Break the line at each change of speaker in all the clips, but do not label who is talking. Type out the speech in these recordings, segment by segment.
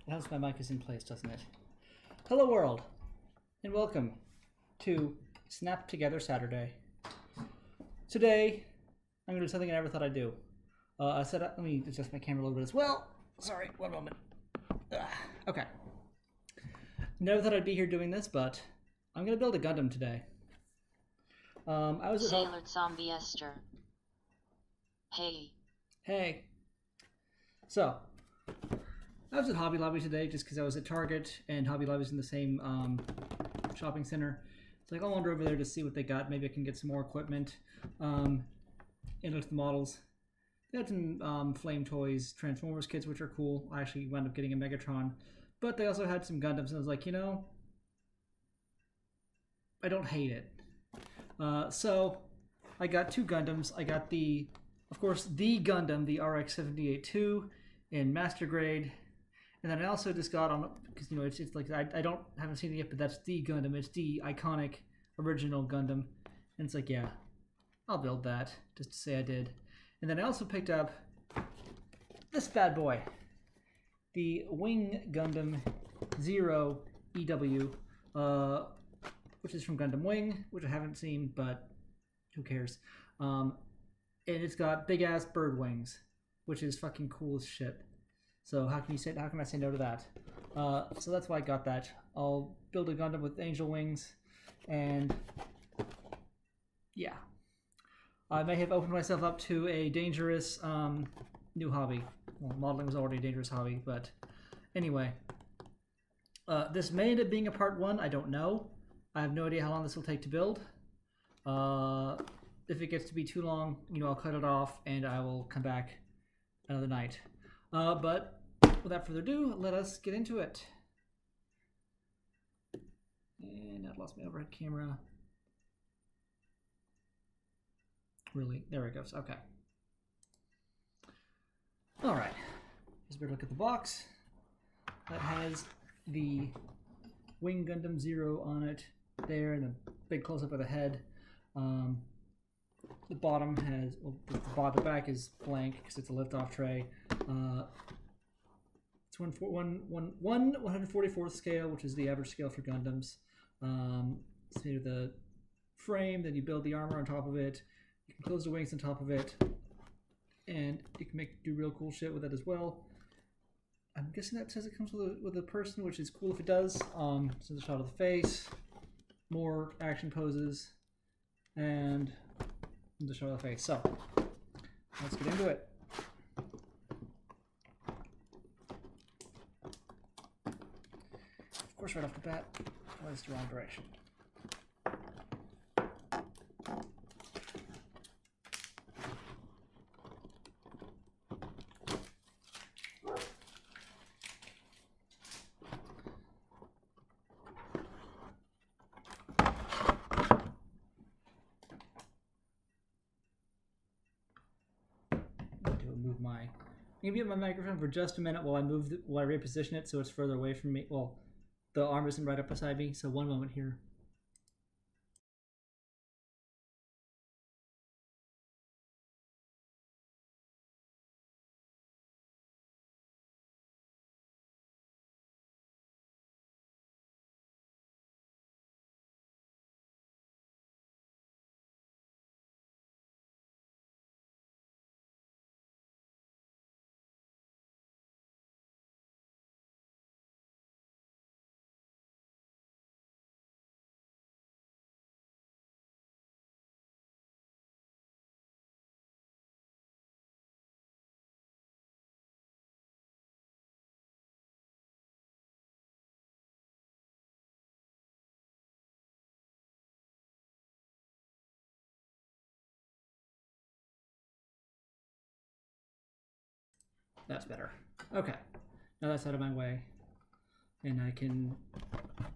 It helps my mic is in place, doesn't it? Hello world, and welcome to Snap Together Saturday. Today, I'm going to do something I never thought I'd do. Let me adjust my camera a little bit as well. Sorry, one moment. Okay. Never thought I'd be here doing this, but I'm going to build a Gundam today. I was at
Sailor Zombie Esther. Hey.
Hey. So, I was at Hobby Lobby today just because I was at Target and Hobby Lobby's in the same shopping center. It's like, I'll wander over there to see what they got. Maybe I can get some more equipment and look at the models. They had some Flame Toys Transformers kits, which are cool. I actually wound up getting a Megatron. But they also had some Gundams, and I was like, you know, I don't hate it. So I got two Gundams. I got of course, the Gundam, the RX-78-2 in Master Grade. And then I also just got on, because, you know, it's like, haven't seen it yet, but that's the Gundam. It's the iconic original Gundam. And it's like, yeah, I'll build that, just to say I did. And then I also picked up this bad boy, the Wing Gundam Zero EW, which is from Gundam Wing, which I haven't seen, but who cares? And it's got big ass bird wings, which is fucking cool as shit. So how can I say no to that? So that's why I got that. I'll build a Gundam with angel wings, and yeah. I may have opened myself up to a dangerous new hobby. Well, modeling was already a dangerous hobby, but anyway. This may end up being a part 1, I don't know. I have no idea how long this will take to build. If it gets to be too long, you know, I'll cut it off and I will come back another night. But without further ado, let us get into it. And I've lost my overhead camera. Really? There it goes. Okay. Alright. Here's a better look at the box. That has the Wing Gundam Zero on it there, and a big close-up of the head. The bottom has, well, the back is blank because it's a lift-off tray. It's 144th scale, which is the average scale for Gundams. It's made of the frame, then you build the armor on top of it. You can close the wings on top of it, and you can do real cool shit with it as well. I'm guessing that says it comes with a person, which is cool if it does. So there's a shot of the face, more action poses, and the shot of the face. So let's get into it. Of course, right off the bat, that's the wrong direction. I'm gonna mute my microphone for just a minute while I reposition it so it's further away from me. Well, the arm isn't right up beside me, so one moment here. That's better. Okay, now that's out of my way, and I can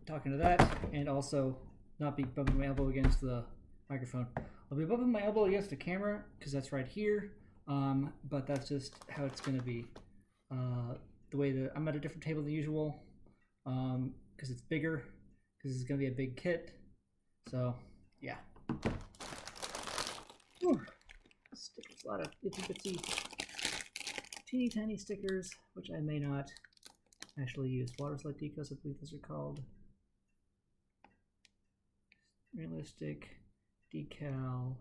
talk into that and also not be bumping my elbow against the microphone. I'll be bumping my elbow against the camera because that's right here, but that's just how it's going to be. The way that I'm at a different table than usual because it's bigger, because it's going to be a big kit. So, yeah. Whew. Stickers, a lot of itsy bitsy teeny tiny stickers, which I may not actually used. Water slide decals, I believe those are called. Realistic decal.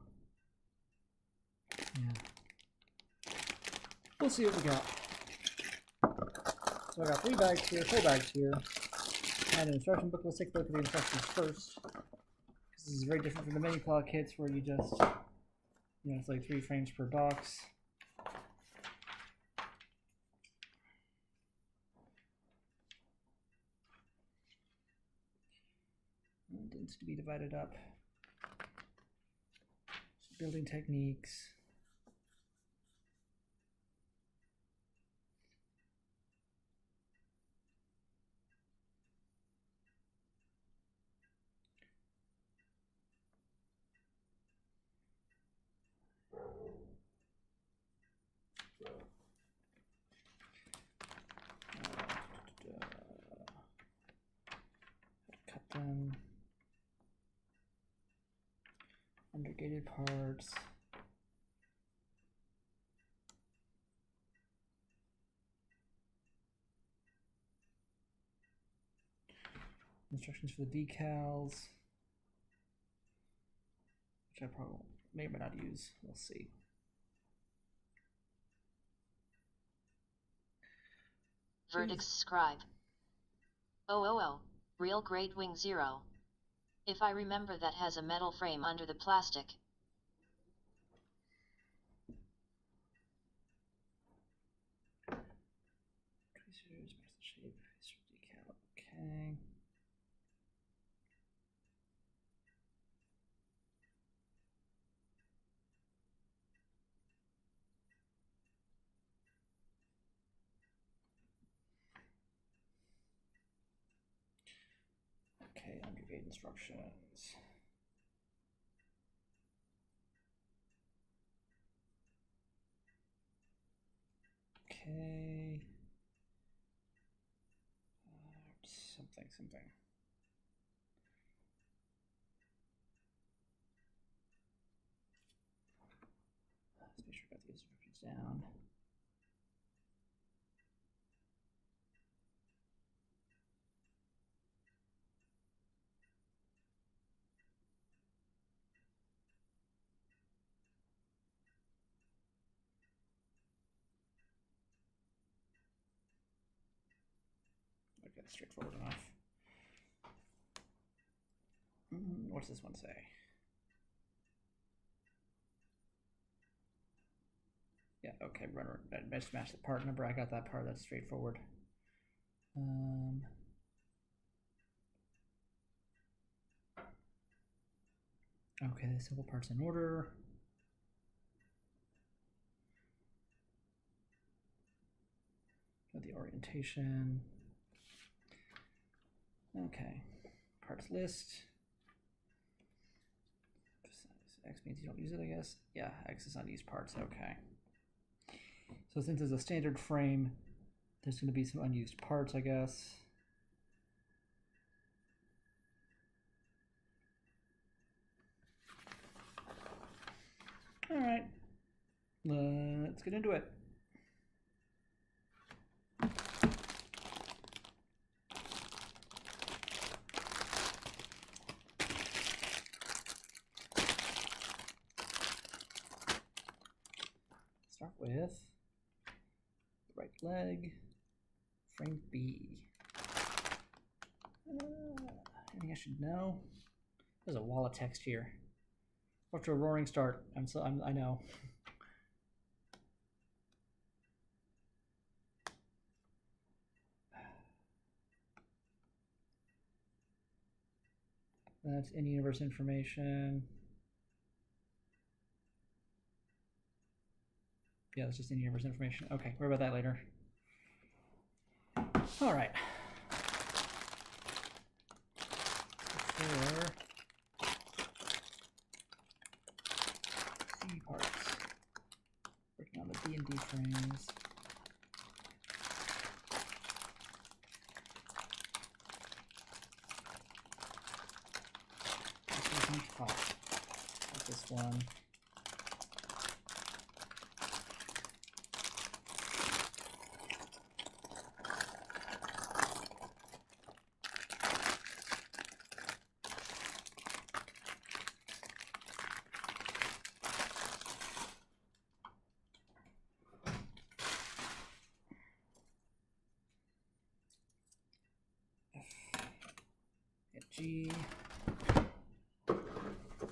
Yeah. We'll see what we got. So I got 3 bags here, 4 bags here, and an instruction book. Let's take a look at the instructions first. This is very different from the mini claw kits where you just, it's like 3 frames per box. It tends to be divided up. So building techniques. Cut them. Undergated parts. Instructions for the decals, which I probably may or may not use. We'll see.
Verdicts scribe. Oh, real Great Wing Zero. If I remember, that has a metal frame under the plastic.
Tracers, shape, decal, okay. Okay, undergate instructions. Okay. Something. Let's make sure I got the instructions down. Okay, straightforward enough. What's this one say? Yeah, okay, runner. I just matched the part number. I got that part. That's straightforward. Okay, the simple parts in order. Got the orientation. Okay, parts list. X means you don't use it, I guess. Yeah, X is unused parts. Okay. So since it's a standard frame, there's going to be some unused parts, I guess. All right, let's get into it. Start with the right leg, frame B. Anything I should know? There's a wall of text here. After a roaring start, I know. That's in-universe information. Yeah, that's just in-universe information. Okay, worry about that later. All right. For C parts, working on the D&D frames. This one's top, like this one. G.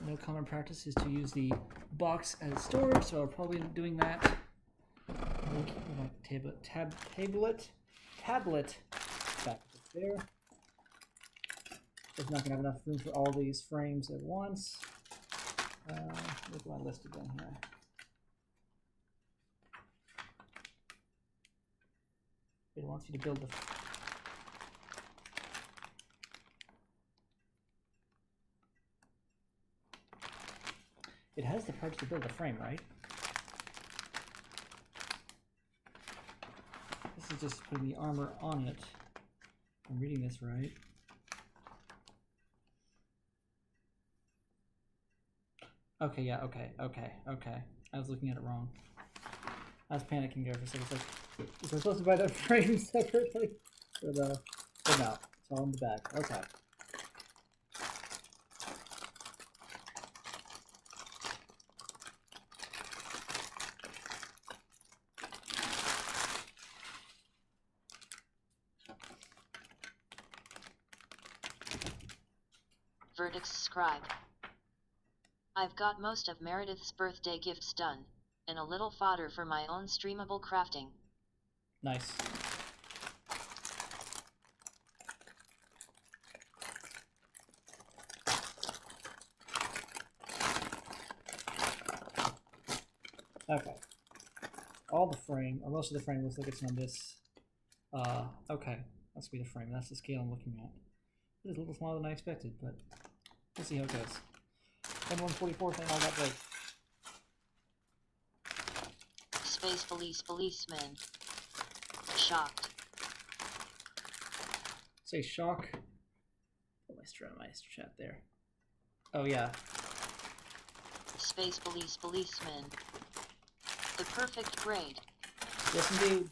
No common practice is to use the box as storage, so I'll probably end up doing that. Tablet back there. Just not gonna have enough room for all these frames at once. Where's my list again here? It wants you to build the. It has the parts to build the frame, right? This is just putting the armor on it. I'm reading this right. Okay, yeah, okay. I was looking at it wrong. I was panicking there for a second. It's like, is I supposed to buy the frame separately? But no, it's all in the back. Okay.
Verdicts scribe. I've got most of Meredith's birthday gifts done, and a little fodder for my own streamable crafting.
Nice. Okay. All the frame, or most of the frame, looks like it's on this. Okay. Must be the frame. That's the scale I'm looking at. It is a little smaller than I expected, but we'll see how it goes. N144 thing all that big.
Space policeman. Shocked.
Say shock. Put my chat there. Oh yeah.
Space policeman. The perfect grade.
Yes indeed.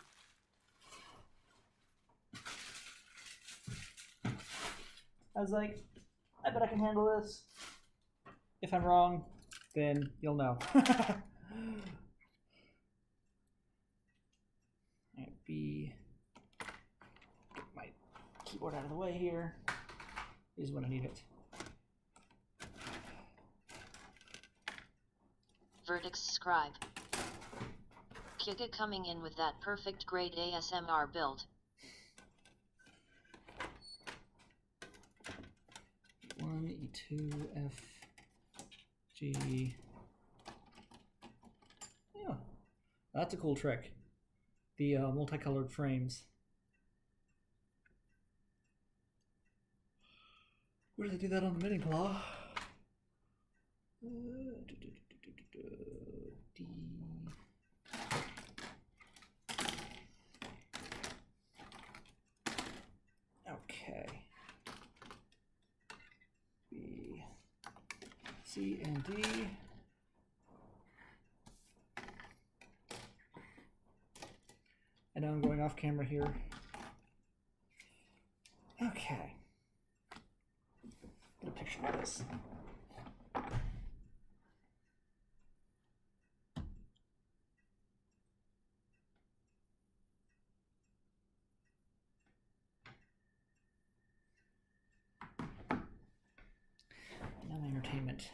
I was like, I bet I can handle this. If I'm wrong, then you'll know. Alright, B. Get my keyboard out of the way here. This is when I need it.
Verdicts scribe. Kiga coming in with that perfect grade ASMR build.
E2, F, G. Yeah, that's a cool trick. The multicolored frames. Where did they do that on the mini claw? D. Okay. B, C, and D. I know I'm going off camera here. Okay. Get a picture of this. Now entertainment.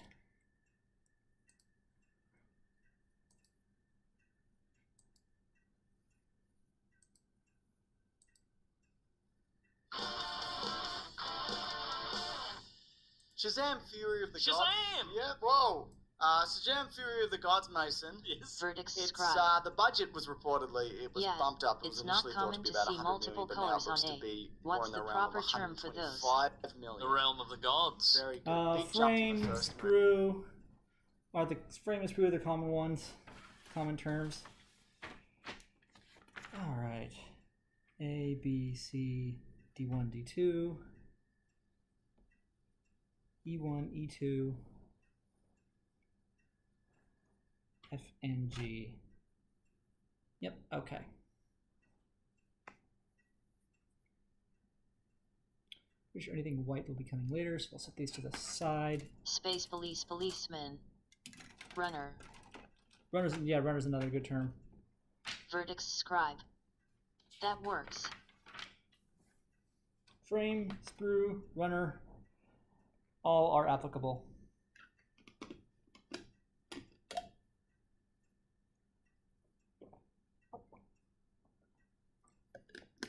Shazam! Fury of the
Shazam!
Gods. Yeah, whoa. Shazam! Fury of the Gods, Mason.
Yes.
Verdicts
It's
scribe.
the budget was reportedly bumped up. It was
It's not
initially thought
common
to be
to
about
see
100
multiple
million, but now
colors
it looks
on
to
A.
be
What's
more in
the
the realm of
proper term for those?
125 million.
The realm of the gods.
Very good. Big jump from
Frame,
the first three.
sprue. Are the frame and sprue are the common ones, common terms. All right. A, B, C, D1, D2, E1, E2, F, and G. Yep, okay. Pretty sure anything white will be coming later, so I'll set these to the side.
Space policeman. Runner.
Runner's, yeah, runner's another good term.
Verdicts scribe. That works.
Frame, sprue, runner. all are applicable.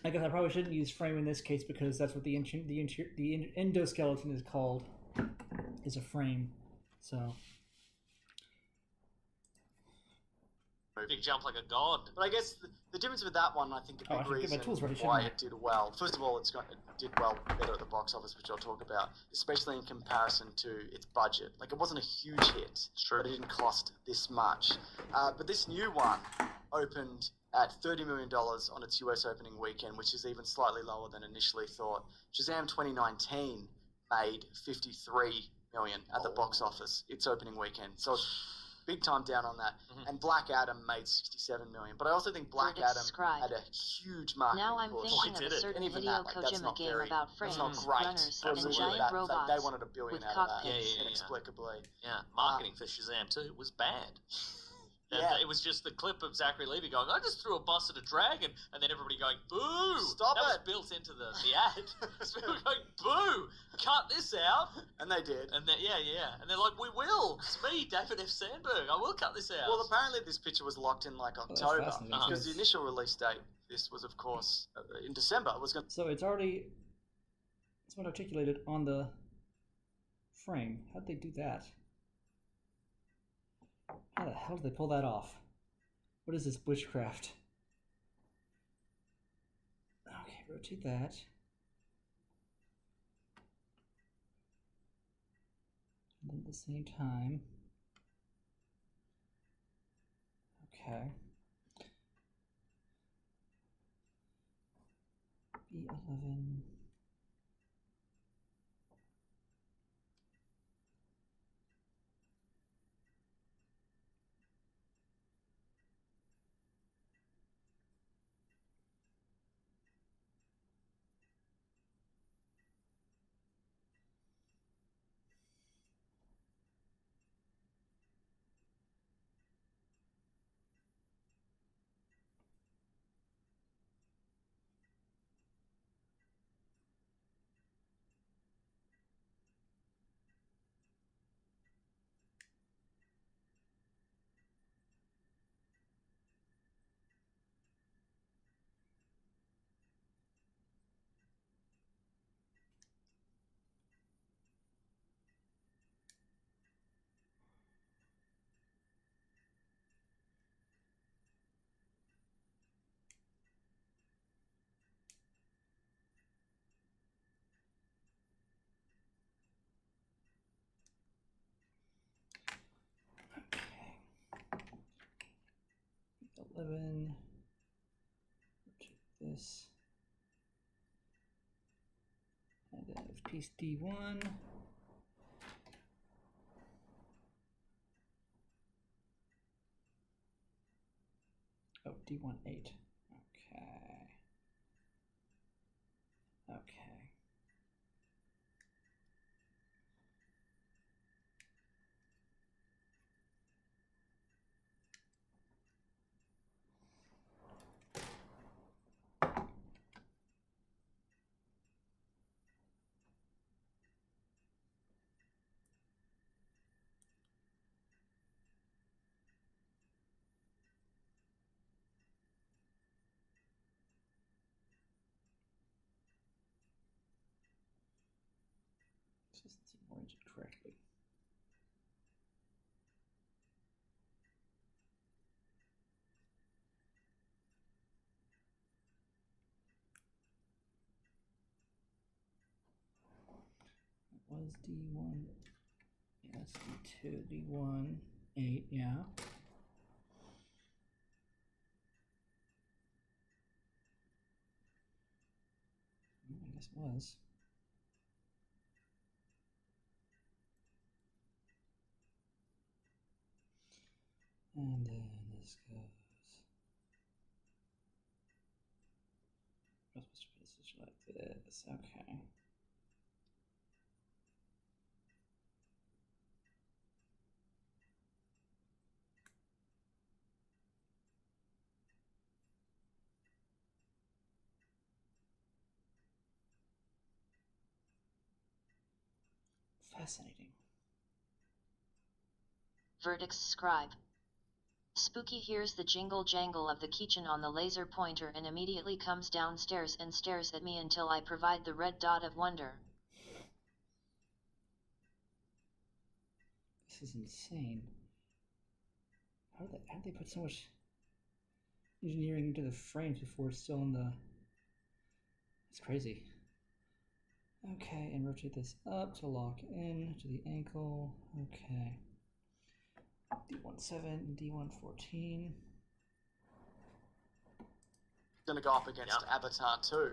I guess I probably shouldn't use frame in this case because that's what the endoskeleton is called, is a frame. So
Big jump like a god.
But I guess the difference with that one, I think, a
I
big
should get my
reason
tools ready,
why
shouldn't
it did well. First of all, it did well better at the box office, which I'll talk about, especially in comparison to its budget. Like, it wasn't a huge hit,
It's true.
but it didn't cost this much. But this new one opened at $30 million on its US opening weekend, which is even slightly lower than initially thought. Shazam 2019 made $53 million at the box office its opening weekend. So it's big time down on that.
Mhm.
And Black Adam made $67 million. But I also think Black
Verdict
Adam
scribe.
had a huge marketing
Now I'm
push.
thinking
Boy,
of
did
a
it.
certain
And even
Hideo
that, like, that's
Kojima
not
game
very-
about frames,
That's not great
runners,
for a
and
movie
giant
that
robots
they wanted a billion
with
out of that,
cockpits.
Yeah.
inexplicably.
Yeah, marketing for Shazam 2 was bad. And
Yeah.
it was just the clip of Zachary Levi going, I just threw a bus at a dragon, and then everybody going, boo!
Stop
that
it!
was built into the ad. So people going, boo! Cut this out!
And they did.
And then, yeah. And they're like, we will! It's me, David F. Sandberg. I will cut this out.
Well, apparently this picture was locked in like
that's
October,
fascinating,
because the
because-
initial release date, this was of course in December. It was going.
So it's not articulated on the frame. How'd they do that? How the hell did they pull that off? What is this witchcraft? Okay, rotate that. And then at the same time. Okay. B11. Okay. 11. Rotate this. And then it's piece D1. Oh, D1 8. Okay. Okay. This doesn't seem oriented correctly. It was D1. Yes, D2, D1, 8, yeah. I guess it was. And then this goes. I'm supposed to position like this. Okay. Fascinating.
Verdict's scribe. Spooky hears the jingle jangle of the keychain on the laser pointer and immediately comes downstairs and stares at me until I provide the red dot of wonder.
This is insane. How did they put so much engineering into the frames before it's still in the... It's crazy. Okay, and rotate this up to lock in to the ankle. Okay. D17, D114.
Gonna go up against Avatar 2.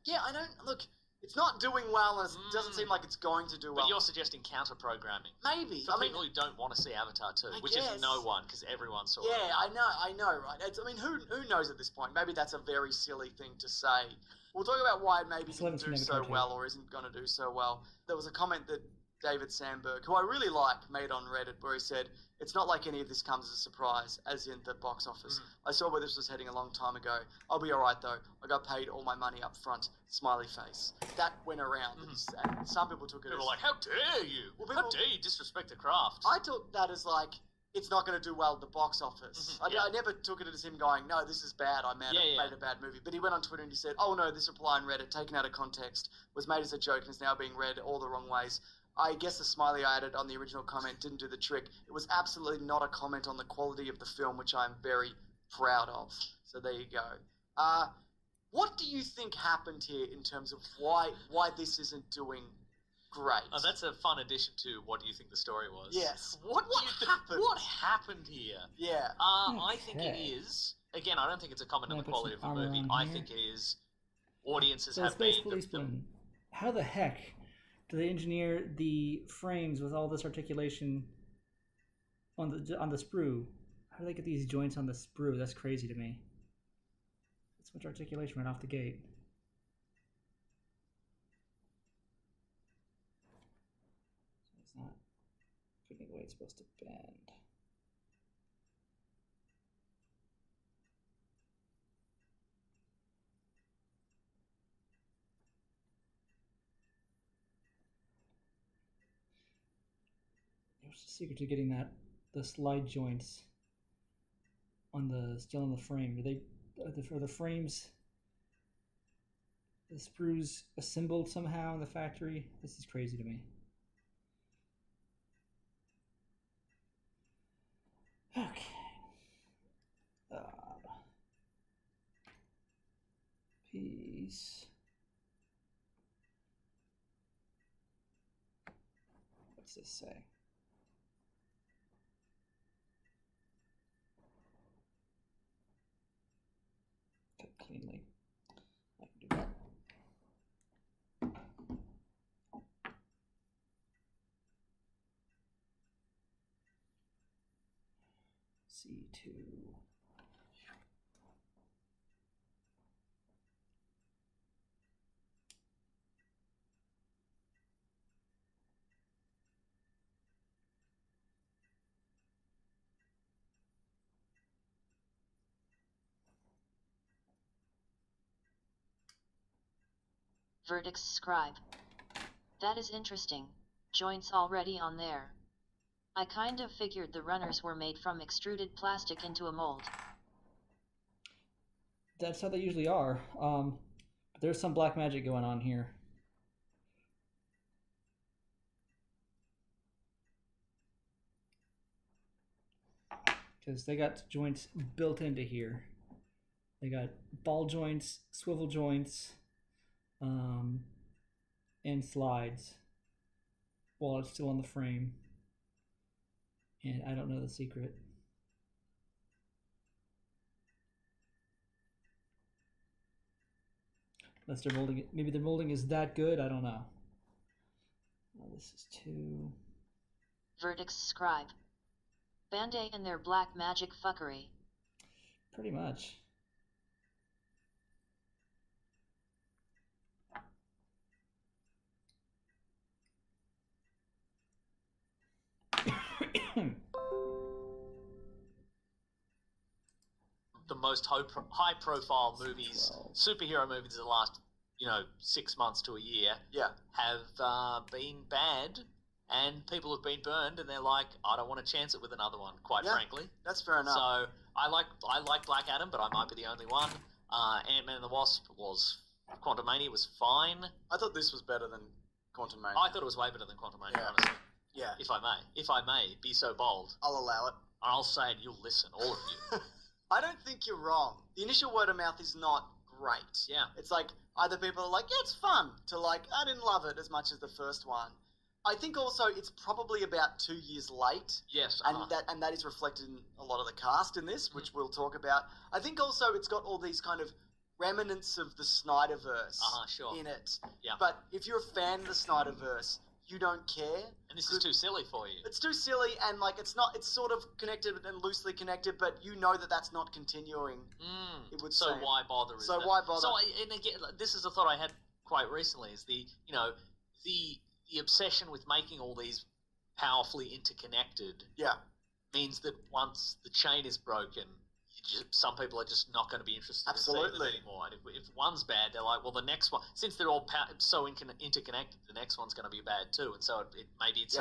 Yeah, I don't... Look, it's not doing well, and it doesn't seem like it's going to do well.
But you're suggesting counter-programming.
Maybe.
For people who don't want to see Avatar 2, which
guess.
is no one, because everyone saw it.
Yeah, I know, right? Who knows at this point? Maybe that's a very silly thing to say. We'll talk about why it maybe didn't do so well or isn't going to do so well. There was a comment that David Sandberg, who I really like, made on Reddit, where he said, "It's not like any of this comes as a surprise, as in the box office. I saw where this was heading a long time ago. I'll be alright though. I got paid all my money up front. Smiley face." That went around, and some people took it
People
as...
were like, how dare you?
Well,
How dare you disrespect the craft?
I took that as like, it's not going to do well at the box office. I never took it as him going, no, this is bad, I made a bad movie. But he went on Twitter and he said, oh no, this reply on Reddit, taken out of context, was made as a joke and is now being read all the wrong ways. I guess the smiley I added on the original comment didn't do the trick. It was absolutely not a comment on the quality of the film, which I'm very proud of. So there you go. What do you think happened here in terms of why this isn't doing great?
Oh, that's a fun addition to what do you think the story was.
Yes.
What happened? What happened here?
Yeah.
I think it is... Again, I don't think it's a comment on the quality of the movie. I think it is... Audiences
So
have
Space
made
Policeman, how the heck do they engineer the frames with all this articulation on the sprue? How do they get these joints on the sprue? That's crazy to me. That's much articulation right off the gate. So it's not fitting the way it's supposed to bend. What's the secret to getting the slide joints still on the frame? Are the frames, the sprues assembled somehow in the factory? This is crazy to me. Okay. Peace. What's this say? Cut cleanly. I can do that. C2.
Verdict's scribe. That is interesting. Joints already on there. I kind of figured the runners were made from extruded plastic into a mold.
That's how they usually are. But there's some black magic going on here. Because they got joints built into here. They got ball joints, swivel joints, and slides while it's still on the frame. And I don't know the secret. Unless they're molding it. Maybe their molding is that good, I don't know. Oh, this is 2.
Verdict's scribe. Band-Aid and their black magic fuckery.
Pretty much.
The most high-profile movies,
12.
superhero movies of the last, 6 months to a year,
Yeah.
have been bad and people have been burned, and they're like, I don't want to chance it with another one, quite
Yeah.
frankly.
That's fair enough.
So I like Black Adam, but I might be the only one. Ant-Man and the Wasp was Quantumania was fine.
I thought this was better than Quantumania.
I thought it was way better than Quantumania,
Yeah.
honestly.
Yeah.
If I may, be so bold,
I'll allow it.
I'll say it. You'll listen, all of you.
I don't think you're wrong. The initial word of mouth is not great.
Yeah.
It's like either people are like, yeah, it's fun, to like, I didn't love it as much as the first one. I think also it's probably about 2 years late.
Yes.
And that is reflected in a lot of the cast in this, which we'll talk about. I think also it's got all these kind of remnants of the Snyderverse
Sure.
in it.
Yeah.
But if you're a fan of the Snyderverse, you don't care.
And this is too silly for you.
It's too silly, and like it's sort of connected and loosely connected, but you know that that's not continuing. It would
So
seem.
why bother?
So why bother?
So and again, this is a thought I had quite recently: is the obsession with making all these powerfully interconnected means that once the chain is broken, some people are just not going to be interested in seeing them anymore. And if one's bad, they're like, well, the next one, since they're all so interconnected, the next one's going to be bad too. And so maybe it's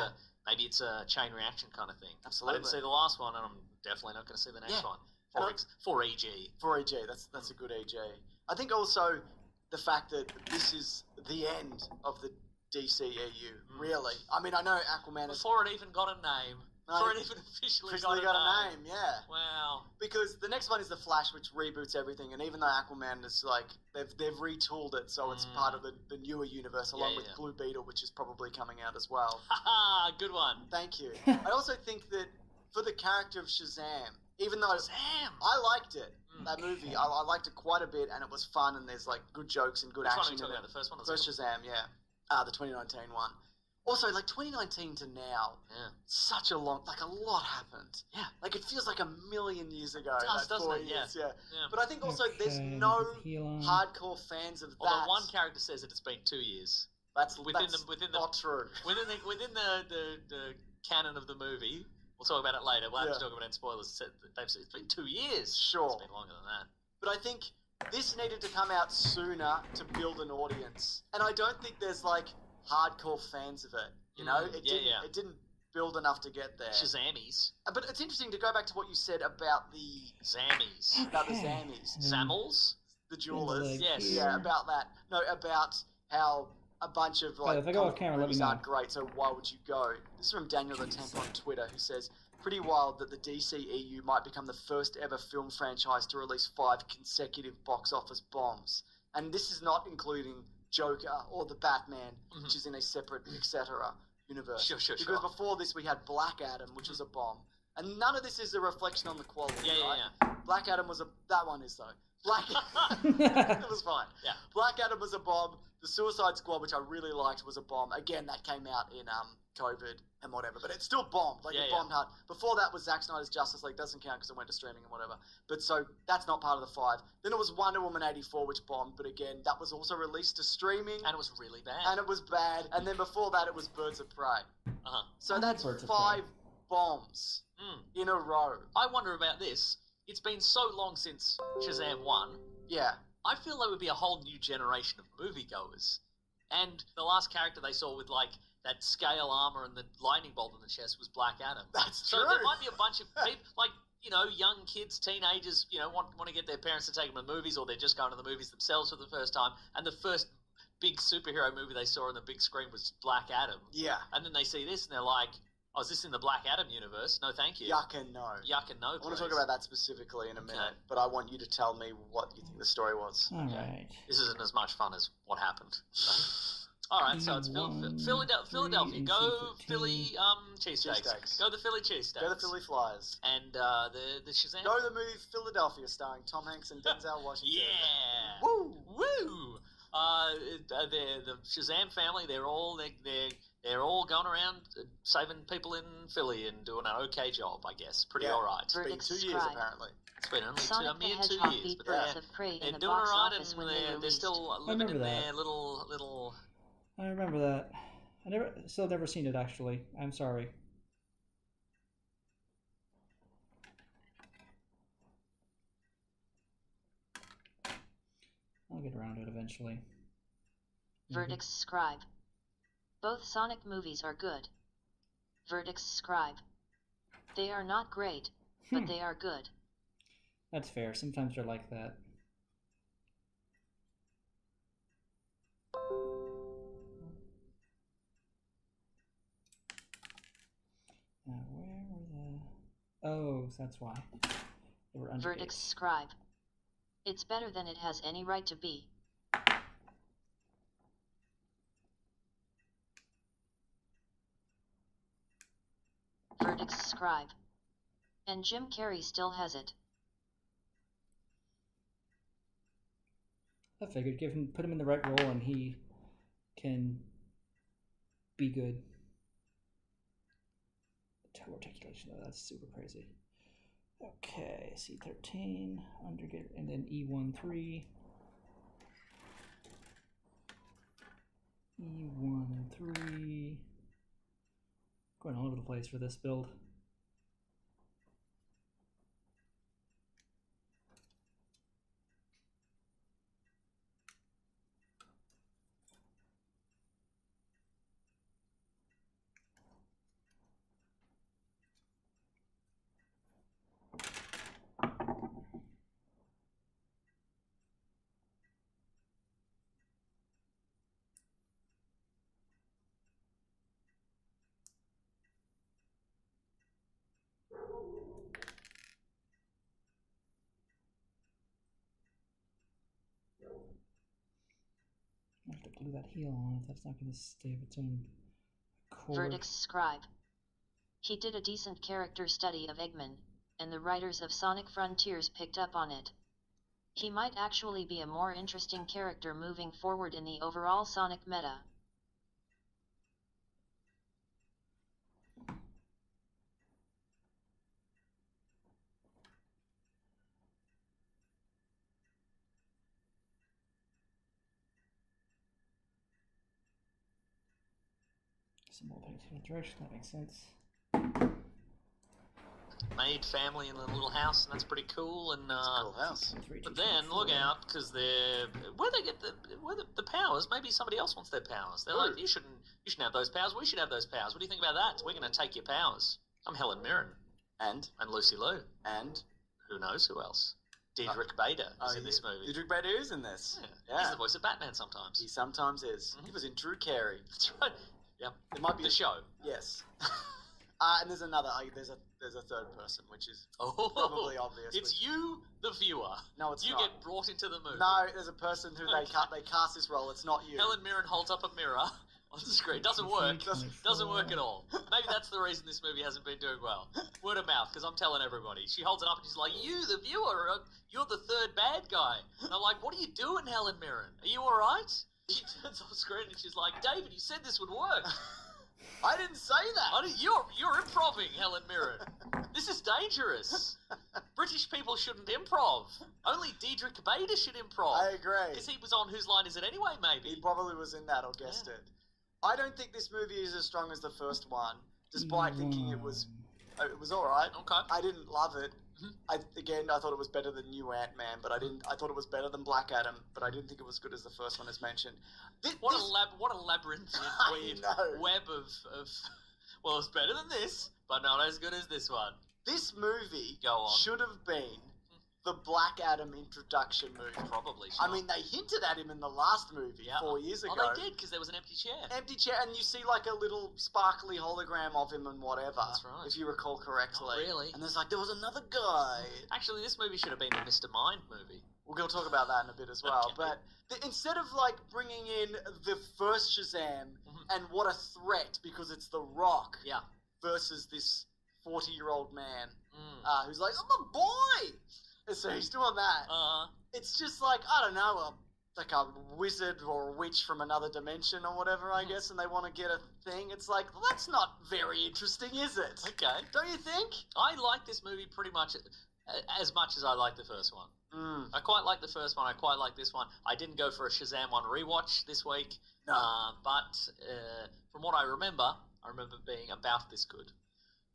a chain reaction kind of thing.
Absolutely.
I didn't see the last one, and I'm definitely not going to see the next one. For EG.
For EG, that's a good EG. I think also the fact that this is the end of the DCEU, really. I mean, I know Aquaman
Before it even got a name. Before it even officially got a name.
Yeah.
Wow.
Because the next one is The Flash, which reboots everything, and even though Aquaman is like, they've retooled it, so it's part of the newer universe, along with Blue Beetle, which is probably coming out as well.
Haha, good one.
Thank you. I also think that for the character of Shazam, even though I liked it, that movie, I liked it quite a bit, and it was fun, and there's like good jokes and good action.
Which one are you talking about? The first one?
First Shazam, yeah. The 2019 one. Also, like 2019 to now, such a lot happened.
Yeah.
Like it feels like a million years ago.
It does, doesn't it?
Years,
yeah.
But I think also there's no hardcore fans of that.
Although one character says that it's been 2 years.
That's
not
true.
Within the canon of the movie, we'll talk about it later. We'll have to talk about it in spoilers. They've said it's been 2 years.
Sure.
It's been longer than that.
But I think this needed to come out sooner to build an audience, and I don't think there's like hardcore fans of it. You know, it didn't build enough to get there.
Shazamies.
But it's interesting to go back to what you said about the
Zammies.
About the Zammies.
Zammels?
The jewelers.
Yes.
Yeah, about that. No, about how a bunch of like
if I go off camera, let me know.
aren't great, so why would you go? This is from Daniel the Temp on Twitter, who says, pretty wild that the DCEU might become the first ever film franchise to release 5 consecutive box office bombs. And this is not including Joker or the Batman, which is in a separate, etc. universe.
Sure.
Because before this we had Black Adam, which was a bomb. And none of this is a reflection on the quality, right?
Yeah.
Black Adam was that one is though. It was fine.
Yeah.
Black Adam was a bomb. The Suicide Squad, which I really liked, was a bomb. Again, that came out in COVID and whatever, but it still bombed. Like it bombed hard. Before that was Zack Snyder's Justice League. Doesn't count because it went to streaming and whatever. But so that's not part of the 5. Then it was Wonder Woman 84, which bombed. But again, that was also released to streaming.
And it was really bad.
And it was bad. And then before that, it was Birds of Prey. So that's
Birds of
5 bombs in a row.
I wonder about this. It's been so long since Shazam 1.
Yeah.
I feel there would be a whole new generation of moviegoers. And the last character they saw with, like, that scale armor and the lightning bolt in the chest was Black Adam.
That's
so
true.
So there might be a bunch of people, like, you know, young kids, teenagers, you know, want to get their parents to take them to the movies, or they're just going to the movies themselves for the first time. And the first big superhero movie they saw on the big screen was Black Adam.
Yeah.
And then they see this and they're like, oh, is this in the Black Adam universe? No, thank you.
Yuck and no.
Yuck and no,
I want to talk about that specifically in a minute, but I want you to tell me what you think the story was.
All right.
This isn't as much fun as what happened. All right, so it's Philadelphia. Go Philly cheesesteaks. Go the Philly cheesesteaks.
Go the Philly Flyers.
And the Shazam.
Go the movie Philadelphia, starring Tom Hanks and Denzel Washington.
Yeah.
Woo!
The Shazam family. They're all going around saving people in Philly and doing an okay job, I guess. Pretty all right.
It's been 2 years apparently.
It's been only
Sonic
a mere
the
2
Hedgehog
years,
beat
but
Birds of Prey in
they're
the
doing
box
all right,
office
and
when they
they're
released.
still living in
remember
their
that.
little.
I remember that. Still never seen it actually. I'm sorry. I'll get around to it eventually.
Verdicts scribe. Both Sonic movies are good. Verdicts Scribe. They are not great, but they are good.
That's fair. Sometimes they're like that. Now, where were the... Oh, that's why. They were under
Verdicts Scribe. It's better than it has any right to be. Verdicts Scribe. And Jim Carrey still has it.
I figured put him in the right role and he can be good. Toe articulation, though, that's super crazy. Okay, C13, undergate, and then E13. E13. Going all over the place for this build. I have to glue that heel on if that's not going to stay of its own accord.
Verdicts Scribe. He did a decent character study of Eggman, and the writers of Sonic Frontiers picked up on it. He might actually be a more interesting character moving forward in the overall Sonic meta.
Some more particular direction, that makes sense.
Made family in a little house, and that's pretty cool. And
It's a cool house.
but then look out, because they're where they get the powers. Maybe somebody else wants their powers. They're like, you shouldn't have those powers. We should have those powers. What do you think about that? We're going to take your powers. I'm Helen Mirren
And
Lucy Liu,
and
who knows who else? Diedrich Bader is in this movie.
Diedrich Bader is in this.
Yeah. He's the voice of Batman sometimes.
He sometimes is. He was in Drew Carey.
That's right. Yep.
It might be
the show.
Yes. And there's another. There's a third person, which is probably obvious.
It's you, the viewer.
No, it's
you
not.
You get brought into the movie.
No, there's a person who they cast this role. It's not you.
Helen Mirren holds up a mirror on the screen. Doesn't work. Doesn't work at all. Maybe that's the reason this movie hasn't been doing well. Word of mouth, because I'm telling everybody. She holds it up and she's like, you, the viewer, you're the third bad guy. And I'm like, what are you doing, Helen Mirren? Are you alright? She turns off screen and she's like, David, you said this would work.
I didn't say that.
You're improving, Helen Mirren. This is dangerous. British people shouldn't improv. Only Diedrich Bader should improv.
I agree.
Because he was on Whose Line Is It Anyway, maybe.
He probably was in that or guessed it. I don't think this movie is as strong as the first one, despite thinking it was alright.
Okay.
I didn't love it. I thought it was better than New Ant-Man, but I thought it was better than Black Adam, but I didn't think it was good as the first one as mentioned.
What a labyrinthian weird web of well, it's better than this, but not as good as this one.
This movie
Go on.
should have been the Black Adam introduction movie.
Probably.
I mean, they hinted at him in the last movie 4 years ago.
Oh, they did, because there was an empty chair.
Empty chair, and you see like a little sparkly hologram of him and whatever.
That's right.
If you recall correctly.
Oh, really?
And there's like, there was another guy.
Actually, this movie should have been the Mr. Mind movie.
We're going to talk about that in a bit as well.
Okay.
But instead of like bringing in the first Shazam and what a threat, because it's The Rock versus this 40-year-old man who's like, I'm a boy! And so he's doing that. It's just like, I don't know, like a wizard or a witch from another dimension or whatever, I guess, and they want to get a thing. It's like, well, that's not very interesting, is it?
Okay.
Don't you think?
I like this movie pretty much as I like the first one. I quite like the first one. I quite like this one. I didn't go for a Shazam 1 rewatch this week.
No.
But from what I remember being about this good.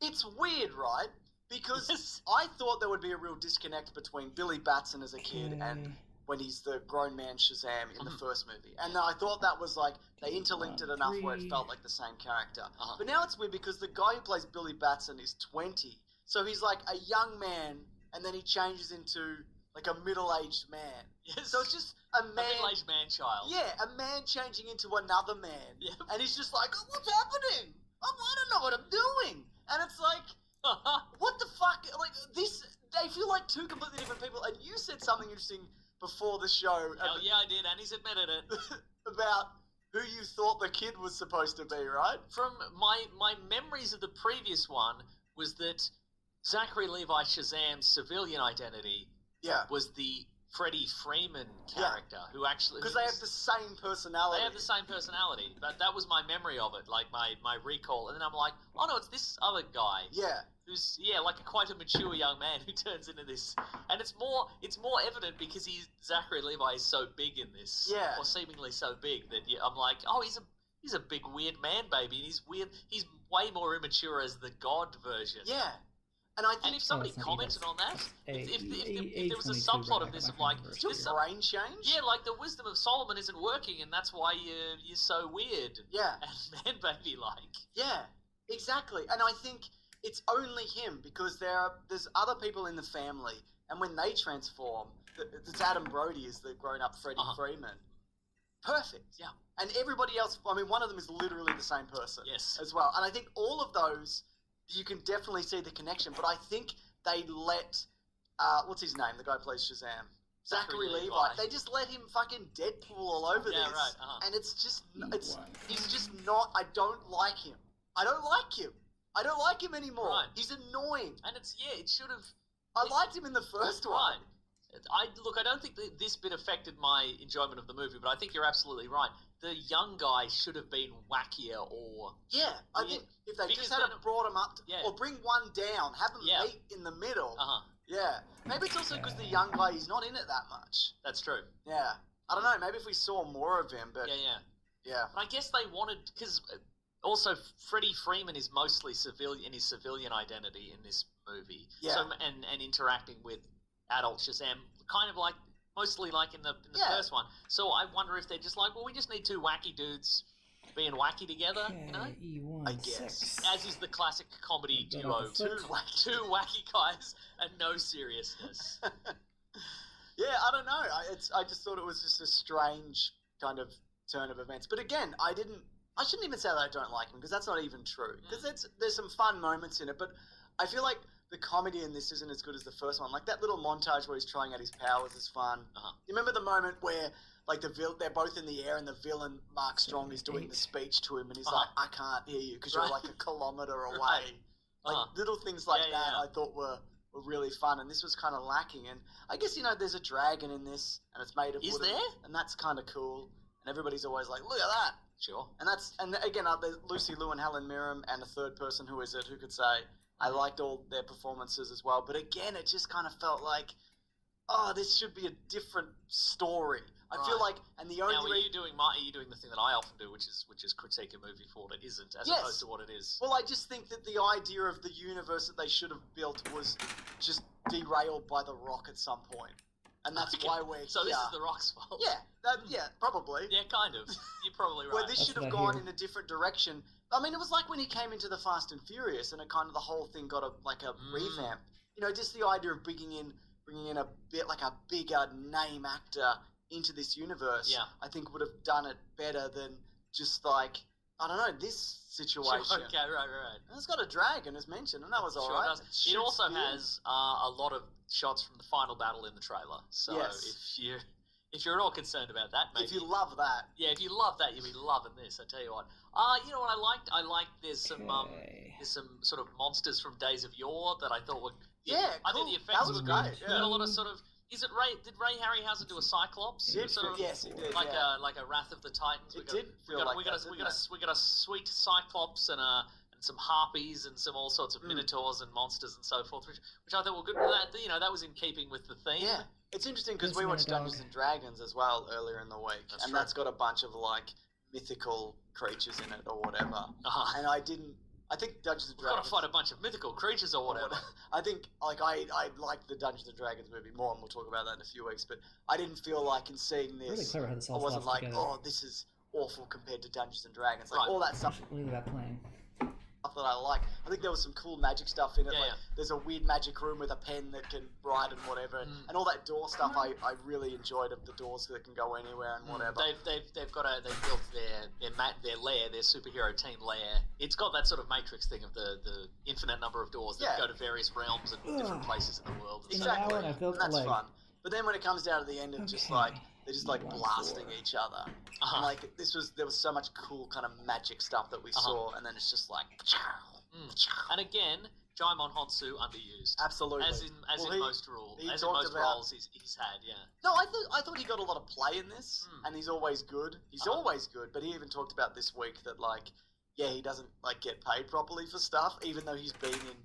It's weird, right? Because I thought there would be a real disconnect between Billy Batson as a kid and when he's the grown man Shazam in the first movie. And I thought that was like, they interlinked it enough where it felt like the same character. But now it's weird because the guy who plays Billy Batson is 20. So he's like a young man, and then he changes into like a middle-aged man.
Yes.
So it's just a man...
A middle-aged man-child.
Yeah, a man changing into another man.
Yep.
And he's just like, oh, what's happening? I don't know what I'm doing. And it's like, what the fuck? Like, this... They feel like two completely different people. And you said something interesting before the show.
Hell yeah, I did, and he's admitted it.
About who you thought the kid was supposed to be, right?
From my memories of the previous one was that Zachary Levi Shazam's civilian identity was the Freddie Freeman character, who actually...
Because they have the same personality.
They have the same personality, but that was my memory of it, like my recall. And then I'm like, oh no, it's this other guy.
Yeah.
Who's like quite a mature young man who turns into this, and it's more evident because Zachary Levi is so big in this, or seemingly so big that I'm like, oh, he's a big weird man baby, and he's weird. He's way more immature as the God version.
Yeah, and I think,
and if somebody commented on that, if there was a subplot of this of like,
this brain change,
like the wisdom of Solomon isn't working, and that's why you're so weird, and man baby like,
exactly, and I think. It's only him because there's other people in the family, and when they transform, it's Adam Brody is the grown-up Freddie Freeman. Perfect.
Yeah.
And everybody else, I mean, one of them is literally the same person.
Yes.
As well. And I think all of those, you can definitely see the connection, but I think they let, what's his name? The guy who plays Shazam. Zachary Levi. They just let him fucking Deadpool all over this.
Yeah, right.
And it's just, he's just not, I don't like him. I don't like him anymore.
Right.
He's annoying.
And it should have...
I liked him in the first one.
Right. I don't think that this bit affected my enjoyment of the movie, but I think you're absolutely right. The young guy should have been wackier or...
Yeah, I think if they just had brought him up, or bring one down, have them meet in the middle. Yeah. Maybe it's also because the young guy, he's not in it that much.
That's true.
Yeah. I don't know, maybe if we saw more of him, but... Yeah.
But I guess they wanted... Because... Also, Freddie Freeman is mostly civilian in his civilian identity in this movie. Yeah. So, and interacting with adult Shazam, kind of like, mostly like in the first one. So I wonder if they're just like, well, we just need two wacky dudes being wacky together, you know?
I guess.
As is the classic comedy duo. Two wacky guys and no seriousness.
Yeah, I don't know. I just thought it was just a strange kind of turn of events. But again, I shouldn't even say that I don't like him, because that's not even true. Because there's some fun moments in it, but I feel like the comedy in this isn't as good as the first one. Like that little montage where he's trying out his powers is fun. You remember the moment where like they're both in the air and the villain Mark Strong is doing the speech to him and he's like, I can't hear you because you're like a kilometer away. Like little things like that I thought were really fun, and this was kind of lacking. And I guess, there's a dragon in this and it's made of wood.
Is there?
And that's kind of cool. And everybody's always like, look at that.
Sure.
And again, there's Lucy Liu and Helen Mirren, and a third person who could say, I liked all their performances as well. But again, it just kind of felt like, this should be a different story. I feel like, and the only
are you doing the thing that I often do, which is critique a movie for what it isn't, as opposed to what it is?
Well, I just think that the idea of the universe that they should have built was just derailed by The Rock at some point. And that's why we're
So this is The Rock's fault?
Yeah, probably.
Yeah, kind of. You're probably right.
Where this should have gone in a different direction. I mean, it was like when he came into the Fast and Furious, and it kind of the whole thing got a revamp. Just the idea of bringing in a bit like a bigger name actor into this universe. Yeah. I think would have done it better than just like, I don't know, this situation.
Sure, okay, right.
And it's got a dragon, as mentioned, and that was all right.
It also has a lot of shots from the final battle in the trailer. So if you're at all concerned about that, maybe...
If you love that.
Yeah, if you love that, you'll be loving this, I tell you what. You know what I liked? I liked there's some sort of monsters from Days of Yore that I thought were...
Yeah,
I think the effects were
great.
Good. Yeah. A lot of sort of... Did Ray Harryhausen do a Cyclops?
Yes, he did.
Like a Wrath of the Titans.
We
got a sweet Cyclops and some harpies and some all sorts of minotaurs and monsters and so forth, which I thought were good. That was in keeping with the theme.
Yeah, it's interesting because we watched Dungeons and Dragons as well earlier in the week, that's got a bunch of like mythical creatures in it or whatever. And I didn't I think Dungeons and
We've got
Dragons.
to fight a bunch of mythical creatures or whatever.
I think, like, I liked the Dungeons and Dragons movie more, and we'll talk about that in a few weeks. But I didn't feel like in seeing this,
Really clever how this
I
all
wasn't
slots
like,
together.
oh, this is awful compared to Dungeons and Dragons. Like
Right.
all that stuff
Look at that playing.
that I like. I think there was some cool magic stuff in it.
Yeah,
like
yeah.
there's a weird magic room with a pen that can write and whatever, and all that door stuff. I really enjoyed of the doors that can go anywhere and whatever.
They've built their lair, their superhero team lair. It's got that sort of Matrix thing of the infinite number of doors that go to various realms and different places in the world. And
In an hour and I built
and that's
a leg.
fun. But then when it comes down to the end of just like they're just like
One
blasting
floor.
each other, and like there was so much cool kind of magic stuff that we saw, and then it's just like.
And again, Jaimon Honsu underused.
Absolutely.
As in most roles.
He
As in
talked
most
about-
roles he's had, yeah.
No, I thought he got a lot of play in this, and he's always good. He's always good, but he even talked about this week that like, yeah, he doesn't like get paid properly for stuff, even though he's been in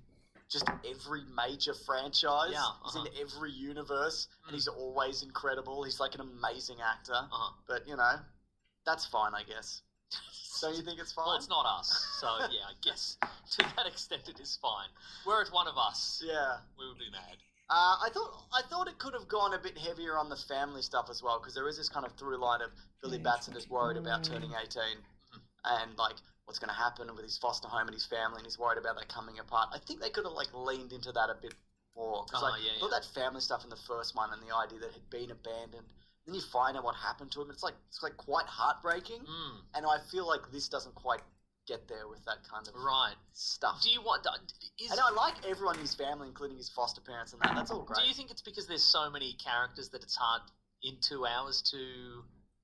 just every major franchise.
Yeah,
He's in every universe, and he's always incredible. He's like an amazing actor, but you know, that's fine, I guess. Don't you think it's fine?
Well, it's not us, so yeah, I guess to that extent it is fine. Were it one of us,
Yeah.
we would be mad.
I thought it could have gone a bit heavier on the family stuff as well, because there is this kind of through line of Billy Batson is worried about turning 18 and like what's going to happen with his foster home and his family, and he's worried about that coming apart. I think they could have like leaned into that a bit more, because I thought that family stuff in the first one and the idea that it had been abandoned. Then you find out what happened to him. It's like quite heartbreaking, and I feel like this doesn't quite get there with that kind of stuff.
Do you want?
And I like everyone in his family, including his foster parents and that. That's all great.
Do you think it's because there's so many characters that it's hard in 2 hours to?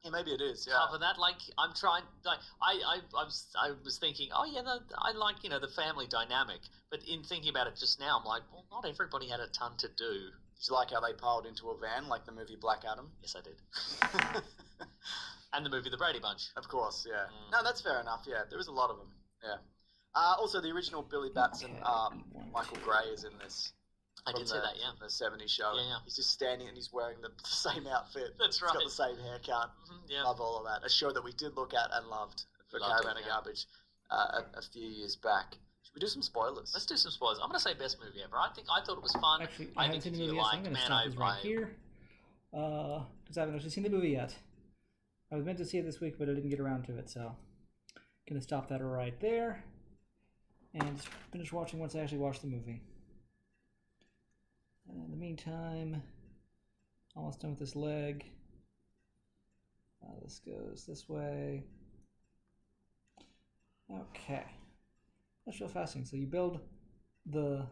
Yeah, maybe it is. Yeah.
Cover that. Like I'm trying. Like I was thinking. Oh yeah, I like the family dynamic. But in thinking about it just now, I'm like, well, not everybody had a ton to do.
Did you like how they piled into a van, like the movie Black Adam?
Yes, I did. And the movie The Brady Bunch.
Of course, yeah. No, that's fair enough, yeah. There is a lot of them, yeah. Also, the original Billy Batson, Michael Gray is in this.
I did see that, yeah.
From the 70s show.
Yeah.
He's just standing and he's wearing the same outfit.
That's right.
He's got the same haircut.
Yeah.
Love all of that. A show that we did look at and loved for
Loved
Caravan
it,
of
yeah.
Garbage a few years back. Should we do some spoilers?
Let's do some spoilers. I'm going to say best movie ever. I thought it was fun.
Actually, I haven't
think
seen the
if
movie
you
yet, so I'm going to stop this right here. Because I haven't actually seen the movie yet. I was meant to see it this week, but I didn't get around to it, so going to stop that right there and just finish watching once I actually watch the movie. In the meantime, almost done with this leg. This goes this way. Okay, that's real fascinating. So you build the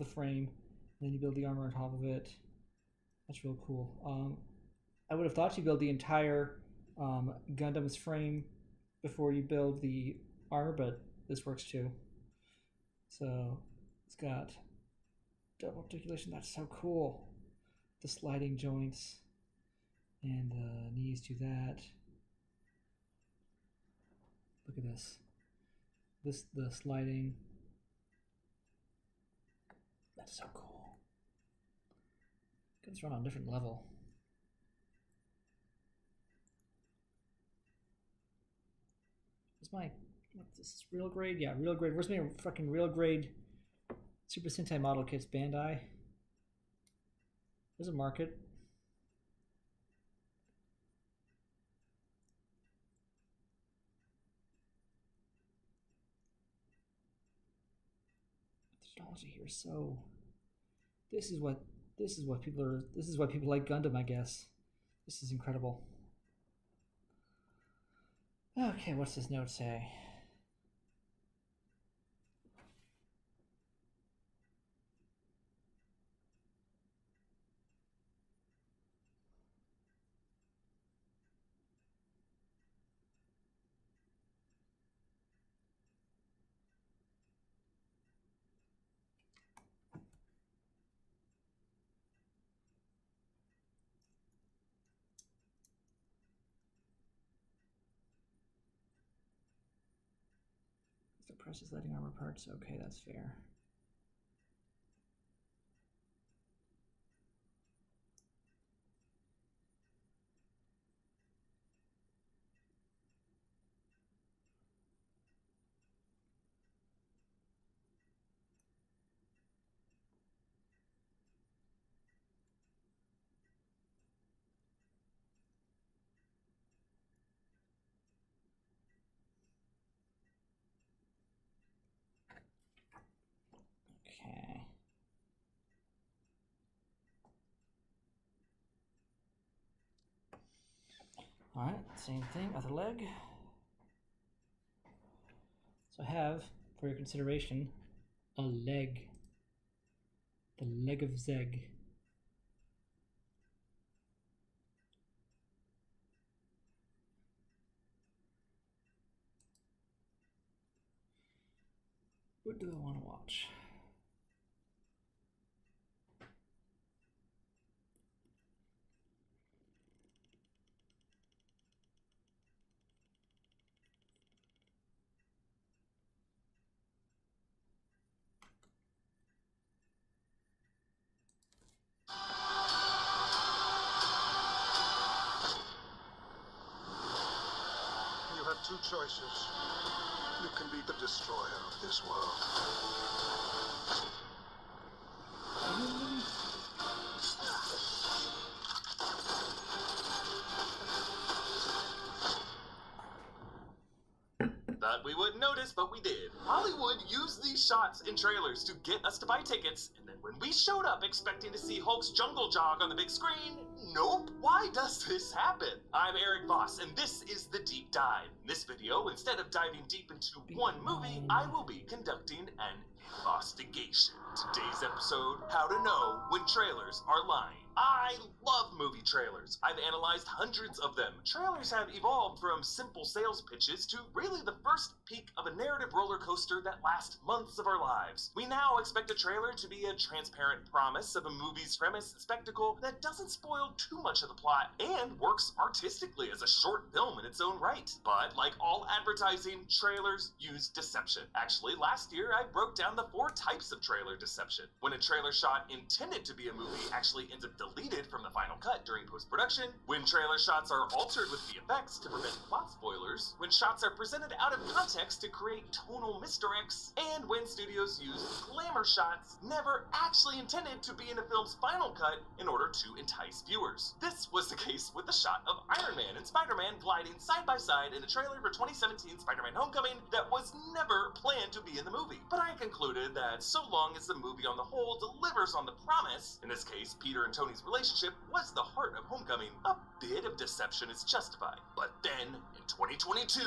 frame, and then you build the armor on top of it. That's real cool. I would have thought you build the entire Gundam's frame before you build the armor, but this works too. So it's got double articulation. That's so cool. The sliding joints and the knees do that. Look at this. The sliding. That's so cool. It's run on a different level. What's this? Real grade? Yeah, real grade. Where's my fucking real grade Super Sentai model kits? Bandai. There's a market. The technology here is so. This is what people are. This is why people like Gundam, I guess. This is incredible. Okay, what's this note say? The precious lighting armor parts. Okay, that's fair. Alright, same thing, other leg. So I have, for your consideration, a leg. The leg of Zeg. What do I want to watch?
You have two choices. You can be the destroyer of this world.
Thought we wouldn't notice, but we did. Hollywood used these shots in trailers to get us to buy tickets, and then when we showed up expecting to see Hulk's jungle jog on the big screen, nope. Why does this happen? I'm Eric Voss, and this is The Deep Dive. In this video, instead of diving deep into one movie, I will be conducting an investigation. Today's episode, how to know when trailers are lying. I love movie trailers. I've analyzed hundreds of them. Trailers have evolved from simple sales pitches to really the first peak of a narrative roller coaster that lasts months of our lives. We now expect a trailer to be a transparent promise of a movie's premise and spectacle that doesn't spoil too much of the plot and works artistically as a short film in its own right. But like all advertising, trailers use deception. Actually, last year I broke down the 4 types of trailer deception. When a trailer shot intended to be a movie actually ends up deleted from the final cut during post-production, when trailer shots are altered with VFX to prevent plot spoilers, when shots are presented out of context to create tonal misdirects, and when studios use glamour shots never actually intended to be in a film's final cut in order to entice viewers. This was the case with the shot of Iron Man and Spider-Man gliding side by side in a trailer for 2017 Spider-Man Homecoming that was never planned to be in the movie. But I concluded that so long as the movie on the whole delivers on the promise, in this case Peter and Tony's relationship was the heart of Homecoming, a bit of deception is justified. But then, in 2022,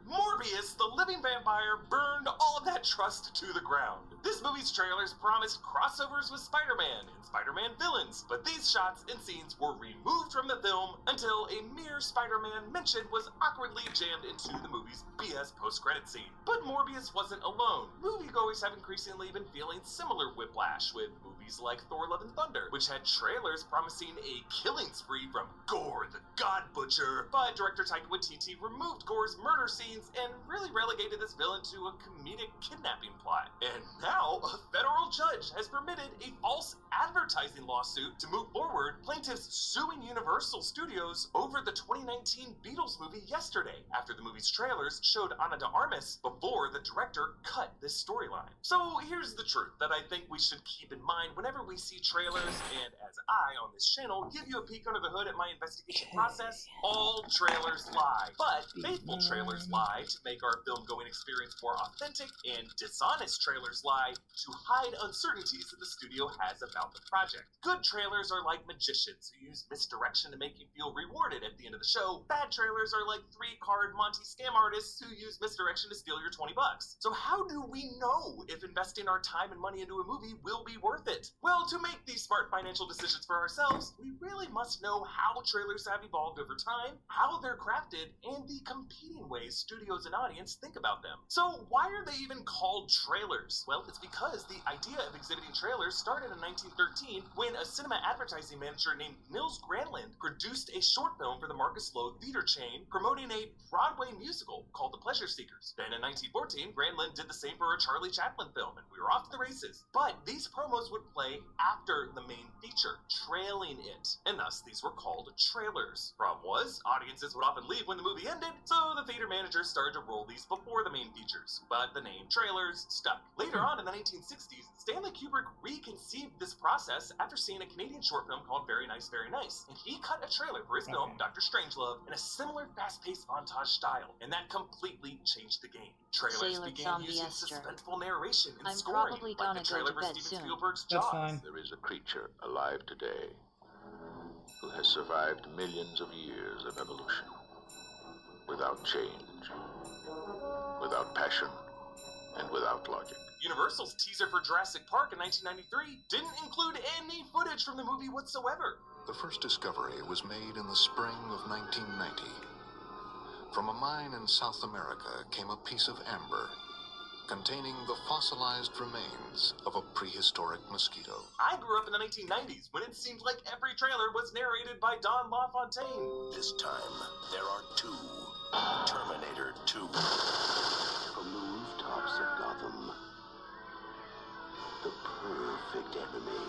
Morbius, the living vampire, burned all of that trust to the ground. This movie's trailers promised crossovers with Spider-Man and Spider-Man villains, but these shots and scenes were removed from the film until a mere Spider-Man mention was awkwardly jammed into the movie's BS post-credit scene. But Morbius wasn't alone. Moviegoers have increasingly been feeling similar whiplash with movies like Thor: Love and Thunder, which had trailers promising a killing spree from Gore the God Butcher, but director Taika Waititi removed Gore's murder scenes and really relegated this villain to a comedic kidnapping plot. And now, a federal judge has permitted a false advertising lawsuit to move forward, plaintiffs suing Universal Studios over the 2019 Beatles movie yesterday, after the movie's trailers showed Ana de Armas before the director cut this storyline. So here's the truth that I think we should keep in mind whenever we see trailers, and as I, on this channel, give you a peek under the hood at my investigation process. All trailers lie, but faithful trailers lie to make our film-going experience more authentic, and dishonest trailers lie to hide uncertainties that the studio has about the project. Good trailers are like magicians who use misdirection to make you feel rewarded at the end of the show. Bad trailers are like 3-card Monty scam artists who use misdirection to steal your $20. So how do we know if investing our time and money into a movie will be worth it? Well, to make these smart financial decisions for ourselves, we really must know how trailers have evolved over time, how they're crafted, and the competing ways studios and audience think about them. So why are they even called trailers? Well, it's because the idea of exhibiting trailers started in 1913 when a cinema advertising manager named Nils Granlund produced a short film for the Marcus Lowe theater chain promoting a Broadway musical called The Pleasure Seekers. Then in 1914, Granlund did the same for a Charlie Chaplin film, and we were off to the races. But these promos would play after the main feature, trailing it, and thus these were called trailers. Problem was, audiences would often leave when the movie ended, so the theater managers started to roll these before the main features, but the name trailers stuck. Later on in the 1960s, Stanley Kubrick reconceived this process after seeing a Canadian short film called Very Nice, Very Nice, and he cut a trailer for his film, Dr. Strangelove, in a similar fast-paced montage style, and that completely changed the game. Trailers began using suspenseful narration and scoring, like the trailer for Steven Spielberg's Jaws.
There is a creature alive today who has survived millions of years of evolution.
without change, without passion, and without logic.
Universal's teaser for Jurassic Park in 1993 didn't include any footage from the movie whatsoever.
The first discovery was made in the spring of 1990. From a mine in South America came a piece of amber containing the fossilized remains of a prehistoric mosquito.
I grew up in the 1990s when it seemed like every trailer was narrated by Don LaFontaine.
This time, there are two. Terminator 2. From the rooftops of Gotham, the perfect enemy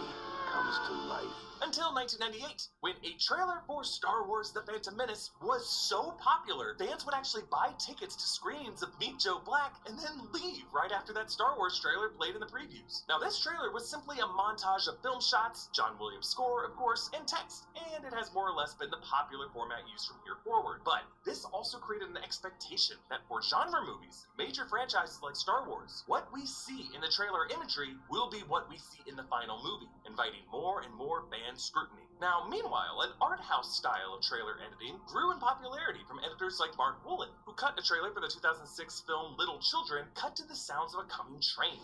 comes to life.
Until 1998, when a trailer for Star Wars The Phantom Menace was so popular, fans would actually buy tickets to screenings of Meet Joe Black and then leave right after that Star Wars trailer played in the previews. Now, this trailer was simply a montage of film shots, John Williams' score, of course, and text, and it has more or less been the popular format used from here forward. But this also created an expectation that for genre movies, major franchises like Star Wars, what we see in the trailer imagery will be what we see in the final movie, inviting more and more fan scrutiny. Now, meanwhile, an art house style of trailer editing grew in popularity from editors like Mark Woolen, who cut a trailer for the 2006 film Little Children cut to the sounds of a coming train.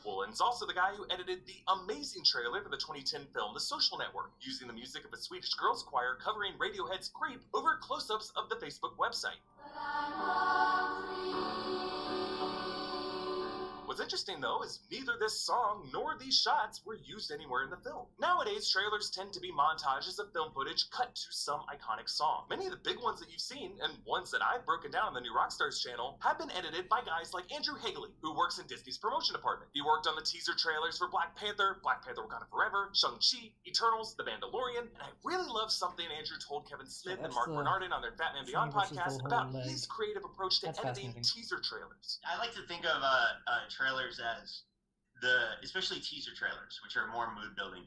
Woolen's also the guy who edited the amazing trailer for the 2010 film The Social Network, using the music of a Swedish girls choir covering Radiohead's Creep over close-ups of the Facebook website. What's interesting, though, is neither this song nor these shots were used anywhere in the film. Nowadays, trailers tend to be montages of film footage cut to some iconic song. Many of the big ones that you've seen, and ones that I've broken down on the New Rockstars channel, have been edited by guys like Andrew Hagley, who works in Disney's promotion department. He worked on the teaser trailers for Black Panther Wakanda Forever, Shang-Chi, Eternals, The Mandalorian, and I really love something Andrew told Kevin Smith and Mark Bernardin on their Fat Man Beyond podcast about his creative approach to editing teaser trailers.
I like to think of trailers as especially teaser trailers, which are more mood building.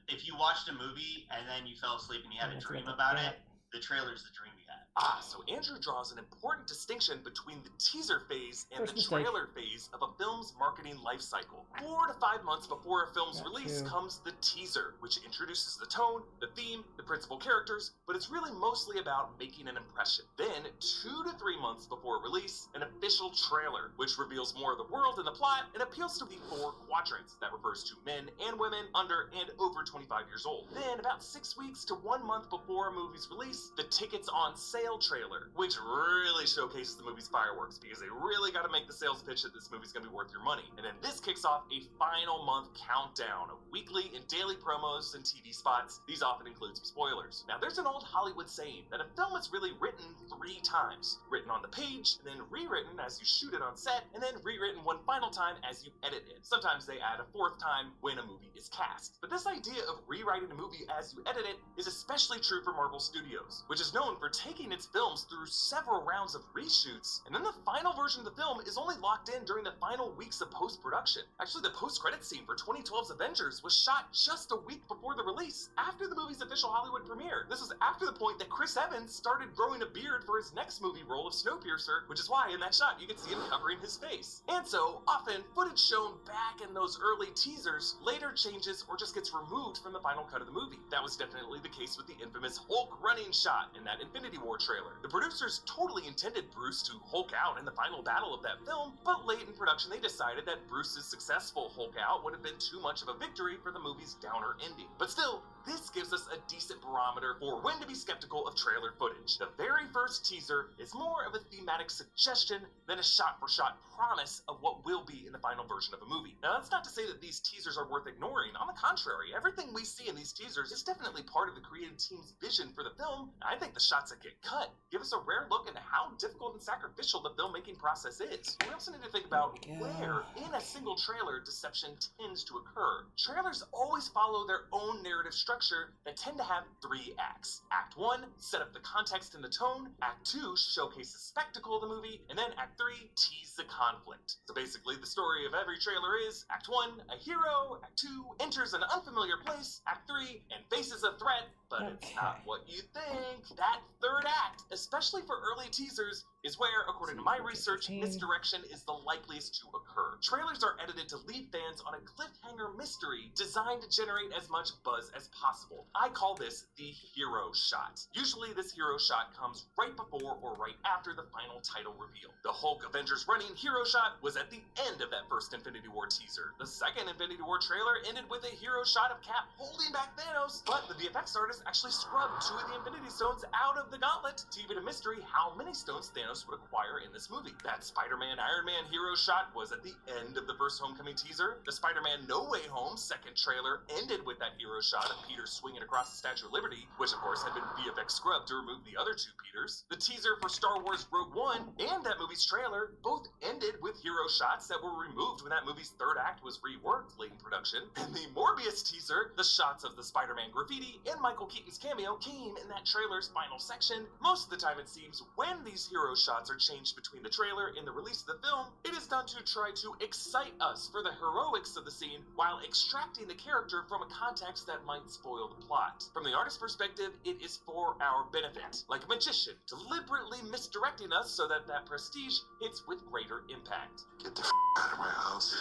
If you watched a movie and then you fell asleep and you had a dream about it, the trailer's the dream you had.
So Andrew draws an important distinction between the teaser phase and the trailer phase of a film's marketing life cycle. 4 to 5 months before a film's release comes the teaser, which introduces the tone, the theme, the principal characters, but it's really mostly about making an impression. Then, 2 to 3 months before release, an official trailer, which reveals more of the world and the plot and appeals to the 4 quadrants that refers to men and women under and over 25 years old. Then, about 6 weeks to 1 month before a movie's release, the tickets on sale trailer, which really showcases the movie's fireworks because they really got to make the sales pitch that this movie's going to be worth your money. And then this kicks off a final month countdown of weekly and daily promos and TV spots. These often include some spoilers. Now, there's an old Hollywood saying that a film is really written 3 times. Written on the page, and then rewritten as you shoot it on set, and then rewritten one final time as you edit it. Sometimes they add a 4th time when a movie is cast. But this idea of rewriting a movie as you edit it is especially true for Marvel Studios, which is known for taking its films through several rounds of reshoots, and then the final version of the film is only locked in during the final weeks of post-production. Actually, the post-credit scene for 2012's Avengers was shot just a week before the release, after the movie's official Hollywood premiere. This was after the point that Chris Evans started growing a beard for his next movie role of Snowpiercer, which is why in that shot you can see him covering his face. And so, often, footage shown back in those early teasers later changes or just gets removed from the final cut of the movie. That was definitely the case with the infamous Hulk running shot in that Infinity War trailer. The producers totally intended Bruce to Hulk out in the final battle of that film, but late in production they decided that Bruce's successful Hulk out would have been too much of a victory for the movie's downer ending. But still, this gives us a decent barometer for when to be skeptical of trailer footage. The very first teaser is more of a thematic suggestion than a shot-for-shot promise of what will be in the final version of a movie. Now, that's not to say that these teasers are worth ignoring. On the contrary, everything we see in these teasers is definitely part of the creative team's vision for the film. I think the shots that get cut give us a rare look into how difficult and sacrificial the filmmaking process is. We also need to think about where, in a single trailer, deception tends to occur. Trailers always follow their own narrative structure that tend to have 3 acts. Act 1, set up the context and the tone. Act 2, showcase the spectacle of the movie. And then Act 3, tease the conflict. So basically, the story of every trailer is Act 1, a hero. Act 2, enters an unfamiliar place. Act 3, and faces a threat. But it's not what you think. That 3rd act, especially for early teasers, is where, according to my research,
15.
misdirection is the likeliest to occur. Trailers are edited to leave fans on a cliffhanger mystery designed to generate as much buzz as possible. I call this the hero shot. Usually this hero shot comes right before or right after the final title reveal. The Hulk Avengers running hero shot was at the end of that first Infinity War teaser. The second Infinity War trailer ended with a hero shot of Cap holding back Thanos, but the VFX artist actually scrubbed 2 of the Infinity Stones out of the gauntlet to keep it a mystery how many stones Thanos would acquire in this movie. That Spider-Man Iron Man hero shot was at the end of the first Homecoming teaser. The Spider-Man No Way Home second trailer ended with that hero shot of Peter swinging across the Statue of Liberty, which of course had been VFX scrubbed to remove the other 2 Peters. The teaser for Star Wars Rogue One and that movie's trailer both ended with hero shots that were removed when that movie's third act was reworked late in production. And the Morbius teaser, the shots of the Spider-Man graffiti and Michael Keaton's cameo came in that trailer's final section. Most of the time it seems when these hero shots are changed between the trailer and the release of the film, it is done to try to excite us for the heroics of the scene while extracting the character from a context that might spoil the plot. From the artist's perspective, it is for our benefit, like a magician deliberately misdirecting us so that that prestige hits with greater impact.
Get the out of my house.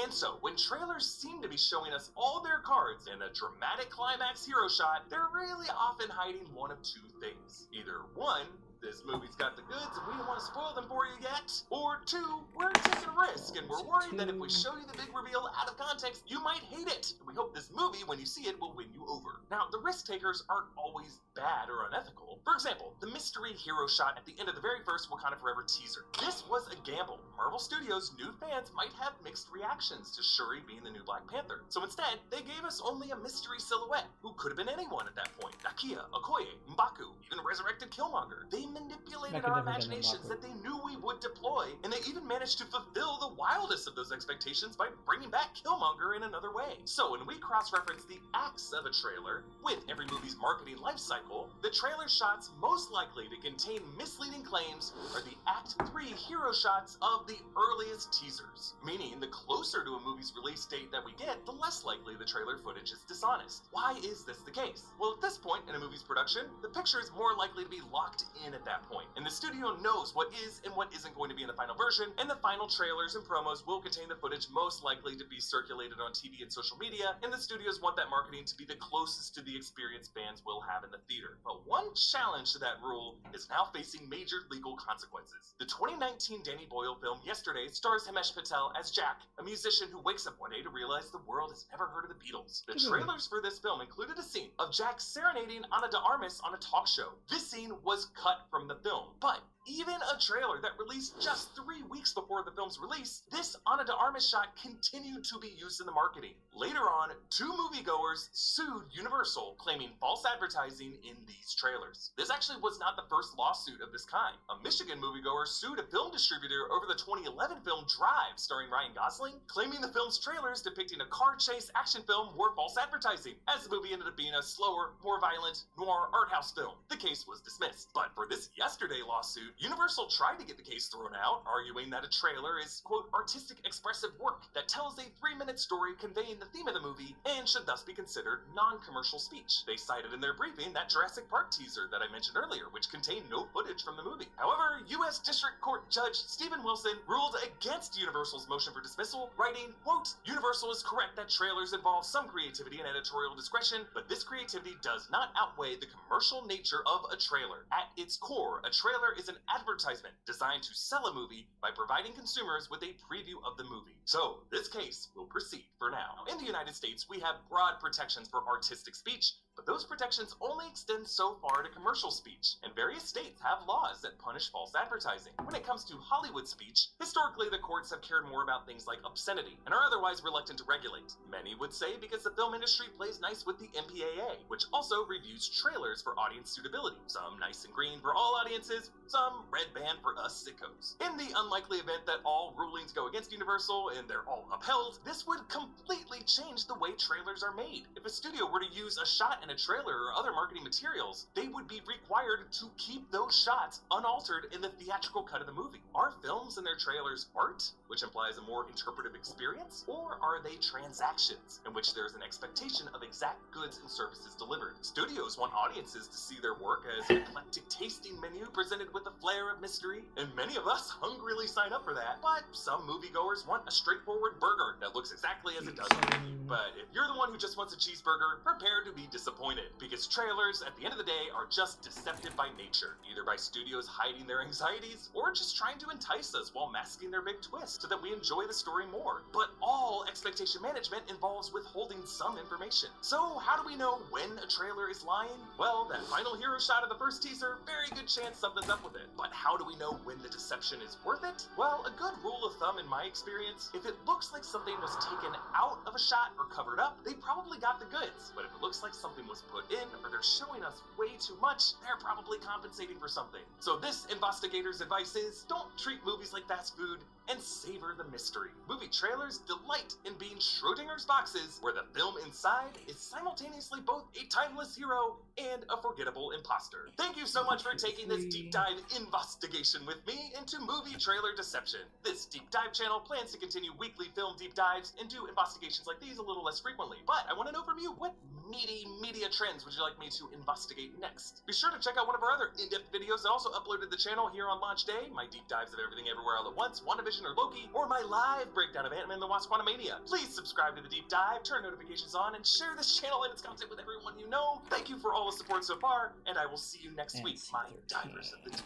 And so, when trailers seem to be showing us all their cards in a dramatic climax hero shot, they're really often hiding one of 2 things. Either 1, this movie's got the goods and we don't want to spoil them for you yet, or 2, we're taking a risk and we're worried that if we show you the big reveal out of context, you might hate it. And we hope this movie, when you see it, will win you over. Now, the risk takers aren't always bad or unethical. For example, the mystery hero shot at the end of the very first Wakanda Forever teaser. This was a gamble. Marvel Studios knew fans might have mixed reactions to Shuri being the new Black Panther. So instead, they gave us only a mystery silhouette, who could have been anyone at that point. Nakia, Okoye, M'Baku, even resurrected Killmonger. They manipulated
That could
our
never have been
imaginations
M'Baku.
that they knew we would deploy, and they even managed to fulfill the wildest of those expectations by bringing back Killmonger in another way. So when we cross-reference the acts of a trailer with every movie's marketing life cycle, the trailer shots most likely to contain misleading claims are the Act 3 hero shots of the earliest teasers, meaning the closer to a movie's release date that we get, the less likely the trailer footage is dishonest. Why is this the case? Well, at this point in a movie's production, the picture is more likely to be locked in at that point, and the studio knows what is and what isn't going to be in the final version, and the final trailers and promos will contain the footage most likely to be circulated on TV and social media, and the studios want that marketing to be the closest to the experience fans will have in the theater. But one challenge to that rule is now facing major legal consequences. The 2019 Danny Boyle film Yesterday stars Himesh Patel as Jack, a musician who wakes up one day to realize the world has never heard of the Beatles. The trailers for this film included a scene of Jack serenading Ana de Armas on a talk show. This scene was cut from the film, but even a trailer that released just 3 weeks before the film's release, this Ana de Armas shot continued to be used in the marketing. Later on, 2 moviegoers sued Universal, claiming false advertising in these trailers. This actually was not the first lawsuit of this kind. A Michigan moviegoer sued a film distributor over the 2011 film Drive, starring Ryan Gosling, claiming the film's trailers depicting a car chase action film were false advertising, as the movie ended up being a slower, more violent, noir art house film. The case was dismissed. But for this Yesterday lawsuit, Universal tried to get the case thrown out, arguing that a trailer is, quote, artistic expressive work that tells a 3-minute story conveying the theme of the movie and should thus be considered non-commercial speech. They cited in their briefing that Jurassic Park teaser that I mentioned earlier, which contained no footage from the movie. However, U.S. District Court Judge Stephen Wilson ruled against Universal's motion for dismissal, writing, quote, Universal is correct that trailers involve some creativity and editorial discretion, but this creativity does not outweigh the commercial nature of a trailer. At its core, a trailer is an advertisement designed to sell a movie by providing consumers with a preview of the movie. So, this case will proceed for now. In the United States, we have broad protections for artistic speech, but those protections only extend so far to commercial speech, and various states have laws that punish false advertising. When it comes to Hollywood speech, historically the courts have cared more about things like obscenity, and are otherwise reluctant to regulate. Many would say because the film industry plays nice with the MPAA, which also reviews trailers for audience suitability. Some nice and green for all audiences, some red band for us sickos. In the unlikely event that all rulings go against Universal and they're all upheld, this would completely change the way trailers are made. If a studio were to use a shot in a trailer or other marketing materials, they would be required to keep those shots unaltered in the theatrical cut of the movie. Are films and their trailers art, which implies a more interpretive experience, or are they transactions, in which there's an expectation of exact goods and services delivered? Studios want audiences to see their work as an eclectic tasting menu presented with a flair of mystery, and many of us hungrily sign up for that, but some moviegoers want a straightforward burger that looks exactly as it does on the menu. But if you're the one who just wants a cheeseburger, prepare to be disappointed, because trailers, at the end of the day, are just deceptive by nature, either by studios hiding their anxieties, or just trying to entice us while masking their big twist so that we enjoy the story more. But all expectation management involves withholding some information. So how do we know when a trailer is lying? Well, that final hero shot of the first teaser, very good chance something's up with it. But how do we know when the deception is worth it? Well, a good rule of thumb in my experience, if it looks like something was taken out of a shot or covered up, they probably got the goods. But if it looks like something was put in, or they're showing us way too much, they're probably compensating for something. So this investigator's advice is, don't treat movies like fast food and savor the mystery. Movie trailers delight in being Schrodinger's boxes, where the film inside is simultaneously both a timeless hero and a forgettable imposter. Thank you so much for taking this deep dive investigation with me into movie trailer deception. This deep dive channel plans to continue weekly film deep dives and do investigations like these a little less frequently. But I want to know from you, what meaty media trends would you like me to investigate next? Be sure to check out one of our other in-depth videos that also uploaded to the channel here on launch day, my deep dives of Everything Everywhere All at Once, WandaVision or Loki, or my live breakdown of Ant-Man and the Wasp: Quantumania. Please subscribe to the deep dive, turn notifications on, and share this channel and its content with everyone you know. Thank you for all the support so far, and I will see you next week, my divers of the deep.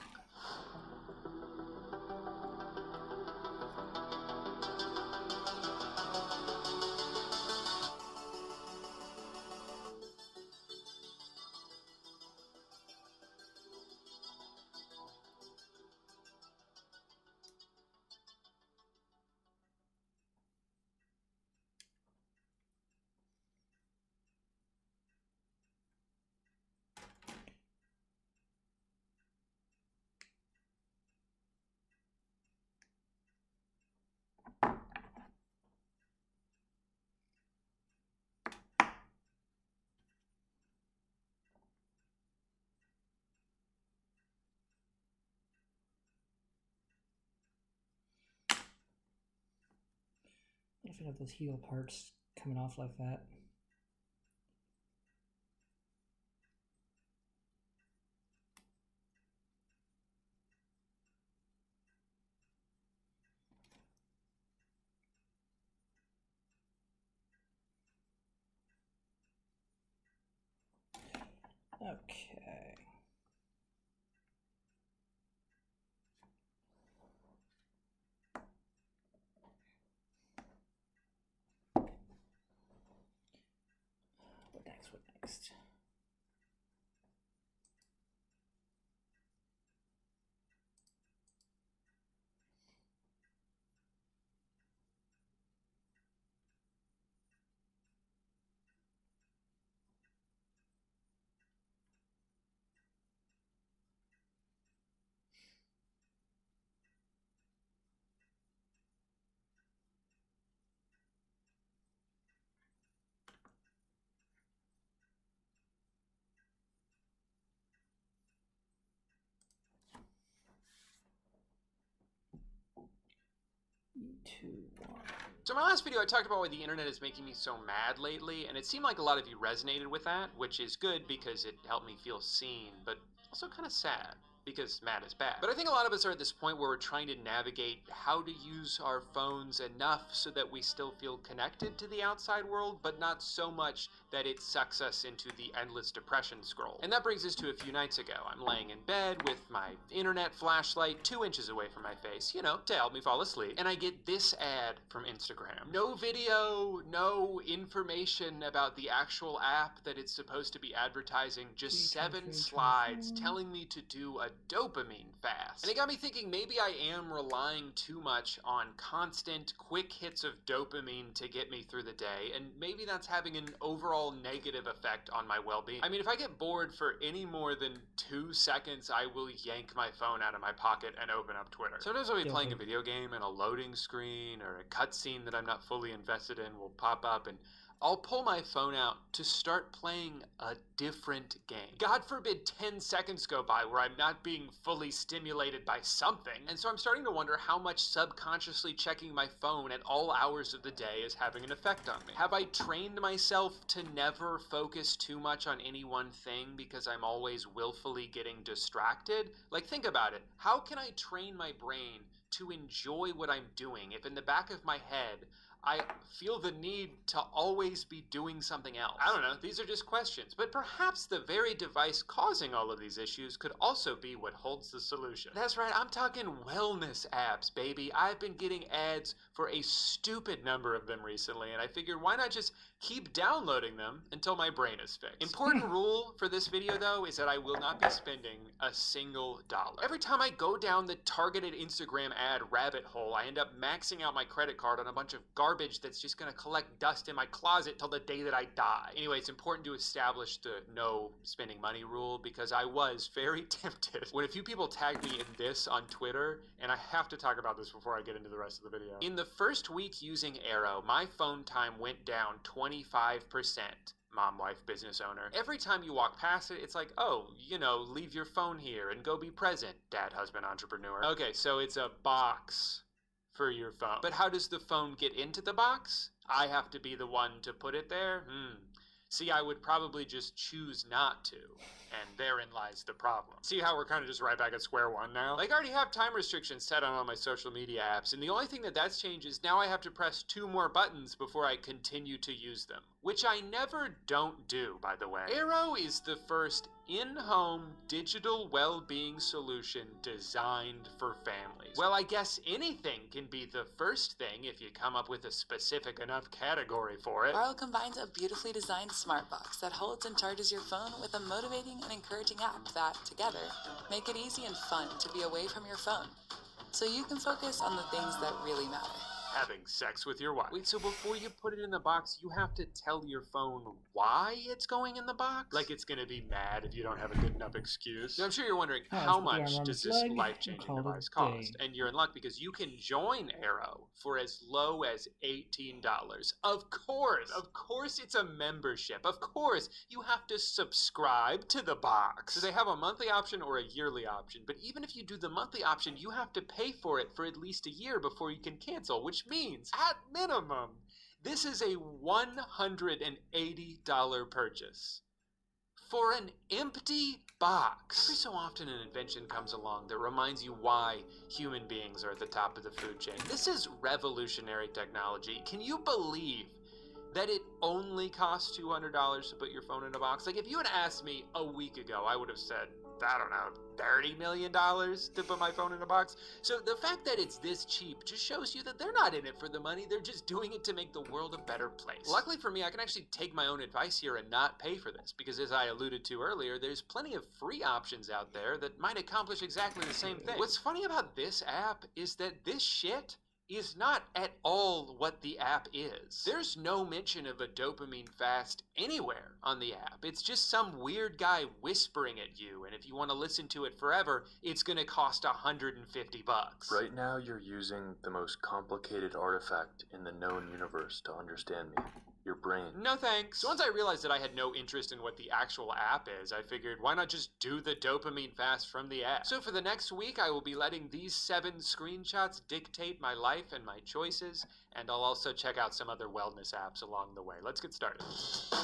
I don't have those heel parts coming off like that. Okay. What next? What next?
So in my last video, I talked about why the internet is making me so mad lately, and it seemed like a lot of you resonated with that, which is good because it helped me feel seen, but also kind of sad, because mad is bad. But I think a lot of us are at this point where we're trying to navigate how to use our phones enough so that we still feel connected to the outside world, but not so much that it sucks us into the endless depression scroll. And that brings us to a few nights ago. I'm laying in bed with my internet flashlight 2 inches away from my face, you know, to help me fall asleep, and I get this ad from Instagram. No video, no information about the actual app that it's supposed to be advertising, just 7 slides telling me to do a dopamine fast. And it got me thinking maybe I am relying too much on constant, quick hits of dopamine to get me through the day, and maybe that's having an overall negative effect on my well-being. I mean, if I get bored for any more than 2 seconds, I will yank my phone out of my pocket and open up Twitter. Sometimes I'll be playing a video game and a loading screen or a cutscene that I'm not fully invested in will pop up, and I'll pull my phone out to start playing a different game. God forbid 10 seconds go by where I'm not being fully stimulated by something. And so I'm starting to wonder how much subconsciously checking my phone at all hours of the day is having an effect on me. Have I trained myself to never focus too much on any one thing because I'm always willfully getting distracted? Like, think about it. How can I train my brain to enjoy what I'm doing if in the back of my head I feel the need to always be doing something else? I don't know, these are just questions, but perhaps the very device causing all of these issues could also be what holds the solution. That's right, I'm talking wellness apps, baby. I've been getting ads for a stupid number of them recently, and I figured why not just keep downloading them until my brain is fixed. Important rule for this video, though, is that I will not be spending a single dollar. Every time I go down the targeted Instagram ad rabbit hole, I end up maxing out my credit card on a bunch of garbage that's just gonna collect dust in my closet till the day that I die. Anyway, it's important to establish the no spending money rule because I was very tempted when a few people tagged me in this on Twitter, and I have to talk about this before I get into the rest of the video. In the first week using Arrow, my phone time went down 25%. Mom, wife, business owner. Every time you walk past it, it's like, oh, you know, leave your phone here and go be present, dad, husband, entrepreneur. Okay, so it's a box for your phone. But how does the phone get into the box? I have to be the one to put it there? See, I would probably just choose not to. And therein lies the problem. See how we're kind of just right back at square one now? Like, I already have time restrictions set on all my social media apps, and the only thing that's changed is now I have to press 2 more buttons before I continue to use them. Which I never don't do, by the way. Arrow is the first in-home digital well-being solution designed for families. Well, I guess anything can be the first thing if you come up with a specific enough category for it.
Arrow combines a beautifully designed smart box that holds and charges your phone with a motivating and encouraging app that, together, make it easy and fun to be away from your phone, so you can focus on the things that really matter.
Having sex with your wife. Wait, so before you put it in the box, you have to tell your phone why it's going in the box? Like it's gonna be mad if you don't have a good enough excuse? Now, I'm sure you're wondering, how much does this life-changing device cost? And you're in luck because you can join Arrow for as low as $18. Of course it's a membership. Of course, you have to subscribe to the box. So they have a monthly option or a yearly option, but even if you do the monthly option, you have to pay for it for at least a year before you can cancel, which means, at minimum, this is a $180 purchase for an empty box. Every so often an invention comes along that reminds you why human beings are at the top of the food chain. This is revolutionary technology. Can you believe that it only costs $200 to put your phone in a box? Like, if you had asked me a week ago, I would have said, I don't know, $30 million to put my phone in a box. So the fact that it's this cheap just shows you that they're not in it for the money. They're just doing it to make the world a better place. Luckily for me, I can actually take my own advice here and not pay for this, because as I alluded to earlier, there's plenty of free options out there that might accomplish exactly the same thing. What's funny about this app is that this shit is not at all what the app is. There's no mention of a dopamine fast anywhere on the app. It's just some weird guy whispering at you, and if you want to listen to it forever, it's gonna cost $150.
Right now you're using the most complicated artifact in the known universe to understand me. Your brain.
No thanks. So once I realized that I had no interest in what the actual app is, I figured why not just do the dopamine fast from the app? So for the next week, I will be letting these 7 screenshots dictate my life and my choices, and I'll also check out some other wellness apps along the way. Let's get started. So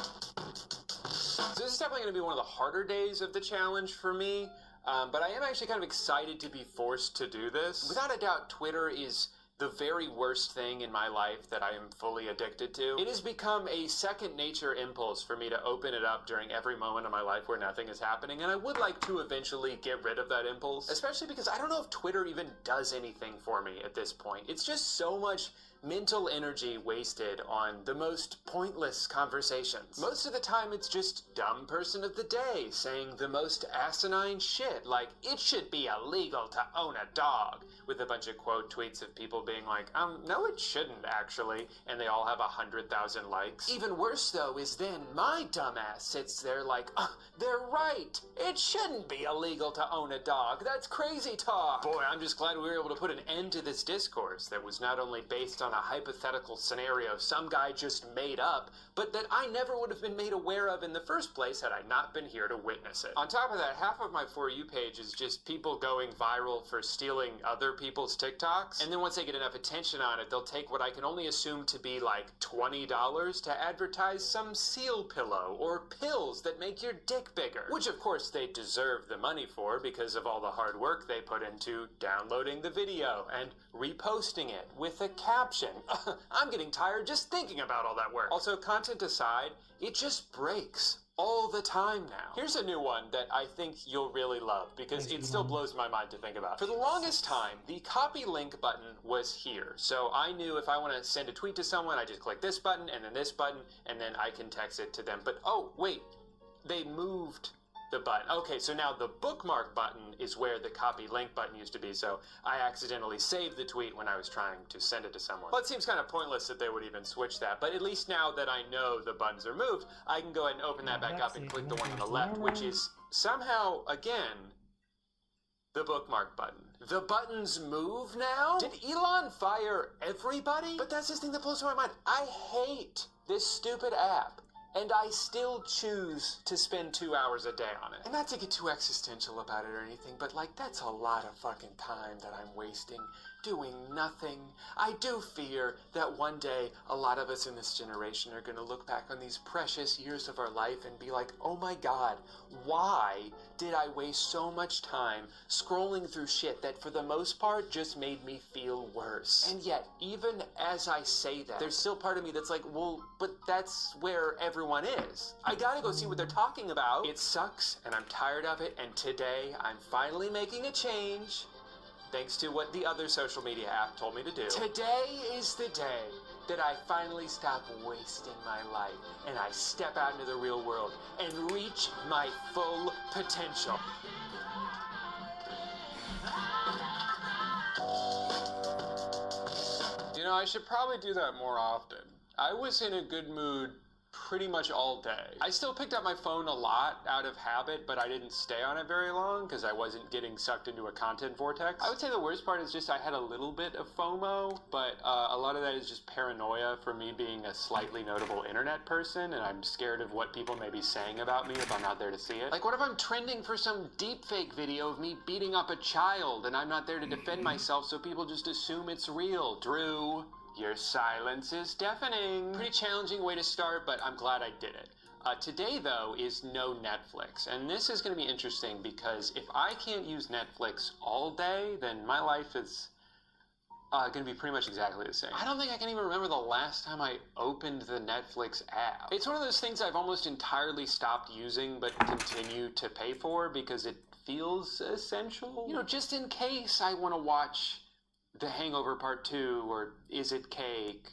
this is definitely going to be one of the harder days of the challenge for me, but I am actually kind of excited to be forced to do this. Without a doubt, Twitter is the very worst thing in my life that I am fully addicted to. It has become a second nature impulse for me to open it up during every moment of my life where nothing is happening, and I would like to eventually get rid of that impulse, especially because I don't know if Twitter even does anything for me at this point. It's just so much mental energy wasted on the most pointless conversations. Most of the time it's just dumb person of the day saying the most asinine shit, like, it should be illegal to own a dog, with a bunch of quote tweets of people being like, no it shouldn't actually, and they all have 100,000 likes. Even worse though is then my dumbass sits there like, they're right, it shouldn't be illegal to own a dog, that's crazy talk. Boy, I'm just glad we were able to put an end to this discourse that was not only based on on a hypothetical scenario some guy just made up, but that I never would have been made aware of in the first place had I not been here to witness it. On top of that, half of my For You page is just people going viral for stealing other people's TikToks, and then once they get enough attention on it, they'll take what I can only assume to be like $20 to advertise some seal pillow or pills that make your dick bigger, which of course they deserve the money for because of all the hard work they put into downloading the video and reposting it with a caption. I'm getting tired just thinking about all that work. Also, content aside, it just breaks all the time now. Here's a new one that I think you'll really love because it still blows my mind to think about. For the longest time, the copy link button was here. So I knew if I want to send a tweet to someone, I just click this button and then this button, and then I can text it to them. But oh, wait, they moved the button. Okay, so now the bookmark button is where the copy link button used to be, so I accidentally saved the tweet when I was trying to send it to someone. Well, it seems kind of pointless that they would even switch that, but at least now that I know the buttons are moved, I can go ahead and open that back up and click the one on the left, which is somehow, again, the bookmark button. The buttons move now? Did Elon fire everybody? But that's the thing that blows my mind. I hate this stupid app, and I still choose to spend 2 hours a day on it. And not to get too existential about it or anything, but like, that's a lot of fucking time that I'm wasting doing nothing. I do fear that one day a lot of us in this generation are gonna look back on these precious years of our life and be like, oh my god, why did I waste so much time scrolling through shit that for the most part just made me feel worse? And yet, even as I say that, there's still part of me that's like, well, but that's where everyone is. I gotta go see what they're talking about. It sucks, and I'm tired of it, and today I'm finally making a change. Thanks to what the other social media app told me to do. Today is the day that I finally stop wasting my life and I step out into the real world and reach my full potential. You know, I should probably do that more often. I was in a good mood pretty much all day. I still picked up my phone a lot out of habit, but I didn't stay on it very long because I wasn't getting sucked into a content vortex. I would say the worst part is just I had a little bit of FOMO, but a lot of that is just paranoia for me being a slightly notable internet person, and I'm scared of what people may be saying about me if I'm not there to see it. Like, what if I'm trending for some deepfake video of me beating up a child and I'm not there to defend myself, so people just assume it's real? Drew, your silence is deafening. Pretty challenging way to start, but I'm glad I did it. Today, though, is no Netflix, and this is going to be interesting because if I can't use Netflix all day, then my life is going to be pretty much exactly the same. I don't think I can even remember the last time I opened the Netflix app. It's one of those things I've almost entirely stopped using but continue to pay for because it feels essential. You know, just in case I want to watch The Hangover Part 2, or Is It Cake,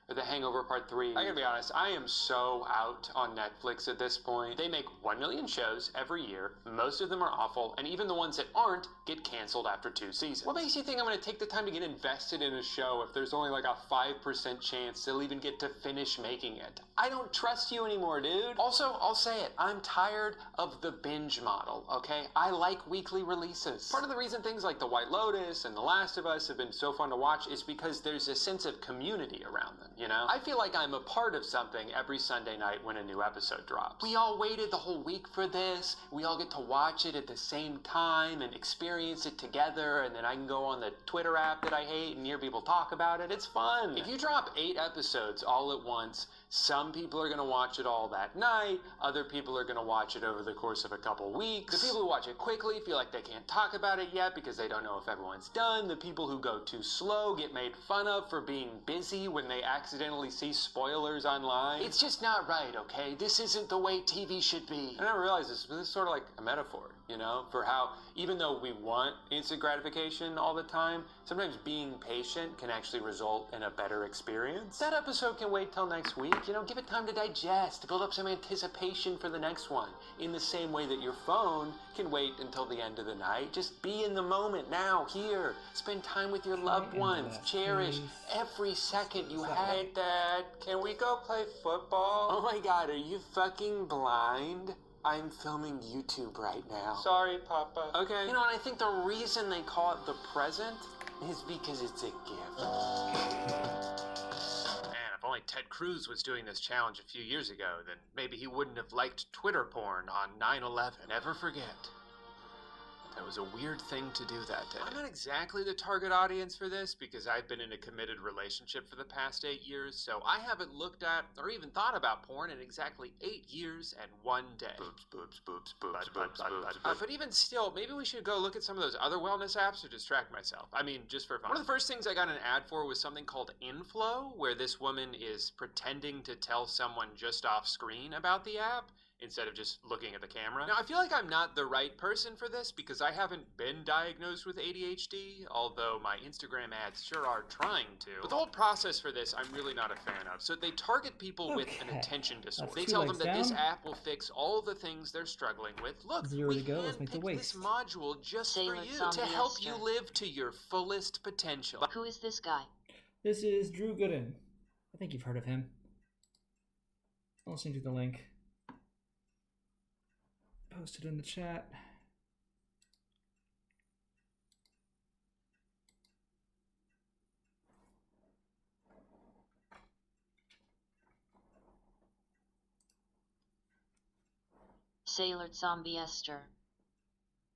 or The Hangover Part 3. I gotta be honest, I am so out on Netflix at this point. They make 1 million shows every year, most of them are awful, and even the ones that aren't get canceled after 2 seasons. What makes you think I'm gonna take the time to get invested in a show if there's only like a 5% chance they'll even get to finish making it? I don't trust you anymore, dude. Also, I'll say it, I'm tired of the binge model, okay? I like weekly releases. Part of the reason things like The White Lotus and The Last of Us have been so fun to watch is because there's a sense of community around them. You know? I feel like I'm a part of something every Sunday night when a new episode drops. We all waited the whole week for this. We all get to watch it at the same time and experience it together, and then I can go on the Twitter app that I hate and hear people talk about it. It's fun. If you drop 8 episodes all at once, some people are going to watch it all that night. Other people are going to watch it over the course of a couple weeks. The people who watch it quickly feel like they can't talk about it yet because they don't know if everyone's done. The people who go too slow get made fun of for being busy when they accidentally see spoilers online. It's just not right, okay? This isn't the way TV should be. I never realized this, but this is sort of like a metaphor, you know, for how even though we want instant gratification all the time, sometimes being patient can actually result in a better experience. That episode can wait till next week. You know, give it time to digest, to build up some anticipation for the next one. In the same way that your phone can wait until the end of the night. Just be in the moment now, here. Spend time with your loved ones. Cherish every second you have. Hey, Dad, can we go play football? Oh my God, are you fucking blind? I'm filming YouTube right now. Sorry, Papa. Okay. You know, and I think the reason they call it the present is because it's a gift. Ted Cruz was doing this challenge a few years ago, then maybe he wouldn't have liked Twitter porn on 9/11. Never forget. That was a weird thing to do that day. I'm not exactly the target audience for this because I've been in a committed relationship for the past 8 years, so I haven't looked at or even thought about porn in exactly 8 years and 1 day.
Boobs, boobs, boobs, boobs, boobs, boobs.
But even still, maybe we should go look at some of those other wellness apps to distract myself. I mean, just for fun. One of the first things I got an ad for was something called Inflow, where this woman is pretending to tell someone just off screen about the app, instead of just looking at the camera. Now, I feel like I'm not the right person for this because I haven't been diagnosed with ADHD, although my Instagram ads sure are trying to. But the whole process for this, I'm really not a fan of. So they target people with an attention disorder. They tell them that this app will fix all the things they're struggling with. Look, we handpicked this module just for you to help you live to your fullest potential.
Who is this guy?
This is Drew Gooden. I think you've heard of him. I'll send you the link. Posted in the chat.
Sailor Zombie Esther.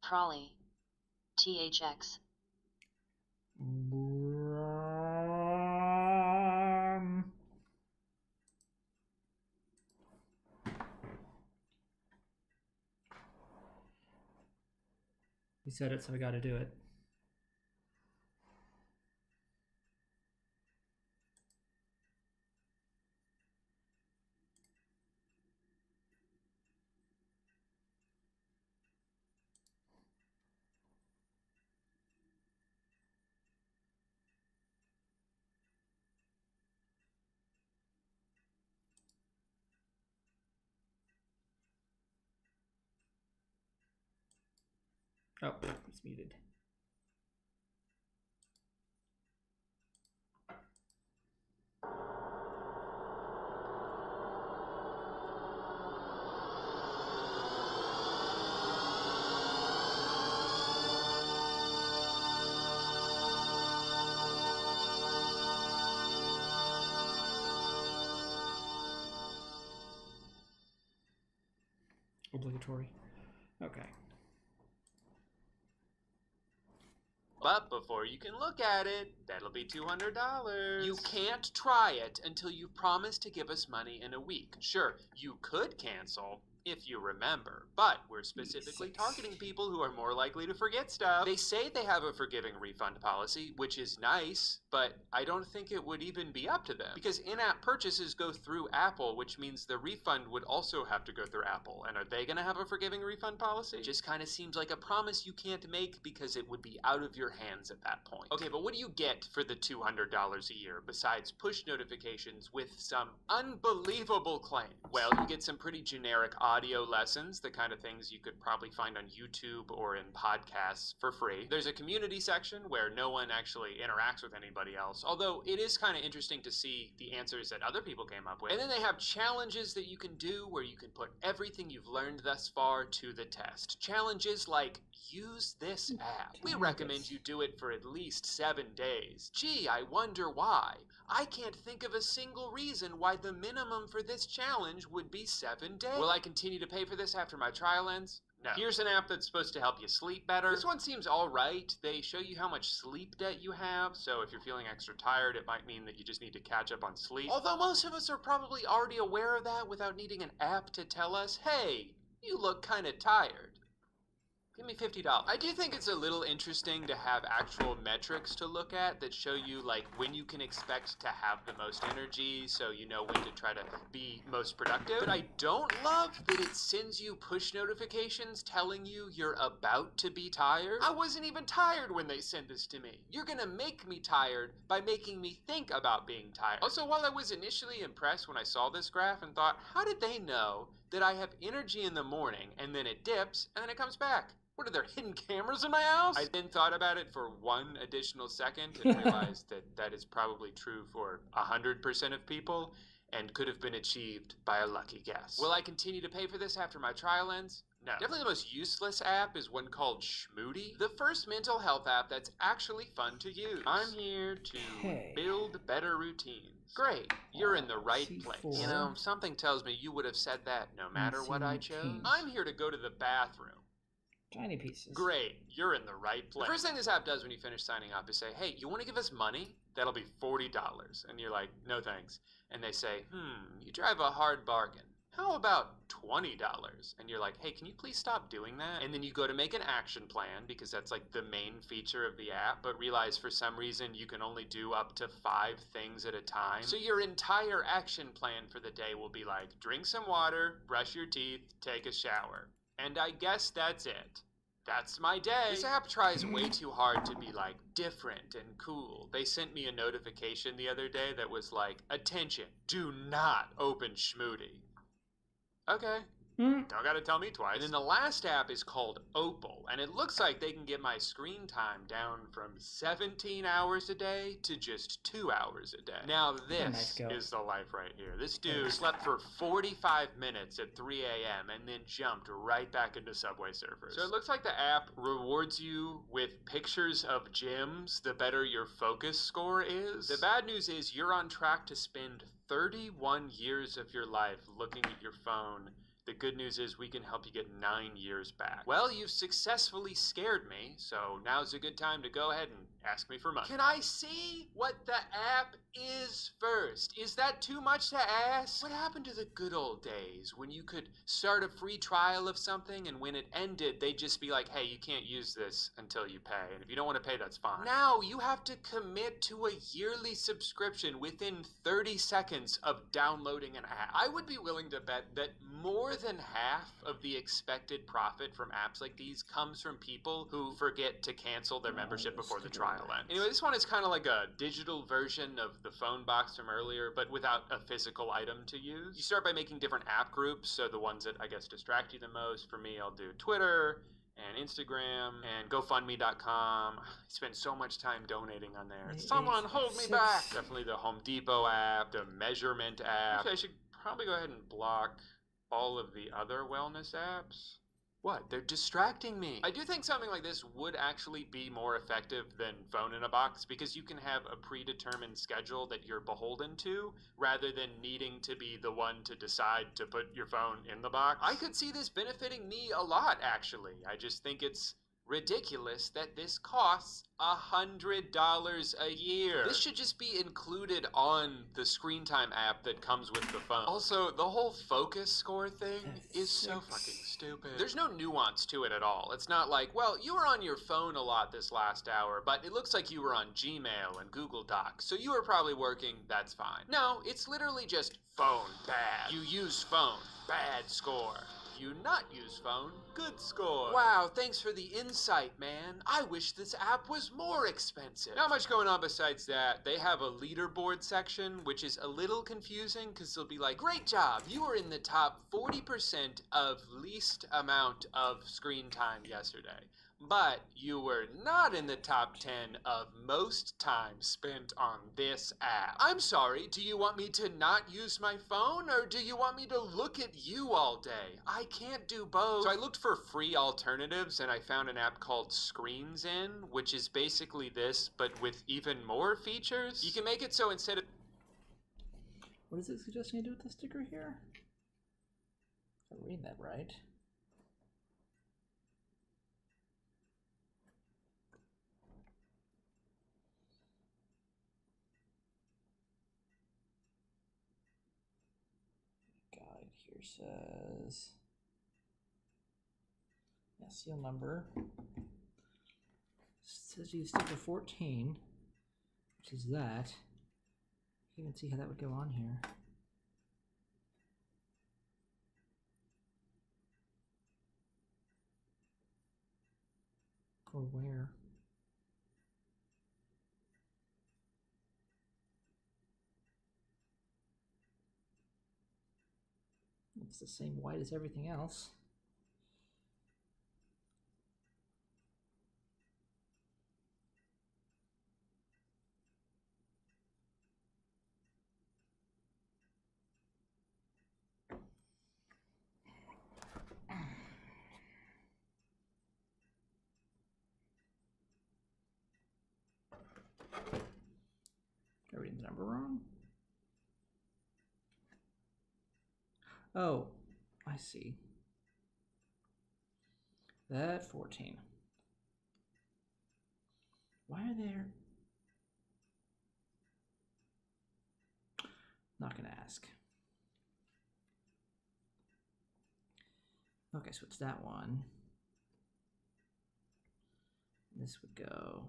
Prolly. THX.
He said it, so I got to do it. Oh, it's muted. Obligatory. Okay.
But before you can look at it, that'll be $200. You can't try it until you promise to give us money in a week. Sure, you could cancel, if you remember, but we're specifically targeting people who are more likely to forget stuff. They say they have a forgiving refund policy, which is nice, but I don't think it would even be up to them. Because in-app purchases go through Apple, which means the refund would also have to go through Apple. And are they gonna have a forgiving refund policy? It just kind of seems like a promise you can't make because it would be out of your hands at that point. Okay, but what do you get for the $200 a year besides push notifications with some unbelievable claims? Well, you get some pretty generic audio lessons, the kind of things you could probably find on YouTube or in podcasts for free. There's a community section where no one actually interacts with anybody else, although it is kind of interesting to see the answers that other people came up with. And then they have challenges that you can do where you can put everything you've learned thus far to the test. Challenges like, use this app. We recommend you do it for at least 7 days. Gee, I wonder why. I can't think of a single reason why the minimum for this challenge would be 7 days. Will I continue to pay for this after my trial ends? No. Here's an app that's supposed to help you sleep better. This one seems alright. They show you how much sleep debt you have, so if you're feeling extra tired, it might mean that you just need to catch up on sleep. Although most of us are probably already aware of that without needing an app to tell us, hey, you look kinda tired. Give me $50. I do think it's a little interesting to have actual metrics to look at that show you like when you can expect to have the most energy, so you know when to try to be most productive. But I don't love that it sends you push notifications telling you you're about to be tired. I wasn't even tired when they sent this to me. You're gonna make me tired by making me think about being tired. Also, while I was initially impressed when I saw this graph and thought, how did they know that I have energy in the morning and then it dips and then it comes back? What, are there hidden cameras in my house? I then thought about it for one additional second and realized that that is probably true for 100% of people and could have been achieved by a lucky guess. Will I continue to pay for this after my trial ends? No. Definitely the most useless app is one called Schmoody, the first mental health app that's actually fun to use. I'm here to build better routines. Great, you're in the right place. You know, something tells me you would have said that no matter what I chose. I'm here to go to the bathroom.
Tiny pieces.
Great, you're in the right place. The first thing this app does when you finish signing up is say, hey, you want to give us money? That'll be $40. And you're like, no thanks. And they say, you drive a hard bargain. How about $20? And you're like, hey, can you please stop doing that? And then you go to make an action plan because that's like the main feature of the app, but realize for some reason you can only do up to 5 things at a time. So your entire action plan for the day will be like, drink some water, brush your teeth, take a shower. And I guess that's it. That's my day. This app tries way too hard to be like different and cool. They sent me a notification the other day that was like, attention, do not open Schmoody. Okay. Don't gotta tell me twice. And then the last app is called Opal, and it looks like they can get my screen time down from 17 hours a day to just 2 hours a day. Now this is the life right here. This dude slept for 45 minutes at 3 a.m. and then jumped right back into Subway Surfers. So it looks like the app rewards you with pictures of gyms the better your focus score is. The bad news is you're on track to spend 31 years of your life looking at your phone. The good news is we can help you get 9 years back. Well, you've successfully scared me, so now's a good time to go ahead and ask me for money. Can I see what the app is first? Is that too much to ask? What happened to the good old days when you could start a free trial of something and when it ended, they'd just be like, hey, you can't use this until you pay, and if you don't want to pay, that's fine. Now you have to commit to a yearly subscription within 30 seconds of downloading an app. I would be willing to bet that more than half of the expected profit from apps like these comes from people who forget to cancel their membership before the trial ends. Anyway, this one is kind of like a digital version of the phone box from earlier, but without a physical item to use. You start by making different app groups, so the ones that I guess distract you the most. For me, I'll do Twitter and Instagram and GoFundMe.com. I spend so much time donating on there. Someone hold me back! Definitely the Home Depot app, the measurement app. Actually, I should probably go ahead and block all of the other wellness apps. What? They're distracting me. I do think something like this would actually be more effective than phone in a box because you can have a predetermined schedule that you're beholden to rather than needing to be the one to decide to put your phone in the box. I could see this benefiting me a lot, actually. I just think it's ridiculous that this costs $100 a year. This should just be included on the screen time app that comes with the phone. Also, the whole focus score thing is so fucking stupid. There's no nuance to it at all. It's not like, well, you were on your phone a lot this last hour, but it looks like you were on Gmail and Google Docs, so you were probably working, that's fine. No, it's literally just phone, bad. You use phone, bad score. You not use phone, good score. Wow, thanks for the insight, man. I wish this app was more expensive. Not much going on besides that. They have a leaderboard section, which is a little confusing because they'll be like, great job, you were in the top 40% of least amount of screen time yesterday. But you were not in the top 10 of most time spent on this app. I'm sorry, do you want me to not use my phone or do you want me to look at you all day? I can't do both. So I looked for free alternatives and I found an app called Screens In, which is basically this, but with even more features. You can make it so instead of...
What is it suggesting I do with the sticker here? If I'm reading that right. Here says seal number. It says use sticker 14, which is that. You can see how that would go on here. Or where? It's the same white as everything else. reading the number wrong? Oh, I see. That 14. Why are there... Not gonna ask. Okay, so it's that one. This would go...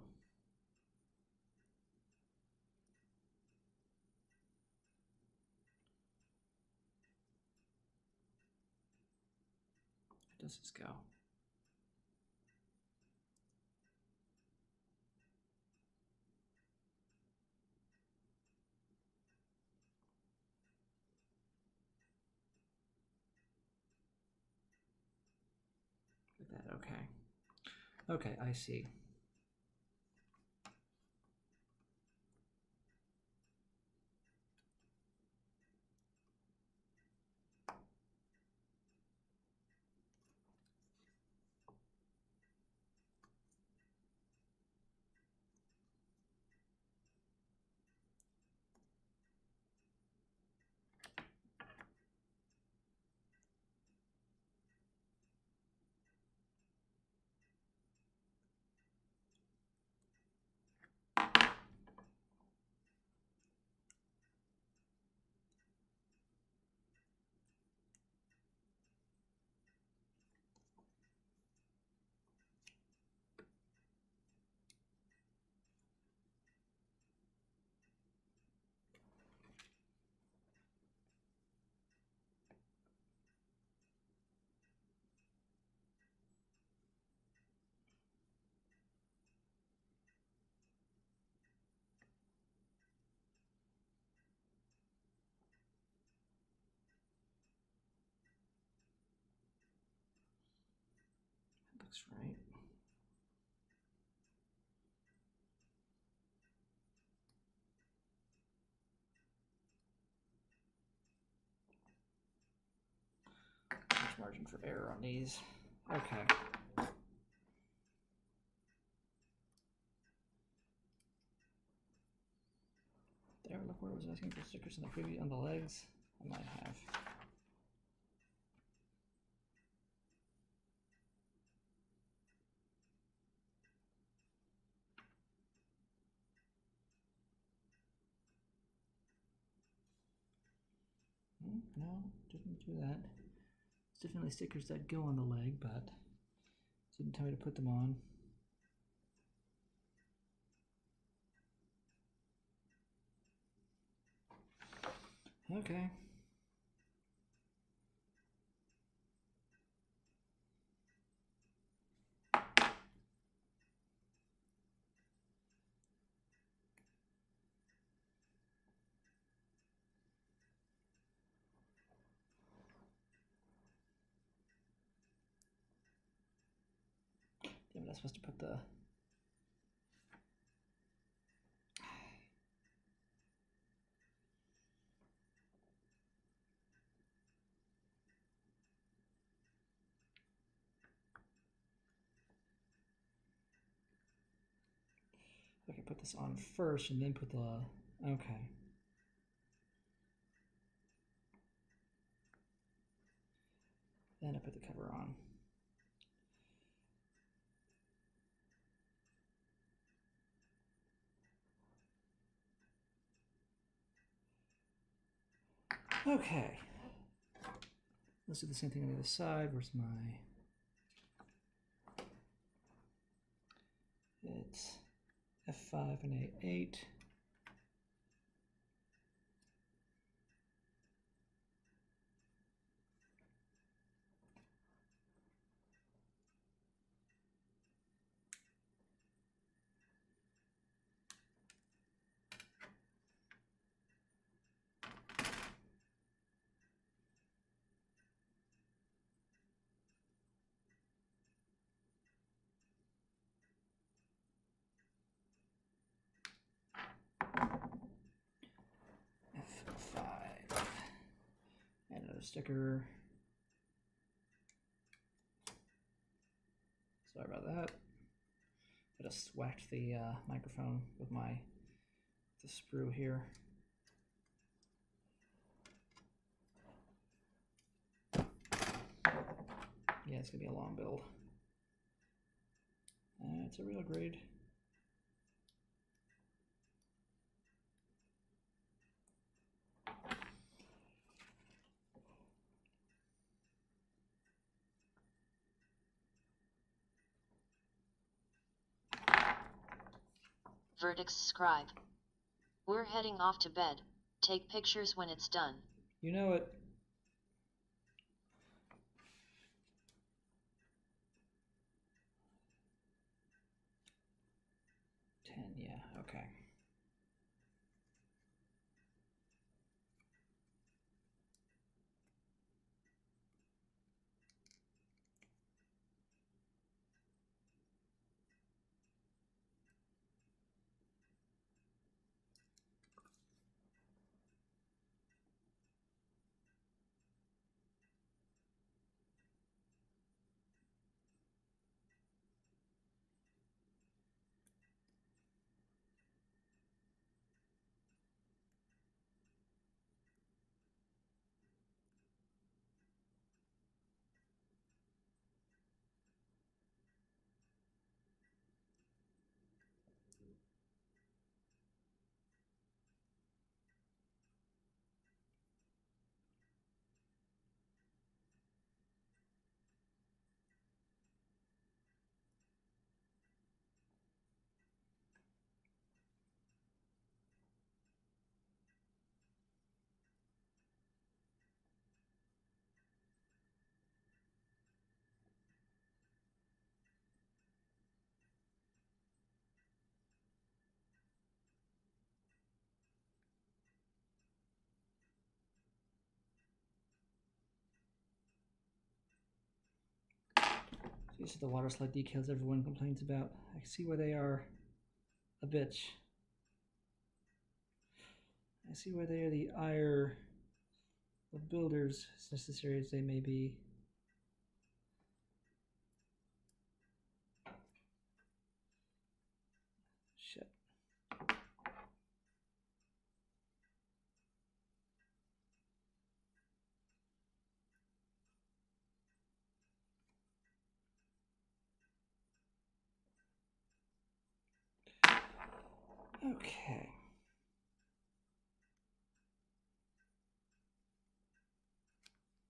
Where does this go? That, okay. Okay, I see. That looks right. Much margin for error on these. Okay. Did I ever look where it was asking for stickers on the preview on the legs? I might have. No, didn't do that. It's definitely stickers that go on the leg, but didn't tell me to put them on. Okay. Damn, I'm supposed to put the... Okay, put this on first and then put the... Okay. Then I put the cover on. Okay. Let's do the same thing on the other side. Where's my... It's F5 and A8. F5. And another sticker. Sorry about that. I just whacked the microphone with my the sprue here. Yeah, it's gonna be a long build. It's a real grade.
Verdicts scribe. We're heading off to bed. Take pictures when it's done.
You know it. Yeah, okay. These are the water slide decals everyone complains about. I see where they are a bitch. I see where they are the ire of builders, as necessary as they may be. Shit. Okay.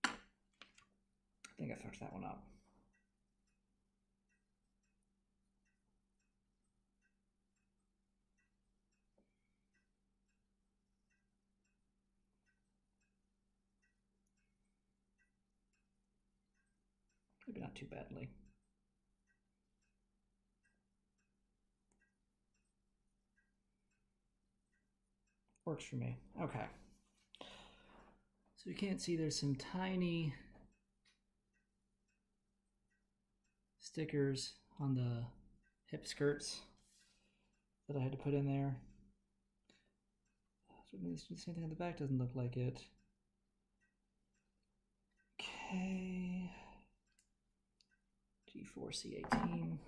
I think I fucked that one up. Maybe not too badly. Works for me. Okay. So you can't see there's some tiny stickers on the hip skirts that I had to put in there. So it needs to do the same thing on the back, doesn't look like it. Okay. G4C18.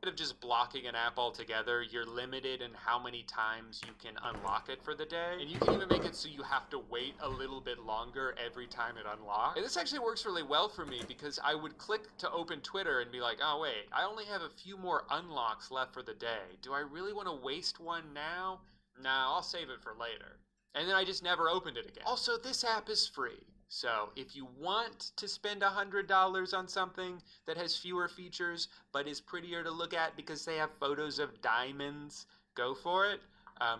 Instead of just blocking an app altogether, you're limited in how many times you can unlock it for the day. And you can even make it so you have to wait a little bit longer every time it unlocks. And this actually works really well for me because I would click to open Twitter and be like, oh wait, I only have a few more unlocks left for the day. Do I really want to waste one now? Nah, I'll save it for later. And then I just never opened it again. Also, this app is free. So if you want to spend $100 on something that has fewer features but is prettier to look at because they have photos of diamonds, go for it.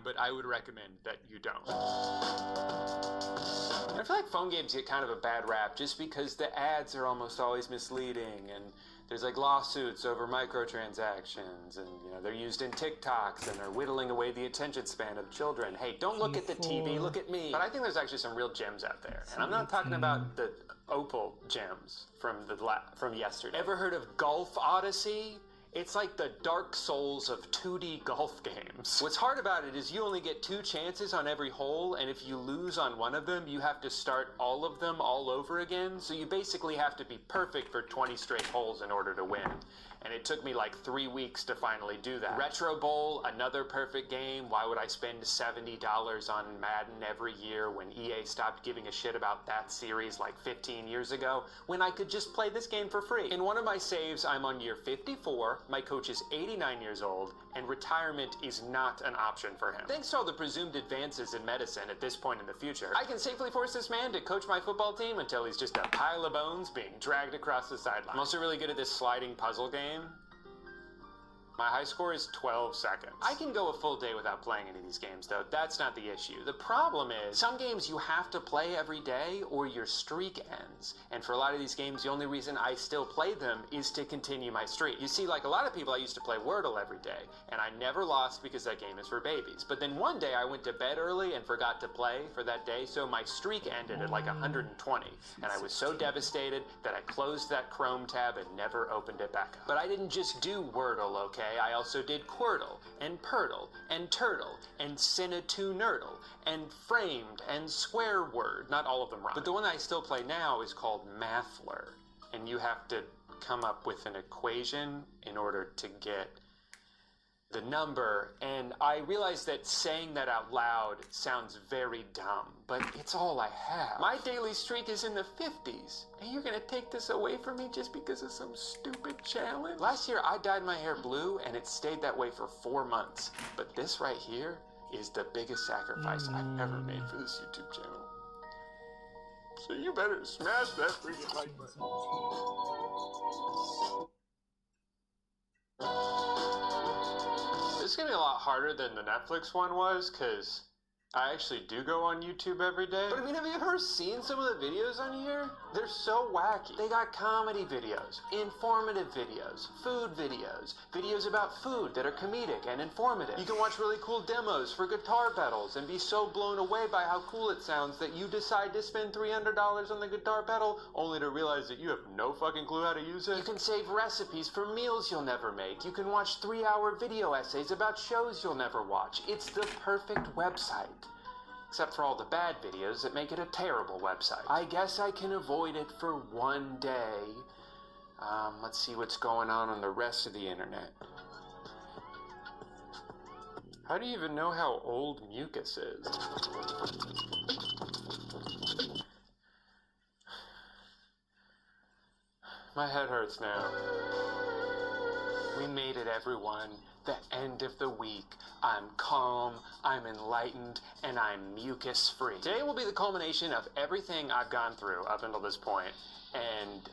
But I would recommend that you don't. I feel like phone games get kind of a bad rap just because the ads are almost always misleading, and there's like lawsuits over microtransactions, and they're used in TikToks, and they're whittling away the attention span of children. Hey, don't look at the TV, look at me. But I think there's actually some real gems out there, and I'm not talking about the Opal gems from yesterday. Ever heard of Golf Odyssey? It's like the Dark Souls of 2D golf games. What's hard about it is you only get 2 chances on every hole, and if you lose on one of them, you have to start all of them all over again, so you basically have to be perfect for 20 straight holes in order to win. and it took me like 3 weeks to finally do that. Retro Bowl, another perfect game. Why would I spend $70 on Madden every year when EA stopped giving a shit about that series like 15 years ago, when I could just play this game for free? In one of my saves, I'm on year 54, my coach is 89 years old, and retirement is not an option for him. Thanks to all the presumed advances in medicine at this point in the future, I can safely force this man to coach my football team until he's just a pile of bones being dragged across the sideline. I'm also really good at this sliding puzzle game. My high score is 12 seconds. I can go a full day without playing any of these games, though. That's not the issue. The problem is, some games you have to play every day or your streak ends. And for a lot of these games, the only reason I still play them is to continue my streak. You see, like a lot of people, I used to play Wordle every day, and I never lost because that game is for babies. But then one day I went to bed early and forgot to play for that day, so my streak ended at like 120. And I was so devastated that I closed that Chrome tab and never opened it back up. But I didn't just do Wordle, okay? I also did Quirtle, and Purtle, and Turtle, and Cinna2Nerdle, and Framed, and Square Word. Not all of them wrong. But the one I still play now is called Mathler, and you have to come up with an equation in order to get the number, and I realize that saying that out loud sounds very dumb, but it's all I have. My daily streak is in the 50s, and you're gonna take this away from me just because of some stupid challenge? Last year, I dyed my hair blue, and it stayed that way for 4 months, but this right here is the biggest sacrifice I've ever made for this YouTube channel. So you better smash that freaking like button. This is gonna be a lot harder than the Netflix one was, because I actually do go on YouTube every day. But I mean, have you ever seen some of the videos on here? They're so wacky. They got comedy videos, informative videos, food videos, videos about food that are comedic and informative. You can watch really cool demos for guitar pedals and be so blown away by how cool it sounds that you decide to spend $300 on the guitar pedal only to realize that you have no fucking clue how to use it. You can save recipes for meals you'll never make. You can watch 3-hour video essays about shows you'll never watch. It's the perfect website. Except for all the bad videos that make it a terrible website. I guess I can avoid it for one day. Let's see what's going on the rest of the internet. How do you even know how old mucus is? My head hurts now. We made it, everyone. The end of the week. I'm calm, I'm enlightened, and I'm mucus-free. Today will be the culmination of everything I've gone through up until this point, and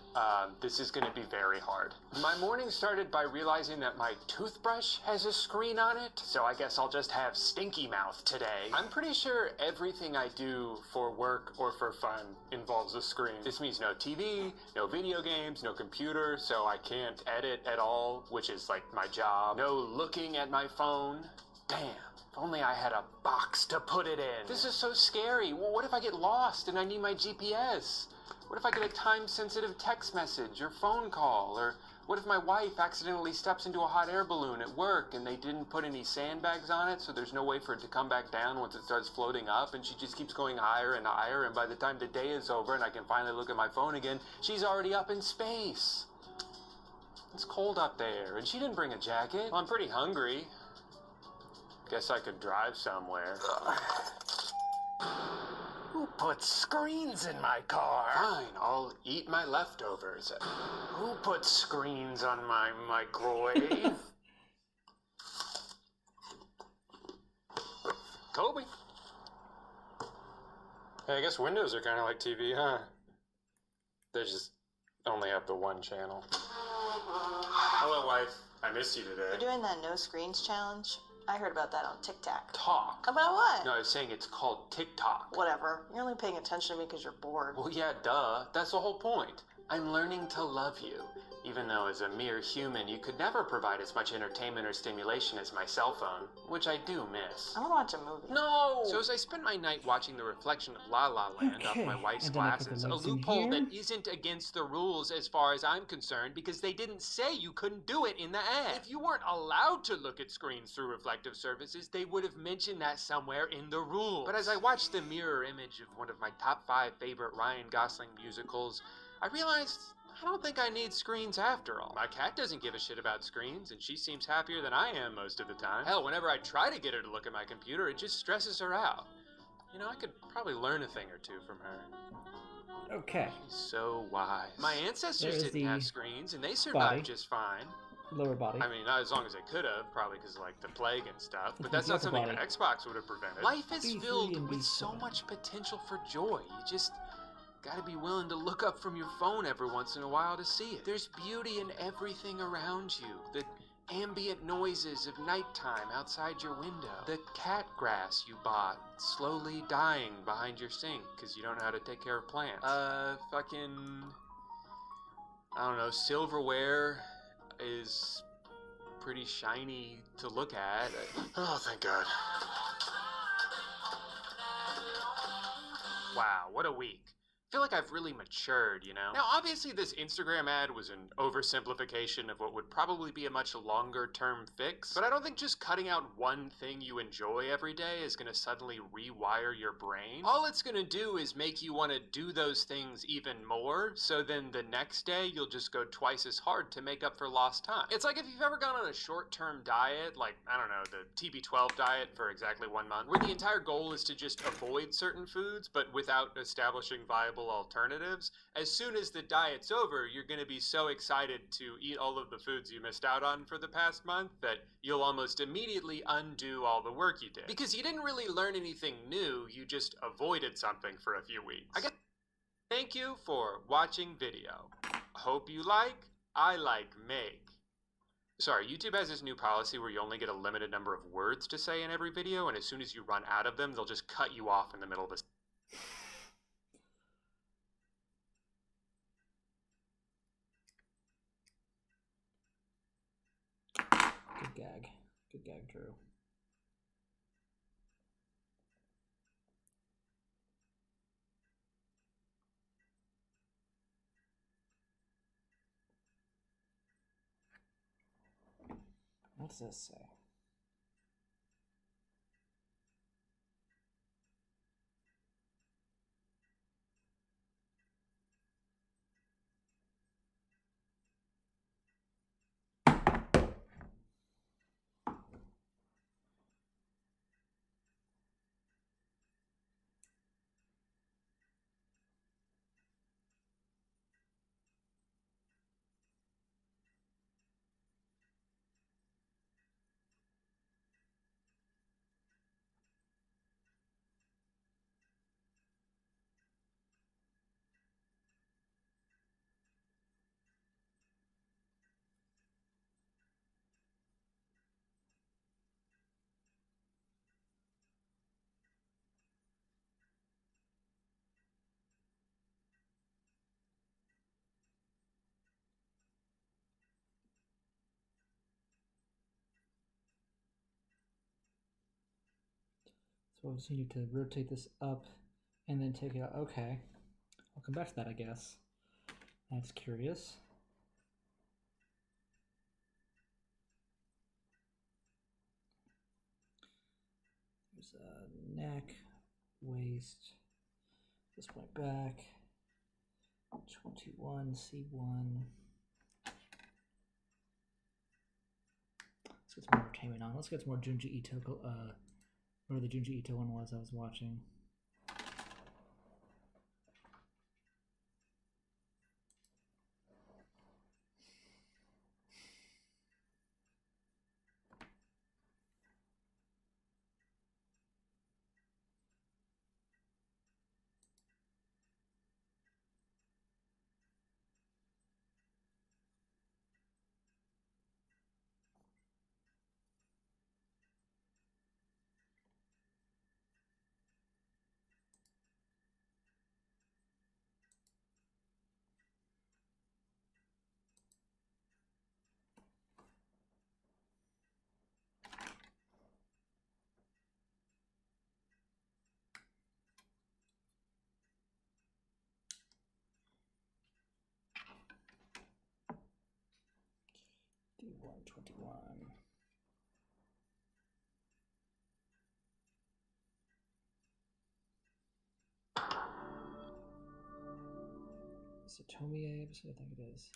this is going to be very hard. My morning started by realizing that my toothbrush has a screen on it, so I guess I'll just have stinky mouth today. I'm pretty sure everything I do for work or for fun involves a screen. This means no TV, no video games, no computer, so I can't edit at all, which is like my job. No looking at my phone. Damn, if only I had a box to put it in. This is so scary. Well, what if I get lost and I need my GPS? What if I get a time-sensitive text message or phone call? Or what if my wife accidentally steps into a hot air balloon at work and they didn't put any sandbags on it, so there's no way for it to come back down once it starts floating up, and she just keeps going higher and higher, and by the time the day is over and I can finally look at my phone again, she's already up in space. It's cold up there, and she didn't bring a jacket. Well, I'm pretty hungry. Guess I could drive somewhere. Who put screens in my car? Fine, I'll eat my leftovers. Who put screens on my microwave? Kobe. Hey, I guess Windows are kind of like TV, huh? They just only have the one channel. Hello, wife. I missed you today.
You're doing that no screens challenge? I heard about that on TikTok.
Talk.
About what?
No, I was saying it's called TikTok.
Whatever. You're only paying attention to me because you're bored.
Well, yeah, duh. That's the whole point. I'm learning to love you. Even though as a mere human, you could never provide as much entertainment or stimulation as my cell phone, which I do miss.
I want to watch a movie.
No! So as I spend my night watching the reflection of La La Land off my wife's glasses, a loophole that isn't against the rules as far as I'm concerned, because they didn't say you couldn't do it in the ad. If you weren't allowed to look at screens through reflective surfaces, they would have mentioned that somewhere in the rules. But as I watched the mirror image of one of my top 5 favorite Ryan Gosling musicals, I realized I don't think I need screens after all. My cat doesn't give a shit about screens, and she seems happier than I am most of the time. Hell, whenever I try to get her to look at my computer, it just stresses her out. You know, I could probably learn a thing or two from her.
Okay.
She's so wise. My ancestors
There's
didn't
the
have screens, and they
body.
survived just fine.
Lower body.
I mean, not as long as they could have, probably because of, like, the plague and stuff, but that's not something an Xbox would have prevented. Life is filled with so much potential for joy. You just gotta be willing to look up from your phone every once in a while to see it. There's beauty in everything around you. The ambient noises of nighttime outside your window. The cat grass you bought slowly dying behind your sink because you don't know how to take care of plants. Fucking... I don't know, silverware is pretty shiny to look at.
Oh, thank God.
Wow, what a week. I feel like I've really matured, you know? Now, obviously this Instagram ad was an oversimplification of what would probably be a much longer-term fix, but I don't think just cutting out one thing you enjoy every day is gonna suddenly rewire your brain. All it's gonna do is make you want to do those things even more, so then the next day you'll just go twice as hard to make up for lost time. It's like if you've ever gone on a short-term diet, like, I don't know, the TB12 diet for exactly 1 month, where the entire goal is to just avoid certain foods, but without establishing viable alternatives. As soon as the diet's over, you're going to be so excited to eat all of the foods you missed out on for the past month that you'll almost immediately undo all the work you did. Because you didn't really learn anything new, you just avoided something for a few weeks. I guess. Thank you for watching video. Hope you like. I like make. Sorry, YouTube has this new policy where you only get a limited number of words to say in every video, and as soon as you run out of them, they'll just cut you off in the middle of this.
Good gag. Good gag, Drew. What's this say? So I just need to rotate this up and then take it out. Okay. I'll come back to that, I guess. That's curious. There's a neck, waist, this point back, 21, C1. Let's get some more entertainment on. Let's get some more Junji Ito, where the Junji Ito one was I was watching. D121. this a Tomie episode? I think it is.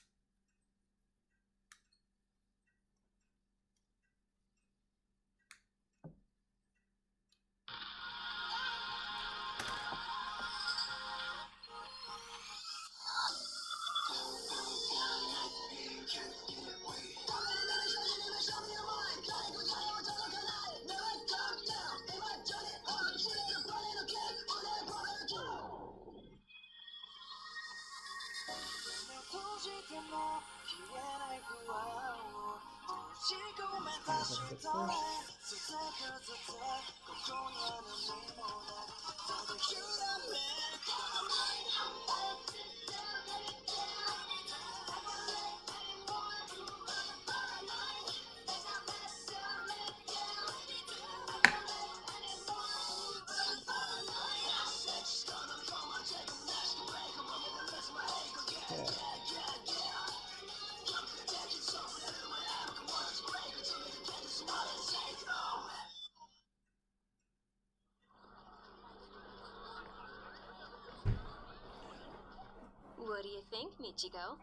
What do you think, Michiko?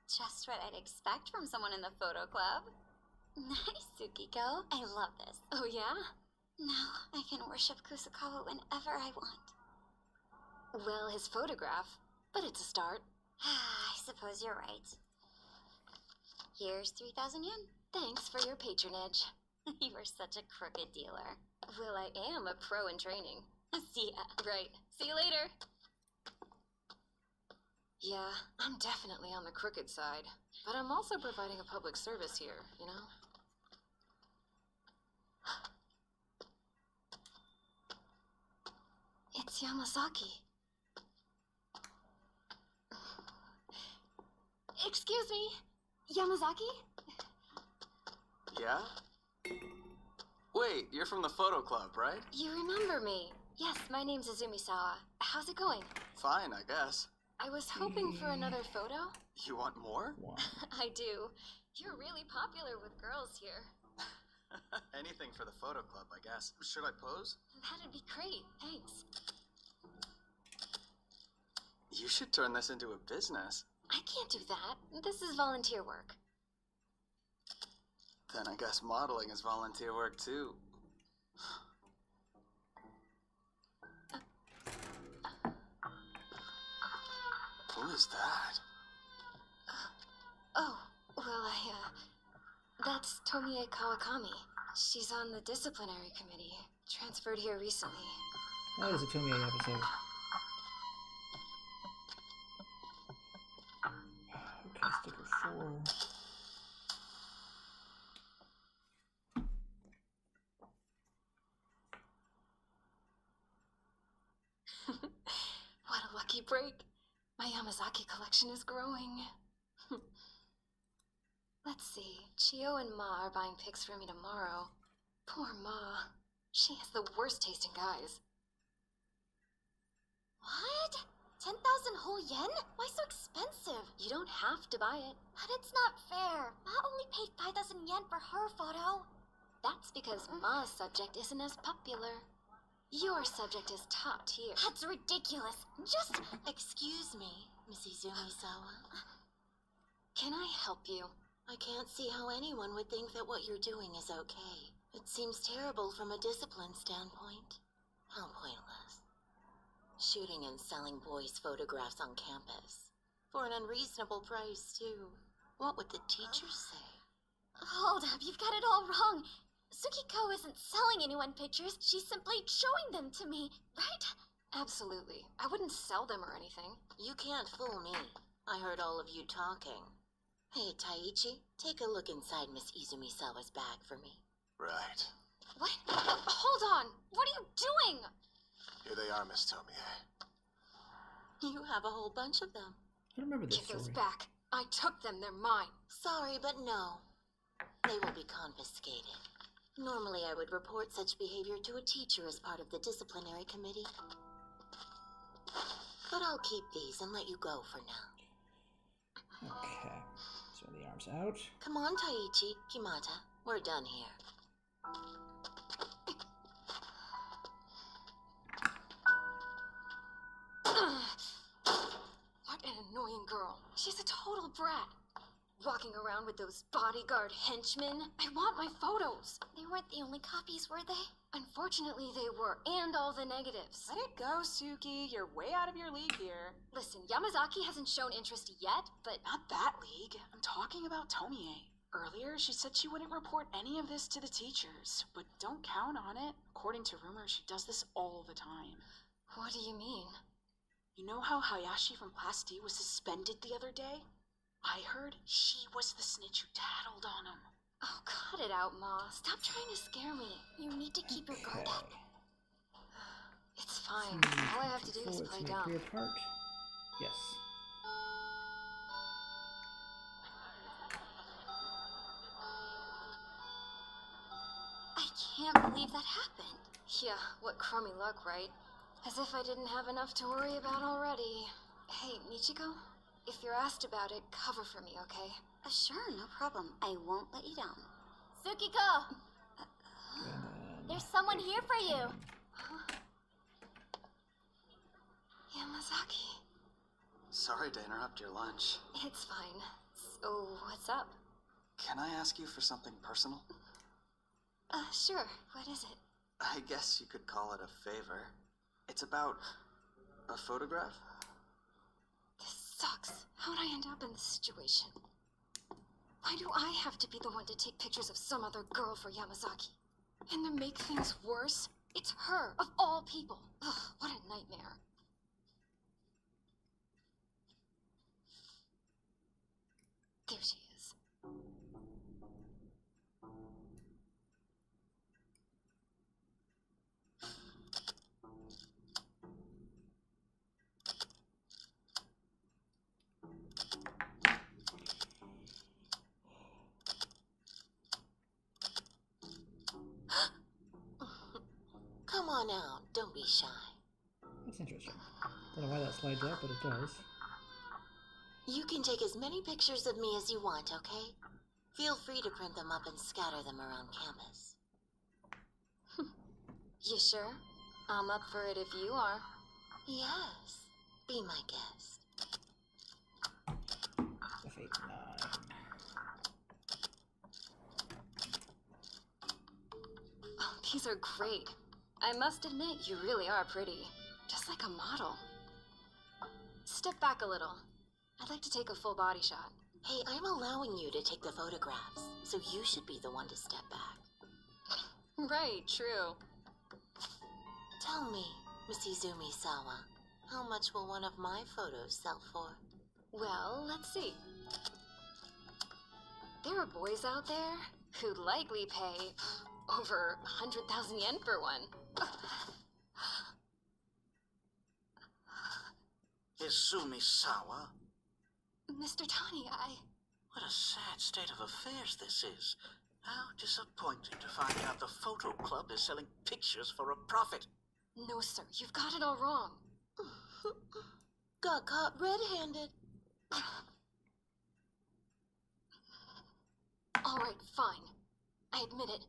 Just what I'd expect from someone in the photo club. Nice, Tsukiko. I love this. Oh, yeah? Now I can worship Kusakawa whenever I want. Well, his photograph. But it's a start. I suppose you're right. Here's 3,000 yen. Thanks for your patronage. You are such a crooked dealer. Well, I am a pro in training. See ya. Right. See you later. Yeah, I'm definitely on the crooked side. But I'm also providing a public service here, you know? It's Yamazaki. Excuse me, Yamazaki?
Yeah? Wait, you're from the photo club, right?
You remember me. Yes, my name's Izumisawa. How's it going?
Fine, I guess.
I was hoping for another photo.
You want more?
I do. You're really popular with girls here.
Anything for the photo club, I guess. Should I pose?
That'd be great, thanks.
You should turn this into a business.
I can't do that. This is volunteer work.
Then I guess modeling is volunteer work too. Who is that?
Oh, well, that's Tomie Kawakami. She's on the disciplinary committee. Transferred here recently.
That is a Tomie episode. Okay, sticker 4.
What a lucky break. My Yamazaki collection is growing. Let's see. Chio and Ma are buying pics for me tomorrow. Poor Ma. She has the worst taste in guys. What? 10,000 whole yen? Why so expensive? You don't have to buy it. But it's not fair. Ma only paid 5,000 yen for her photo. That's because Ma's subject isn't as popular. Your subject is top tier. That's ridiculous. Just... Excuse me, Miss Izumisawa. Can I help you? I can't see how anyone would think that what you're doing is okay. It seems terrible from a discipline standpoint. How pointless. Shooting and selling boys' photographs on campus. For an unreasonable price, too. What would the teachers say? Hold up, you've got it all wrong. Tsukiko isn't selling anyone pictures, she's simply showing them to me, right? Absolutely. I wouldn't sell them or anything. You can't fool me. I heard all of you talking. Hey, Taichi, take a look inside Miss Izumisawa's bag for me.
Right.
What? Hold on! What are you doing?
Here they are, Miss Tomie.
You have a whole bunch of them.
I remember this
Give those
story.
back. I took them, they're mine. Sorry, but no. They will be confiscated. Normally, I would report such behavior to a teacher as part of the disciplinary committee. But I'll keep these and let you go for now.
Okay. So the arms out.
Come on, Taichi, Himata. We're done here. What an annoying annoying girl. She's a total brat. Walking around with those bodyguard henchmen. I want my photos. They weren't the only copies, were they? Unfortunately, they were, and all the negatives.
Let it go, Suki. You're way out of your league here.
Listen, Yamazaki hasn't shown interest yet, but...
Not that league. I'm talking about Tomie. Earlier, she said she wouldn't report any of this to the teachers, but don't count on it. According to rumors, she does this all the time.
What do you mean?
You know how Hayashi from Class D was suspended the other day? I heard she was the snitch who tattled on him.
Oh, cut it out, Ma. Stop trying to scare me. You need to keep your guard up. It's fine. All I have to do is play dumb.
Clear part. Yes.
I can't believe that happened. Yeah, what crummy luck, right? As if I didn't have enough to worry about already. Hey, Michiko? If you're asked about it, cover for me, okay?
Sure, no problem. I won't let you down.
Tsukiko! There's someone here for you! Huh? Yamazaki.
Sorry to interrupt your lunch.
It's fine. So, what's up?
Can I ask you for something personal?
Sure. What is it?
I guess you could call it a favor. It's about a photograph.
This sucks. How'd I end up in this situation? Why do I have to be the one to take pictures of some other girl for Yamazaki? And to make things worse, it's her, of all people. Ugh, what a nightmare. There she is.
Come on out. Don't be shy.
That's interesting. Don't know why that slides up, but it does.
You can take as many pictures of me as you want, okay? Feel free to print them up and scatter them around campus.
You sure? I'm up for it if you are.
Yes. Be my guest.
F89.
Oh, these are great. I must admit, you really are pretty. Just like a model. Step back a little. I'd like to take a full body shot.
Hey, I'm allowing you to take the photographs, so you should be the one to step back.
Right, true.
Tell me, Miss Izumi-sawa, how much will one of my photos sell for?
Well, let's see. There are boys out there who'd likely pay over 100,000 yen for one.
Izumi-sawa?
Mr. Tani,
What a sad state of affairs this is. How disappointing to find out the photo club is selling pictures for a profit.
No, sir, you've got it all wrong.
Got caught red-handed.
All right, fine. I admit it,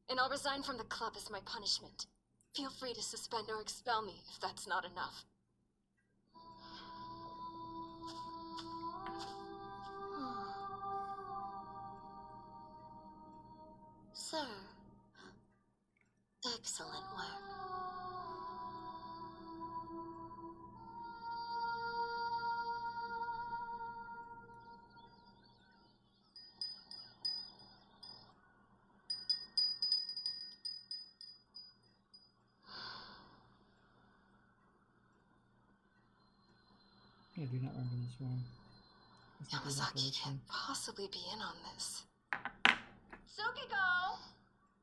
and I'll resign from the club as my punishment. Feel free to suspend or expel me if that's not enough.
Sir, excellent work.
I do not remember this one.
Yamazaki can't possibly be in on this.
Tsukiko!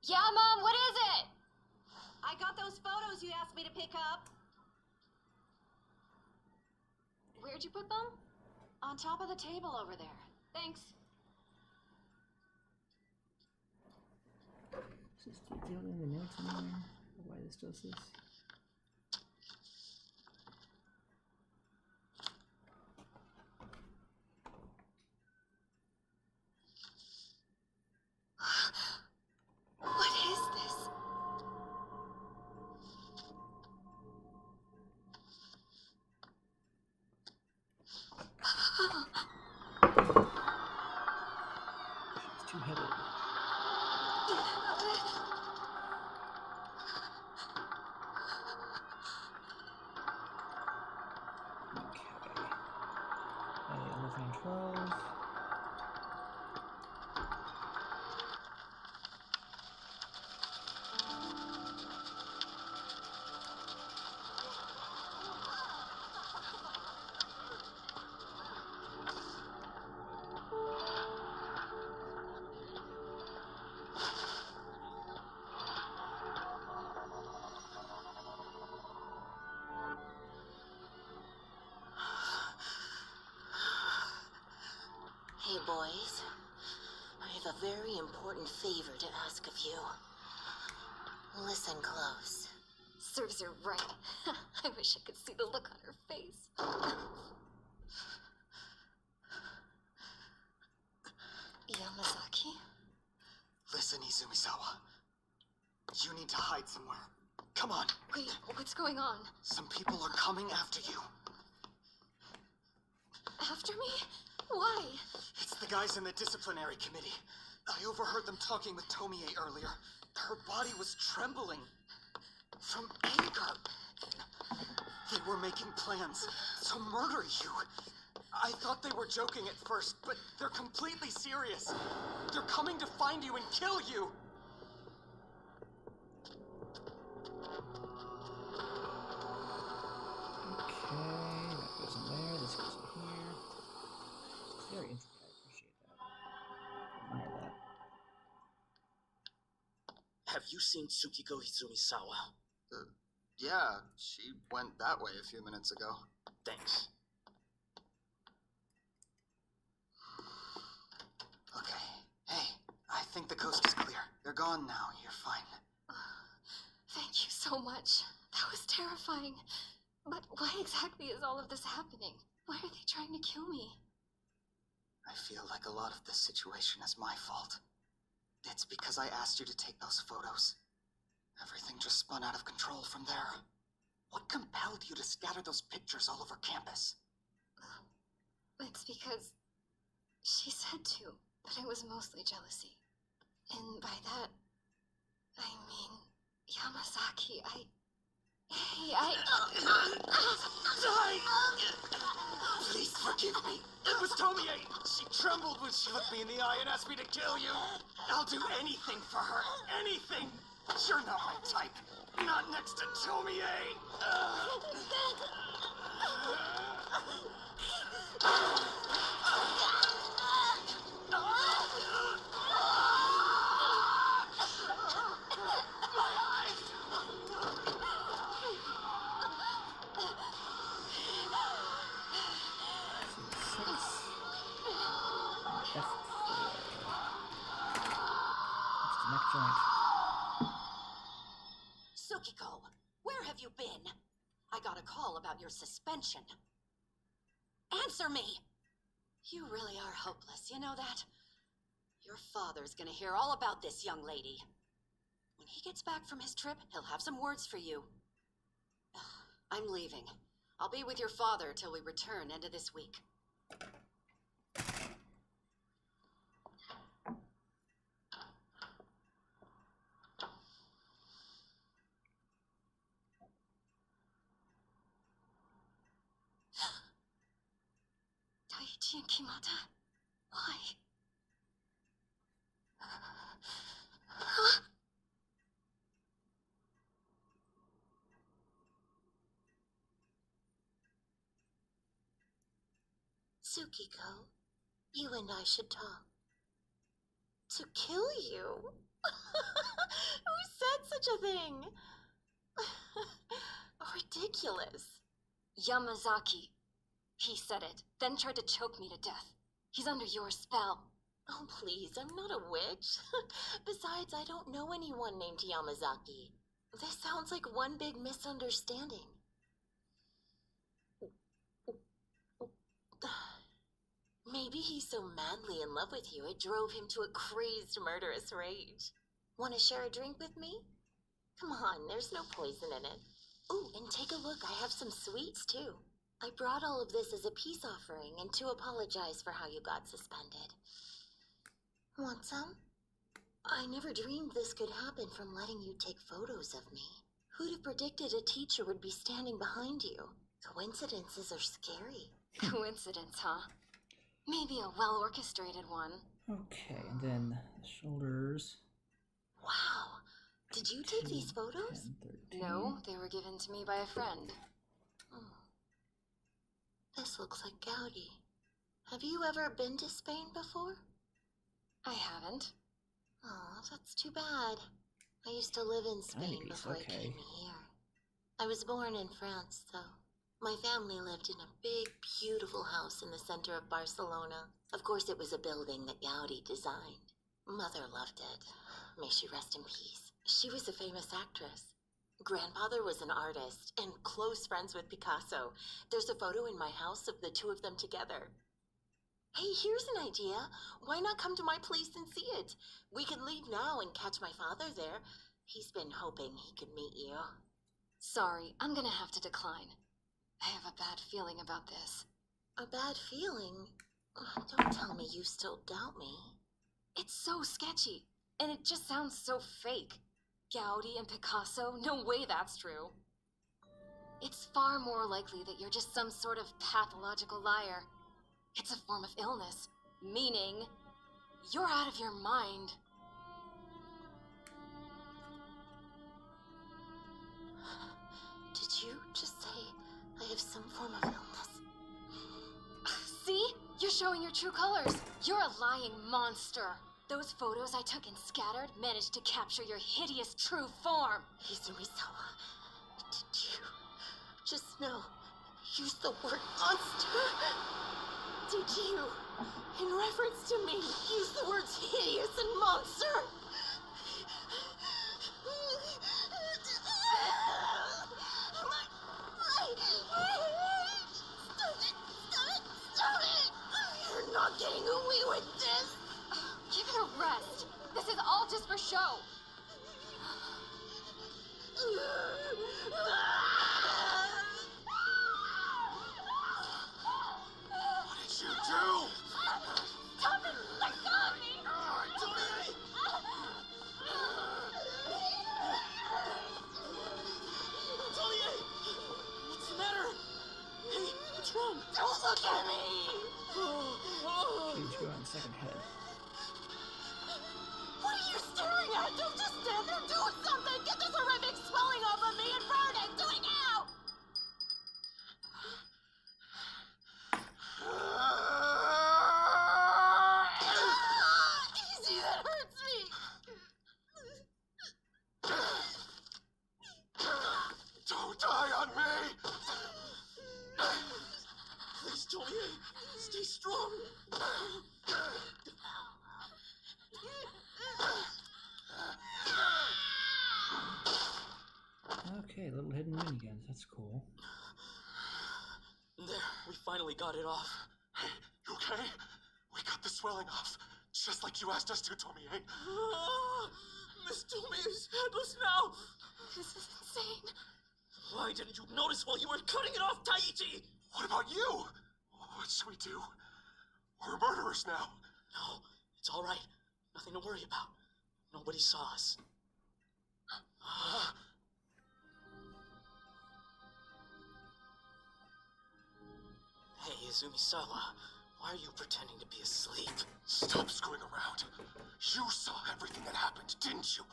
Yeah, Mom, what is it?
I got those photos you asked me to pick up.
Where'd you put them?
On top of the table over there.
Thanks.
Is this detailed in the notes anywhere? Why this does this?
What is this?
1912.
Hey, boys. I have a very important favor to ask of you. Listen close.
Serves her right. I wish I could see the look on her face. Yamazaki?
Listen, Izumisawa. You need to hide somewhere. Come on.
Wait, what's going on?
Some people are coming after you.
After me? Why?
It's the guys in the disciplinary committee. I overheard them talking with Tomie earlier. Her body was trembling from anger. They were making plans to murder you. I thought they were joking at first, but they're completely serious. They're coming to find you and kill you.
Okay, that goes in there, this goes in here. It's very intricate, I appreciate that. Admire that.
Have you seen Tsukiko Izumisawa? Yeah, she went that way a few minutes ago. Thanks. Okay. Hey, I think the coast is clear. They're gone now. You're fine.
Thank you so much. That was terrifying. But why exactly is all of this happening? Why are they trying to kill me?
I feel like a lot of this situation is my fault. It's because I asked you to take those photos. Everything just spun out of control from there. What compelled you to scatter those pictures all over campus?
It's because she said to, but it was mostly jealousy. And by that, I mean, Yamazaki,
Please forgive me. It was Tomie. She trembled when she looked me in the eye and asked me to kill you. I'll do anything for her. Anything. You're not my type. Not next to Tomie.
Neck joint.
Tsukiko, where have you been? I got a call about your suspension. Answer me! You really are hopeless, you know that? Your father's gonna hear all about this young lady. When he gets back from his trip, he'll have some words for you. I'm leaving. I'll be with your father till we return end of this week.
Daiichi and Kimata? Why?
Tsukiko, you and I should talk. To kill you? Who said such a thing? Ridiculous.
Yamazaki. He said it, then tried to choke me to death. He's under your spell.
Oh, please, I'm not a witch. Besides, I don't know anyone named Yamazaki. This sounds like one big misunderstanding. Maybe he's so madly in love with you, it drove him to a crazed, murderous rage. Want to share a drink with me? Come on, there's no poison in it. Ooh, and take a look, I have some sweets, too. I brought all of this as a peace offering and to apologize for how you got suspended. Want some? I never dreamed this could happen from letting you take photos of me. Who'd have predicted a teacher would be standing behind you? Coincidences are scary.
Coincidence, huh? Maybe a well-orchestrated one.
Okay, and then the shoulders.
Wow. Did you take these photos?
10, 13.
No, they were given to me by a friend.
This looks like Gaudi. Have you ever been to Spain before?
I haven't.
Oh, that's too bad. I used to live in Spain before I came here. I was born in France, though. My family lived in a big, beautiful house in the center of Barcelona. Of course, it was a building that Gaudi designed. Mother loved it. May she rest in peace. She was a famous actress. Grandfather was an artist and close friends with Picasso. There's a photo in my house of the two of them together. Hey, here's an idea. Why not come to my place and see it? We could leave now and catch my father there. He's been hoping he could meet you.
Sorry, I'm gonna have to decline. I have a bad feeling about this.
A bad feeling? Don't tell me you still doubt me.
It's so sketchy, and it just sounds so fake. Gaudi and Picasso? No way that's true. It's far more likely that you're just some sort of pathological liar. It's a form of illness, meaning you're out of your mind.
Did you just say I have some form of illness?
See? You're showing your true colors. You're a lying monster. Those photos I took and scattered managed to capture your hideous true form.
Izumisawa, did you just now use the word monster? Did you, in reference to me, use the words hideous and monster? Stop it! You're not getting away with this!
Give it a rest. This is all just for show.
What did you do?
Stop it! Let go of me!
Tomie! What's the matter? Hey, what's wrong?
Don't look at me!
Page go on second head.
What are you staring at? Don't just stand there, do something! Get this horrific swelling off of me and burn it! Do it now! Easy, that hurts me!
Don't die on me! Please, Tomie, stay strong.
Okay, little hidden miniguns. That's cool.
There, we finally got it off. Hey, you okay? We got the swelling off, just like you asked us to, Tomie. Miss Tomie is headless now.
This is insane.
Why didn't you notice while you were cutting it off, Taichi? What about you? What should we do? We're murderers now. No, it's all right. Nothing to worry about. Nobody saw us. Hey, Izumisawa, why are you pretending to be asleep? Stop screwing around. You saw everything that happened, didn't you?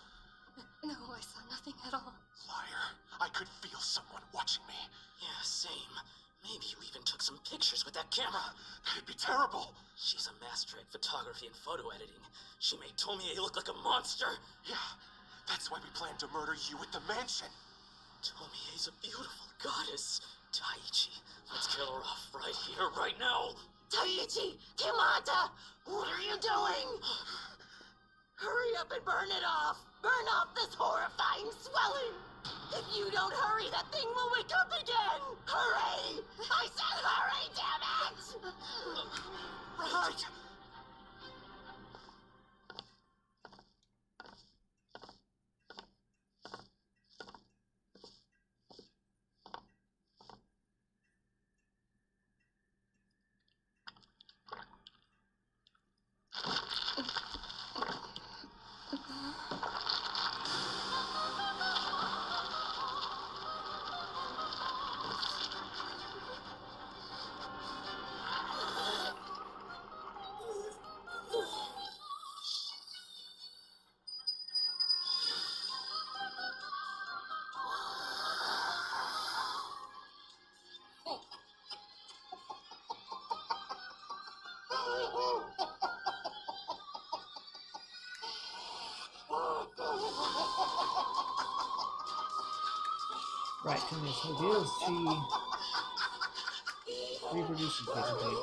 No, I saw nothing at all.
Liar. I could feel someone watching me. Yeah, same. Maybe you even took some pictures with that camera. That'd be terrible. She's a master at photography and photo editing. She made Tomie look like a monster. Yeah, that's why we planned to murder you at the mansion. Tomie's a beautiful goddess. Taichi, let's kill her off right here, right now.
Taichi! Kimata! What are you doing? Hurry up and burn it off! Burn off this horrifying swelling! If you don't hurry, that thing will wake up again! Hurry! I said hurry, damn it!
Right!
Right, so the idea is she reproduces basically.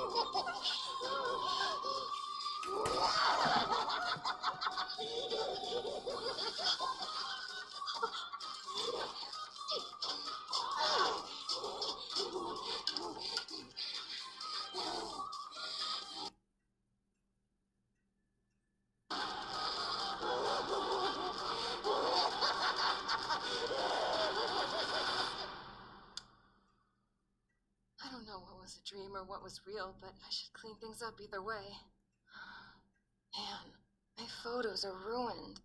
I don't know what was a dream or what was real, but I should clean things up either way. Man, my photos are ruined.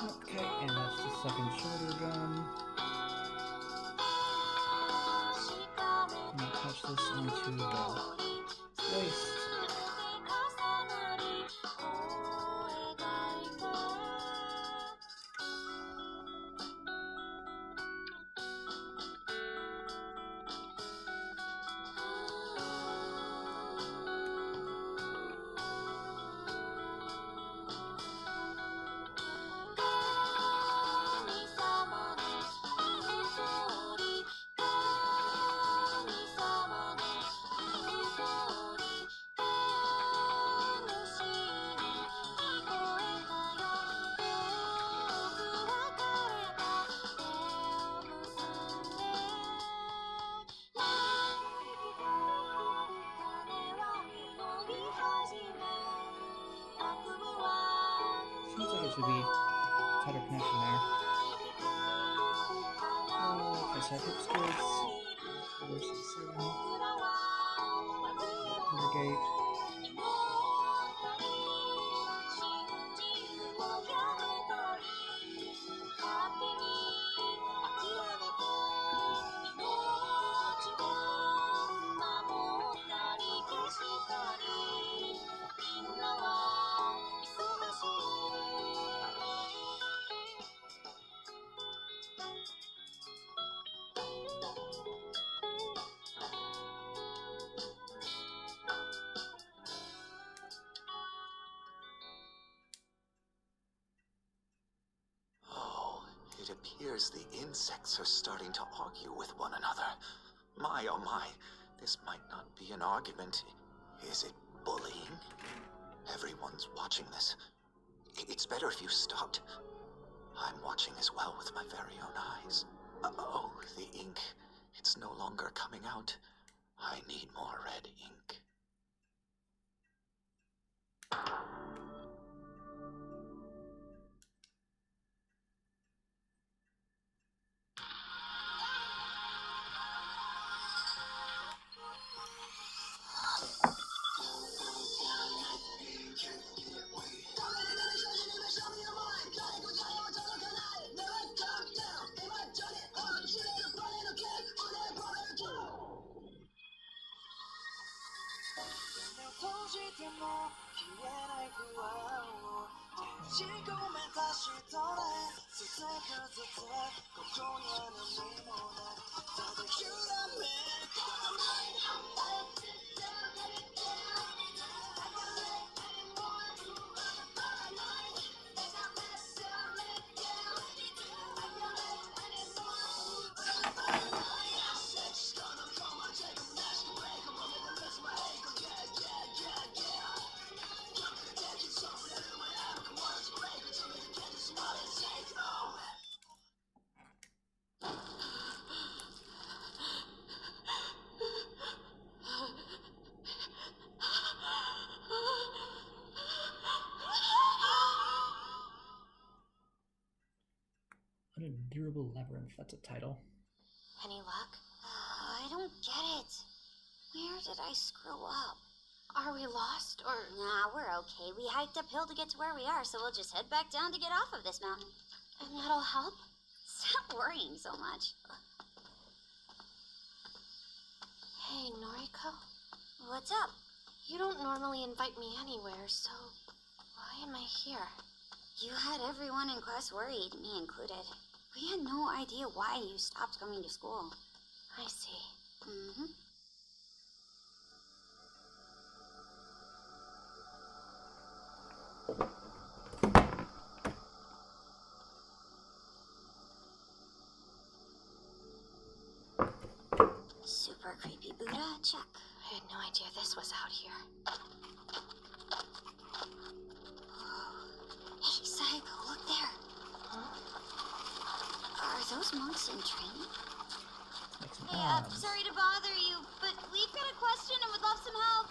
Okay, and that's the second shoulder gun. I'm gonna attach this onto the waist. Seems like it should be a tighter connection there. Okay, so I have hip skirts, versus 7, undergate.
Oh, it appears the insects are starting to argue with one another. My, oh my, this might not be an argument. Is it bullying? Everyone's watching this. It's better if you stopped. I'm watching as well with my very own eyes. Oh, the ink. It's no longer coming out. I need more red ink.
Unendurable Labyrinth, that's a title.
Any luck? I don't get it. Where did I screw up? Are we lost, or...? Nah, we're okay. We hiked uphill to get to where we are, so we'll just head back down to get off of this mountain. And that'll help? Stop worrying so much. Hey, Noriko. What's up? You don't normally invite me anywhere, so... Why am I here? You had everyone in class worried, me included. We had no idea why you stopped coming to school. I see. Mm-hmm. Super creepy Buddha, check. I had no idea this was out here. Hey, Sayako, look there. Huh? Are those monks in training? Hey, sorry to bother you, but we've got a question and would love some help.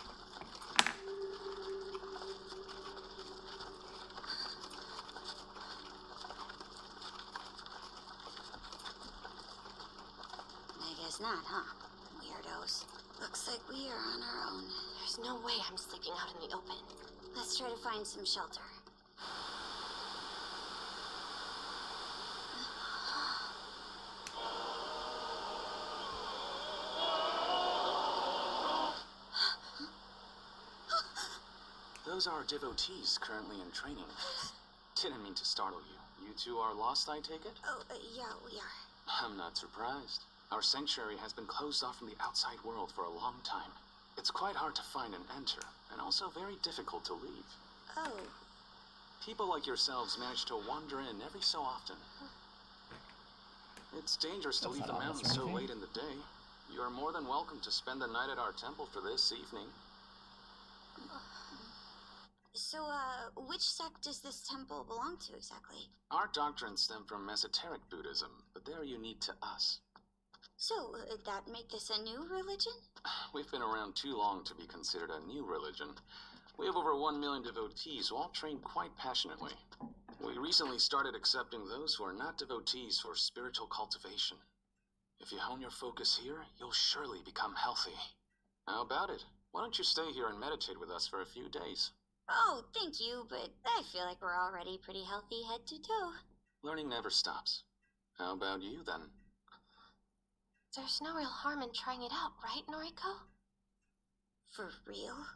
I guess not, huh? Weirdos. Looks like we are on our own. There's no way I'm sleeping out in the open. Let's try to find some shelter.
Those are devotees currently in training. Didn't mean to startle you. You two are lost, I take it?
Oh, yeah, we are.
I'm not surprised. Our sanctuary has been closed off from the outside world for a long time. It's quite hard to find and enter, and also very difficult to leave.
Oh.
People like yourselves manage to wander in every so often. It's dangerous to leave the mountains so late in the day. You are more than welcome to spend the night at our temple for this evening.
So, which sect does this temple belong to exactly?
Our doctrines stem from esoteric Buddhism, but they are unique to us.
So, that make this a new religion?
We've been around too long to be considered a new religion. We have over 1 million devotees who all train quite passionately. We recently started accepting those who are not devotees for spiritual cultivation. If you hone your focus here, you'll surely become healthy. How about it? Why don't you stay here and meditate with us for a few days?
Oh, thank you, but I feel like we're already pretty healthy head to toe.
Learning never stops. How about you, then?
There's no real harm in trying it out, right, Noriko? For real?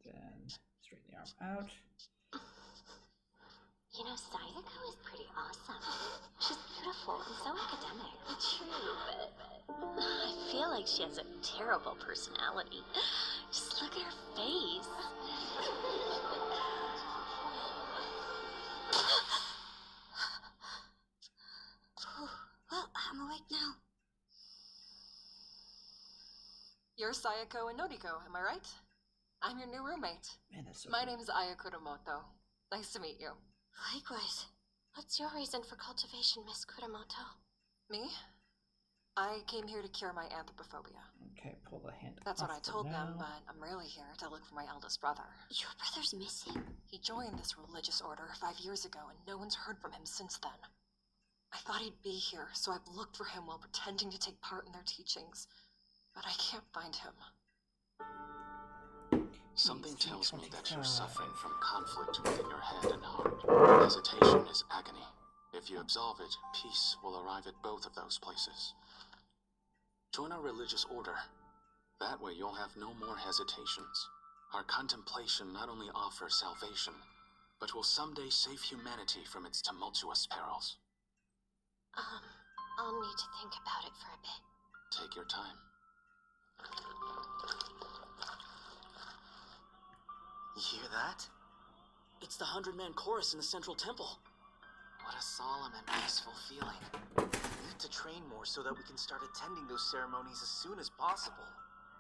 Okay, then straighten the arm out.
You know, Sayako is pretty awesome. She's beautiful and so academic. True, but I feel like she has a terrible personality. Just look at her face.
Well, I'm awake now.
You're Sayako and Noriko, am I right? I'm your new roommate.
Man, that's so
My
cool.
name's Aya Kuramoto. Nice to meet you.
Likewise. What's your reason for cultivation, Miss Kuramoto?
Me? I came here to cure my anthropophobia.
Okay, pull the hand.
That's what I
off for
told them,
now.
but I'm really here to look for my eldest brother.
Your brother's missing?
He joined this religious order 5 years ago, and no one's heard from him since then. I thought he'd be here, so I've looked for him while pretending to take part in their teachings. But I can't find him.
Something tells me that you're suffering from conflict within your head and heart. Hesitation is agony. If you absolve it, peace will arrive at both of those places. Join our religious order. That way you'll have no more hesitations. Our contemplation not only offers salvation, but will someday save humanity from its tumultuous perils.
I'll need to think about it for a bit.
Take your time.
You hear that? It's the 100-man chorus in the central temple. What a solemn and peaceful feeling. We need to train more so that we can start attending those ceremonies as soon as possible.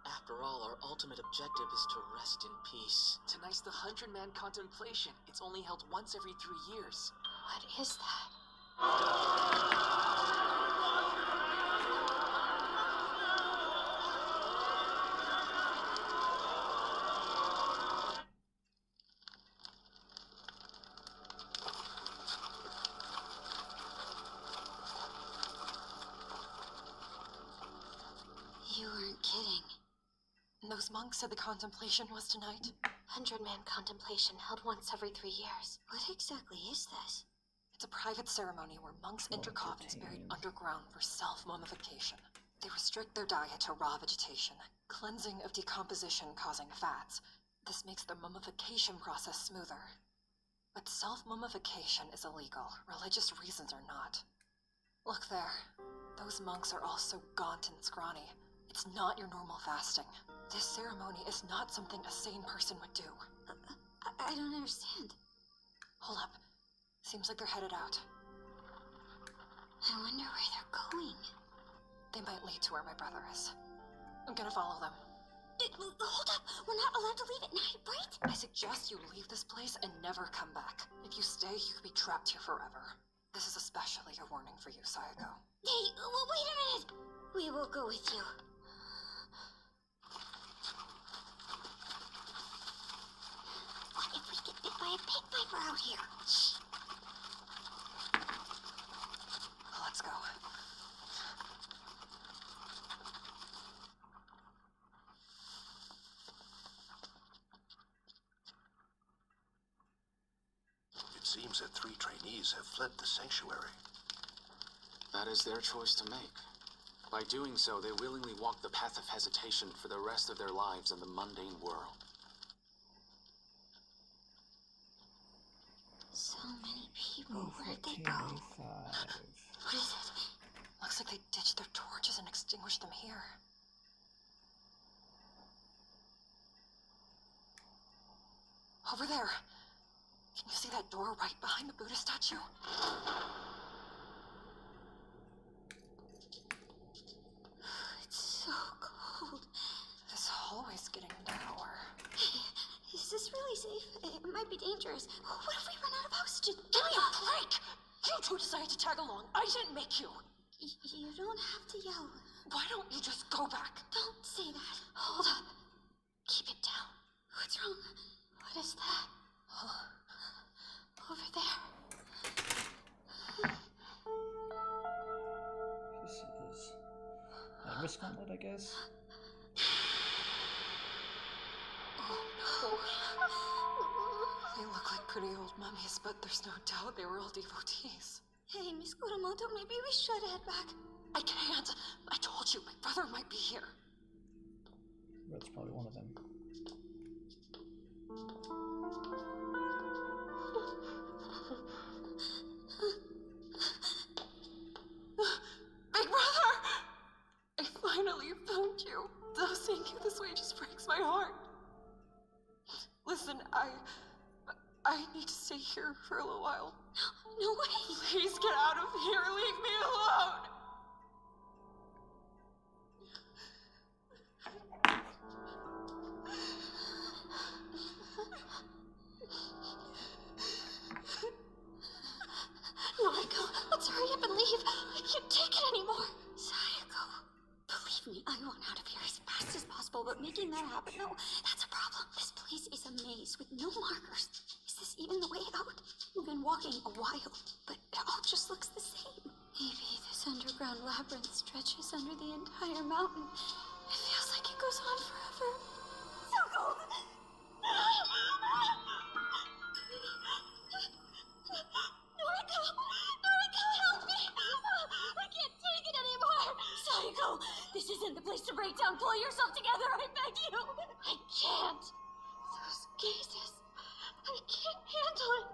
After all, our ultimate objective is to rest in peace. Tonight's the 100-man contemplation. It's only held once every 3 years.
What is that? You weren't kidding.
Those monks said the contemplation was tonight.
100-man contemplation held once every 3 years. What exactly is this?
It's a private ceremony where monks enter coffins buried underground for self-mummification. They restrict their diet to raw vegetation, cleansing of decomposition causing fats. This makes their mummification process smoother. But self-mummification is illegal. Religious reasons are not. Look there. Those monks are all so gaunt and scrawny. It's not your normal fasting. This ceremony is not something a sane person would do.
I don't understand.
Hold up. Seems like they're headed out.
I wonder where they're going.
They might lead to where my brother is. I'm gonna follow them.
Hold up! We're not allowed to leave at night, right?
I suggest you leave this place and never come back. If you stay, you could be trapped here forever. This is especially a warning for you, Sayako.
Hey, wait a minute! We will go with you. What if we get bit by a pig viper out here?
Let's go.
It seems that 3 trainees have fled the sanctuary.
That is their choice to make. By doing so, they willingly walk the path of hesitation for the rest of their lives in the mundane world.
So many people. Where'd they go? What is it?
Looks like they ditched their torches and extinguished them here. Over there. Can you see that door right behind the Buddha statue?
It's so cold.
This hallway's getting narrower.
Is this really safe? It might be dangerous. What if we run out of oxygen?
Give me a break! You two decided to tag along. I didn't make you.
You don't have to yell.
Why don't you just go back?
Don't say that. Hold up. Keep it down. What's wrong? What is that? Over there.
This is a risk gauntlet, I guess.
Oh no. They look like pretty old mummies, but there's no doubt they were all devotees.
Hey, Miss Kuramoto, maybe we should head back.
I can't. I told you, my brother might be here.
That's probably one of them.
Big brother! I finally found you. Though seeing you this way just breaks my heart. Listen, I need to stay here for a little while.
No way!
Please get out of here. Leave me alone.
Noriko, let's hurry up and leave. I can't take it anymore. Sayako, believe me, I want out of here as fast as possible, but making that happen, no, that's a problem. This place is a maze with no markers. Is this even the way out? We've been walking a while, but it all just looks the same. Maybe this underground labyrinth stretches under the entire mountain. It feels like it goes on forever. So cold! Noriko, help me! I can't take it anymore! Sayako, this isn't the place to break down. Pull yourself together, I beg you! I can't. Those gazes. I can't handle it.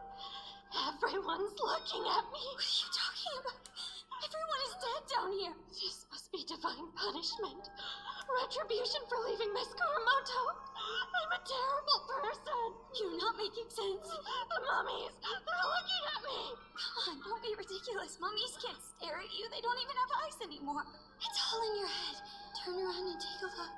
Everyone's looking at me. What are you talking about? Everyone is dead down here. This must be divine punishment. Retribution for leaving Miss Kuramoto. I'm a terrible person. You're not making sense. The mummies, they're looking at me. Come on, don't be ridiculous. Mummies can't stare at you. They don't even have eyes anymore. It's all in your head. Turn around and take a look.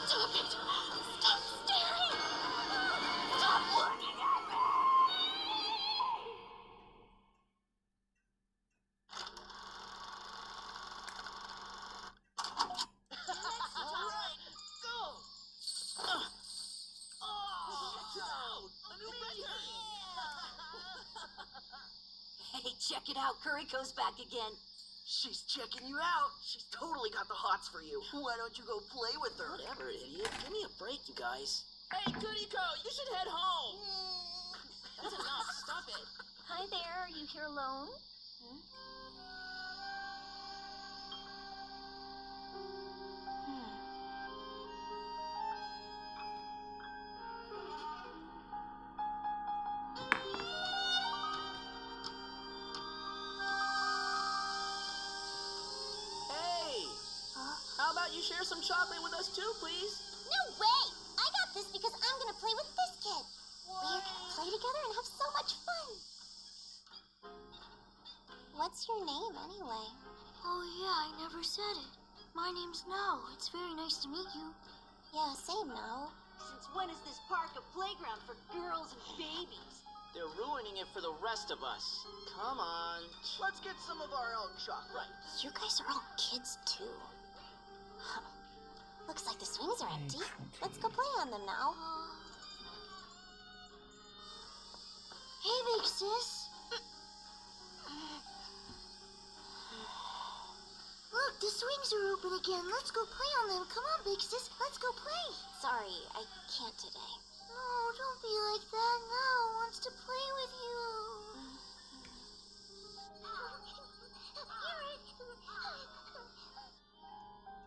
Stop it! Stop staring! Stop looking at me!
Hey, check it out. Kuriko's back again.
She's checking you out. She's totally got the hots for you. Why don't you go play with her?
Whatever, idiot. Give me a break, you guys.
Hey, Kuriko, you should head home.
That's enough. Stop it.
Hi there, are you here alone?
Hey! How about you share some chocolate with us too, please?
No way! I got this because I'm gonna play with this kid. We're gonna play together and have so much fun. What's your name, anyway?
Oh yeah, I never said it. My name's No. It's very nice to meet you.
Yeah, same, No.
Since when is this park a playground for girls and babies?
They're ruining it for the rest of us. Come on. Let's get some of our own chocolate.
You guys are all kids, too. Huh. Looks like the swings are empty. Let's go play on them now.
Hey, big sis. Look, the swings are open again. Let's go play on them. Come on, big sis. Let's go play.
Sorry, I can't today.
No, don't be like that. Now wants to play with you.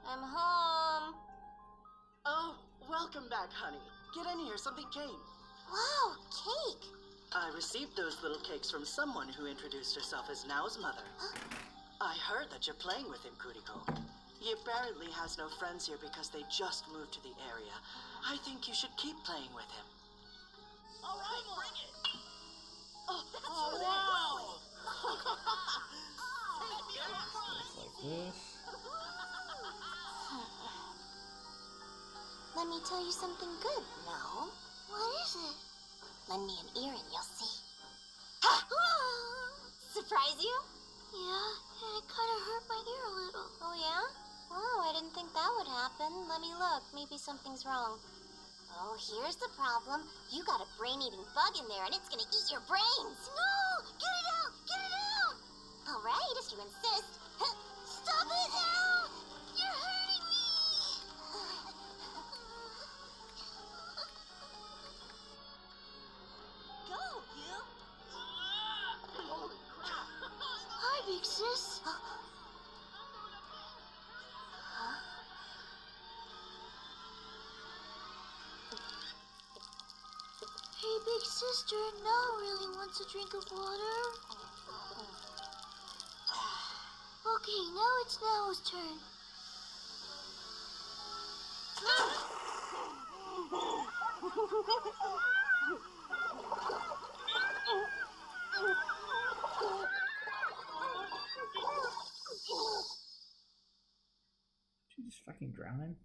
I'm home.
Oh, welcome back, honey. Get in here. Something came.
Wow, cake.
I received those little cakes from someone who introduced herself as Nao's mother. I heard that you're playing with him, Kuriko. He apparently has no friends here because they just moved to the area. I think you should keep playing with him.
All right, bring it.
Oh, wow!
Like this.
Let me tell you something good, No.
What is it?
Lend me an ear and you'll see. Surprise you?
Yeah, and it kind of hurt my ear a little.
Oh, yeah? Oh, I didn't think that would happen. Let me look. Maybe something's wrong. Oh, here's the problem. You got a brain-eating bug in there, and it's gonna eat your brains.
No! Get it out! Get it out!
All right, if you insist.
Stop it now! You're hurting me!
Go, you. Holy crap.
Hi, big sis. Hey, big sister, now really wants a drink of water. Okay, now it's Nao's turn.
She just fucking drowning?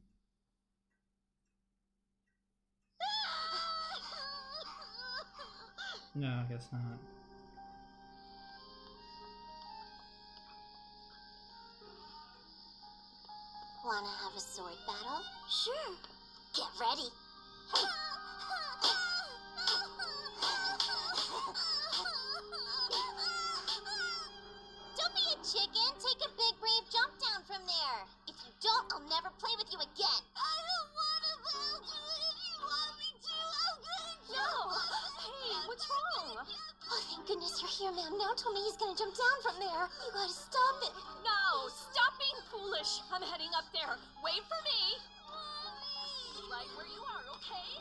No, I guess not.
Wanna have a sword battle?
Sure.
Get ready. Don't be a chicken. Take a big, brave jump down from there. If you don't, I'll never play with you again.
I don't want to, but I'll do it if you want me to. I'm gonna jump.
No! Hey, what's wrong?
Oh, thank goodness you're here, ma'am. Now told me he's gonna jump down from there. You gotta stop it.
No! Stop being foolish. I'm heading up there. Wait for me. Right where you are, okay?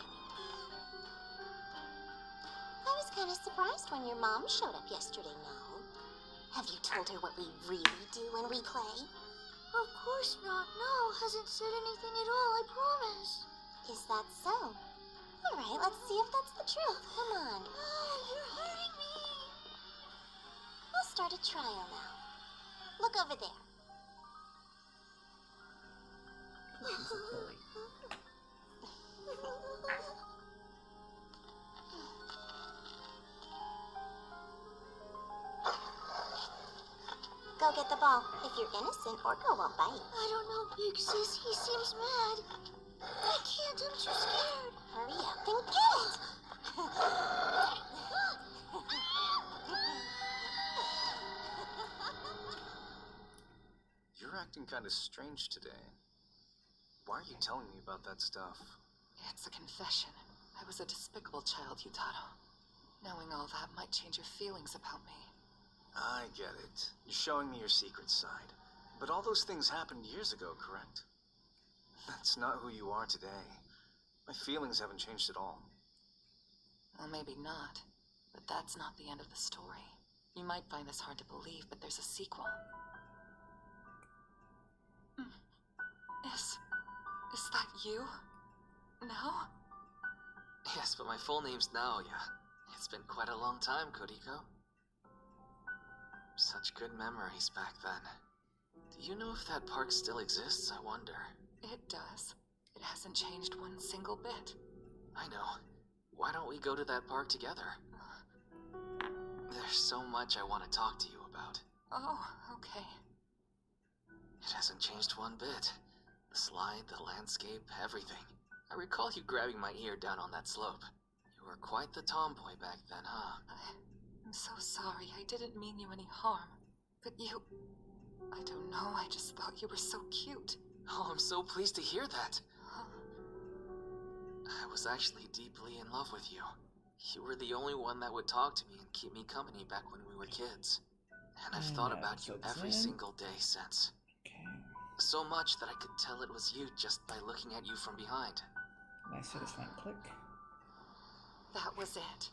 I was kind of surprised when your mom showed up yesterday, No. Have you told her what we really do when we play?
Of course not. No, hasn't said anything at all, I promise.
Is that so? All right, let's see if that's the truth. Come on.
Oh, you're hurting me.
We'll start a trial now. Look over there.
She's a bully.
Go get the ball. If you're innocent, Orko won't bite.
I don't know, big sis. He seems mad. I can't. I'm too scared.
Hurry up and get it.
You're acting kind of strange today. Why are you telling me about that stuff?
It's a confession. I was a despicable child, Yutaro. Knowing all that might change your feelings about me.
I get it. You're showing me your secret side. But all those things happened years ago, correct? That's not who you are today. My feelings haven't changed at all.
Well, maybe not. But that's not the end of the story. You might find this hard to believe, but there's a sequel. Is that you? Now?
Yes, but my full name's Naoya. It's been quite a long time, Kuriko. Such good memories back then. Do you know if that park still exists, I wonder?
It does. It hasn't changed one single bit.
I know. Why don't we go to that park together? There's so much I want to talk to you about.
Oh, okay.
It hasn't changed one bit. The slide, the landscape, everything. I recall you grabbing my ear down on that slope. You were quite the tomboy back then, huh?
I'm so sorry. I didn't mean you any harm. But you... I don't know. I just thought you were so cute.
Oh, I'm so pleased to hear that. I was actually deeply in love with you. You were the only one that would talk to me and keep me company back when we were kids. And I've thought about you every single day since. So much that I could tell it was you just by looking at you from behind.
Nice satisfying click.
That was it.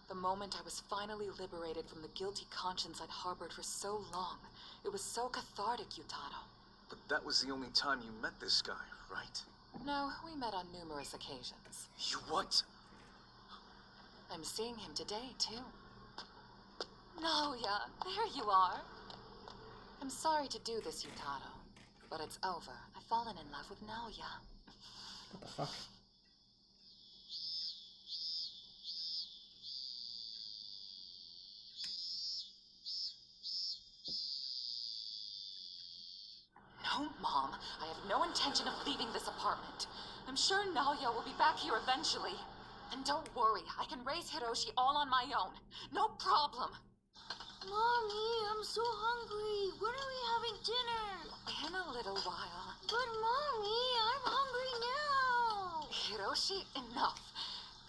The moment I was finally liberated from the guilty conscience I'd harbored for so long. It was so cathartic, Yutaro.
But that was the only time you met this guy, right?
No, we met on numerous occasions.
You what?
I'm seeing him today, too. Naoya, there you are. I'm sorry to do this, Yutaro, but it's over. I've fallen in love with Naoya.
What the fuck?
No, Mom. I have no intention of leaving this apartment. I'm sure Naoya will be back here eventually. And don't worry, I can raise Hiroshi all on my own. No problem.
Mommy, I'm so hungry. When are we having dinner?
In a little while.
But Mommy, I'm hungry now.
Hiroshi, enough.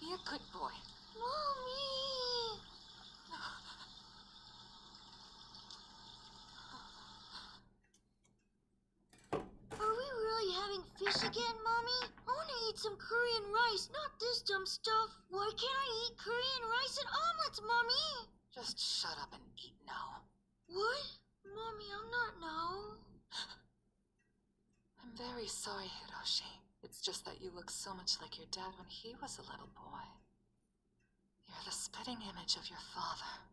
Be a good boy.
Mommy. Are we really having fish again, Mommy? I want to eat some curry and rice, not this dumb stuff. Why can't I eat curry and rice and omelets, Mommy?
Just shut up and eat now.
What? Mommy, I'm not now.
I'm very sorry, Hiroshi. It's just that you look so much like your dad when he was a little boy. You're the spitting image of your father.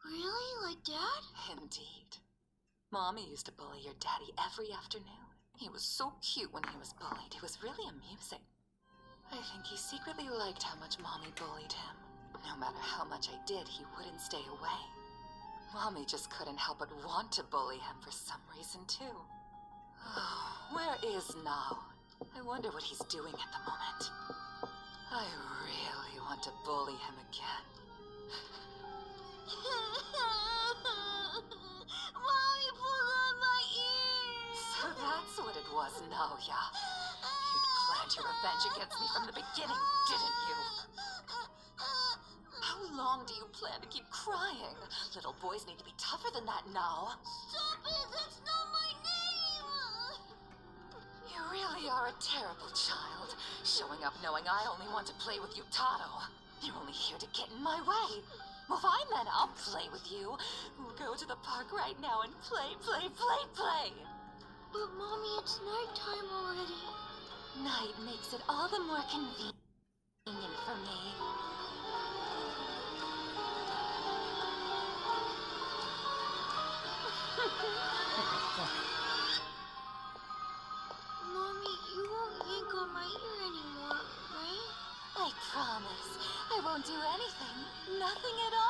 Really? Like Dad?
Indeed. Mommy used to bully your daddy every afternoon. He was so cute when he was bullied. It was really amusing. I think he secretly liked how much Mommy bullied him. No matter how much I did, he wouldn't stay away. Mommy just couldn't help but want to bully him for some reason, too. Oh, where is Now? I wonder what he's doing at the moment. I really want to bully him again.
Mommy pulled on my ear!
So that's what it was, Naoya. You'd planned your revenge against me from the beginning, didn't you? How long do you plan to keep crying? Little boys need to be tougher than that now.
Stop it! That's not my name!
You really are a terrible child, showing up knowing I only want to play with Yutaro. You're only here to get in my way. Well, fine then, I'll play with you. We'll go to the park right now and play.
But Mommy, it's nighttime already.
Night makes it all the more convenient for me.
Mommy, you won't yank on my ear anymore, right?
I promise. I won't do anything. Nothing at all.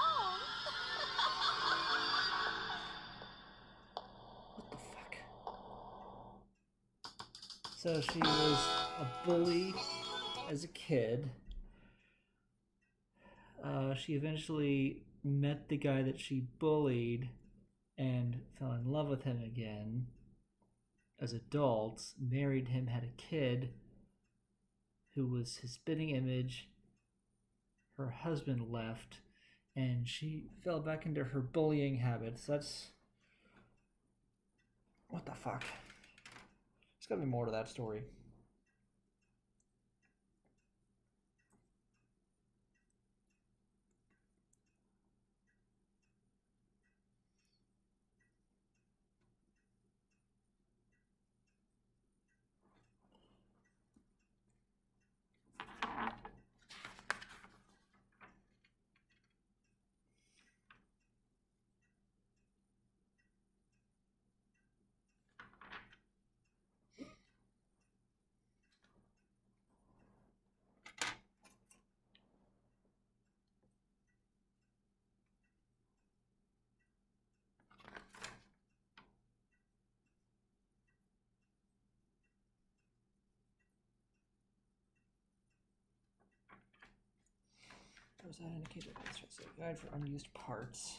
So she was a bully as a kid. She eventually met the guy that she bullied and fell in love with him again as adults, married him, had a kid who was his spitting image. her husband left and she fell back into her bullying habits. That's... what the fuck? There's gotta be more to that story. Does that indicate that it's a guide for unused parts?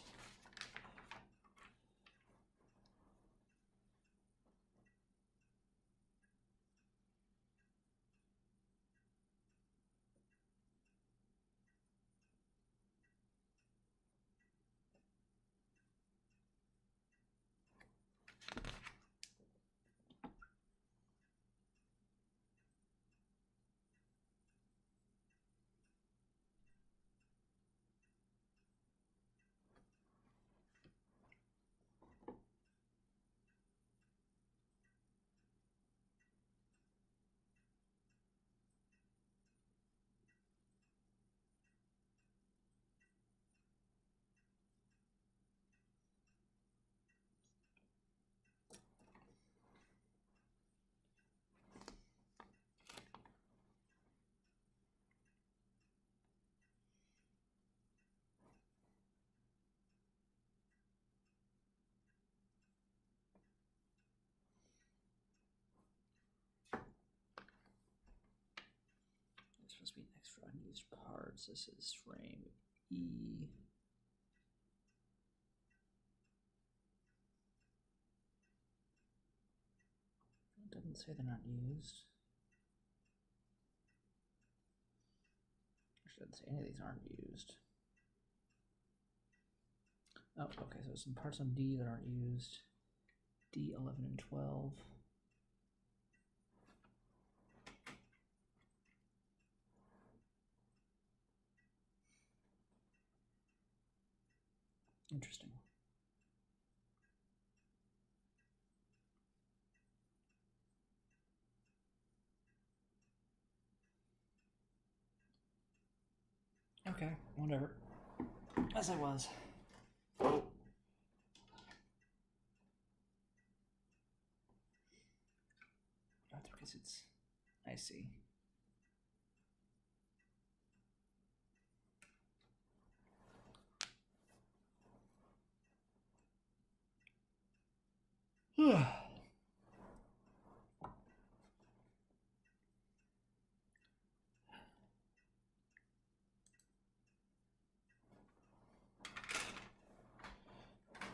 It's supposed to be next for unused parts. This is frame E. It doesn't say they're not used. Actually, it doesn't say any of these aren't used. Oh, okay, so some parts on D that aren't used. D 11 and 12. Interesting. Okay, whatever. As I was. That's because it's... I see. Let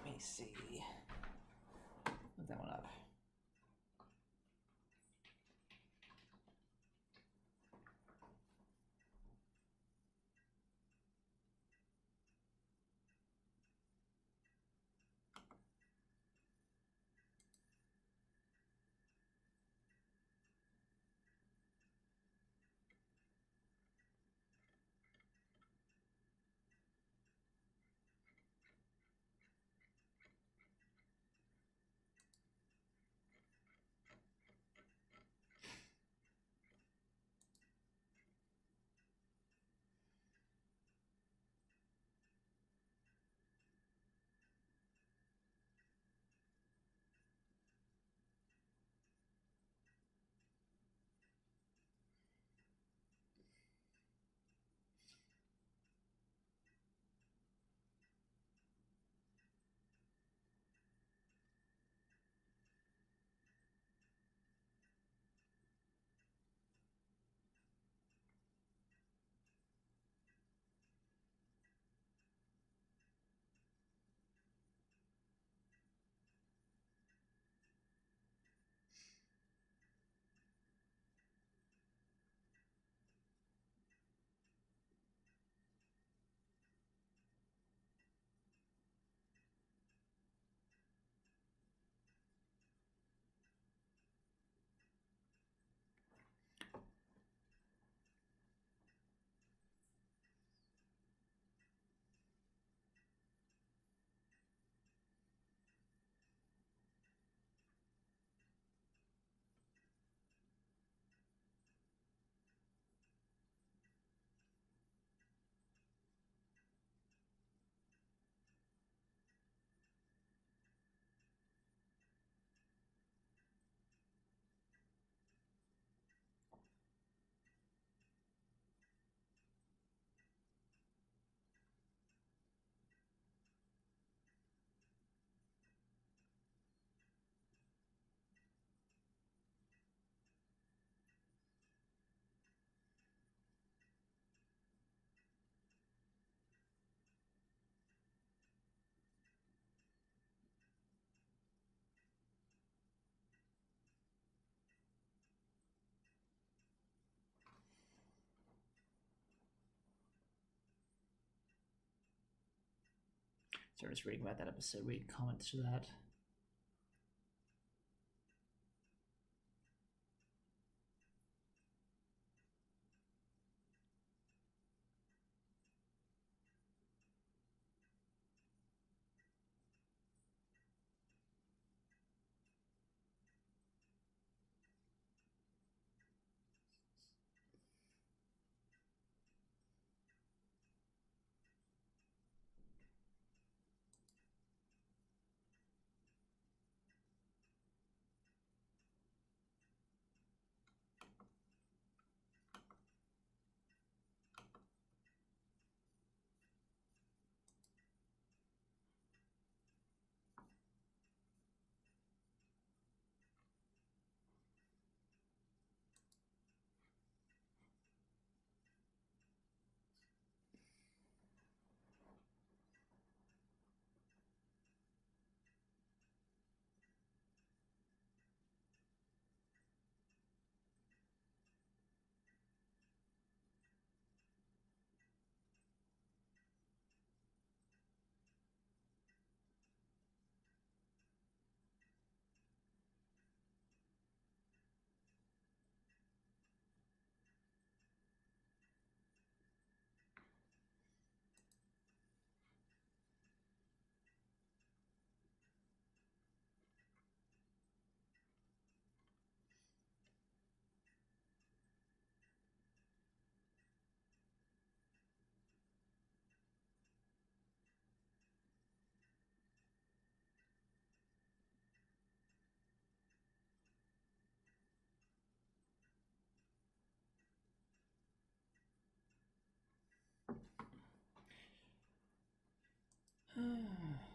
me see. Look that one up. So I'm just reading about that episode, reading comments to that.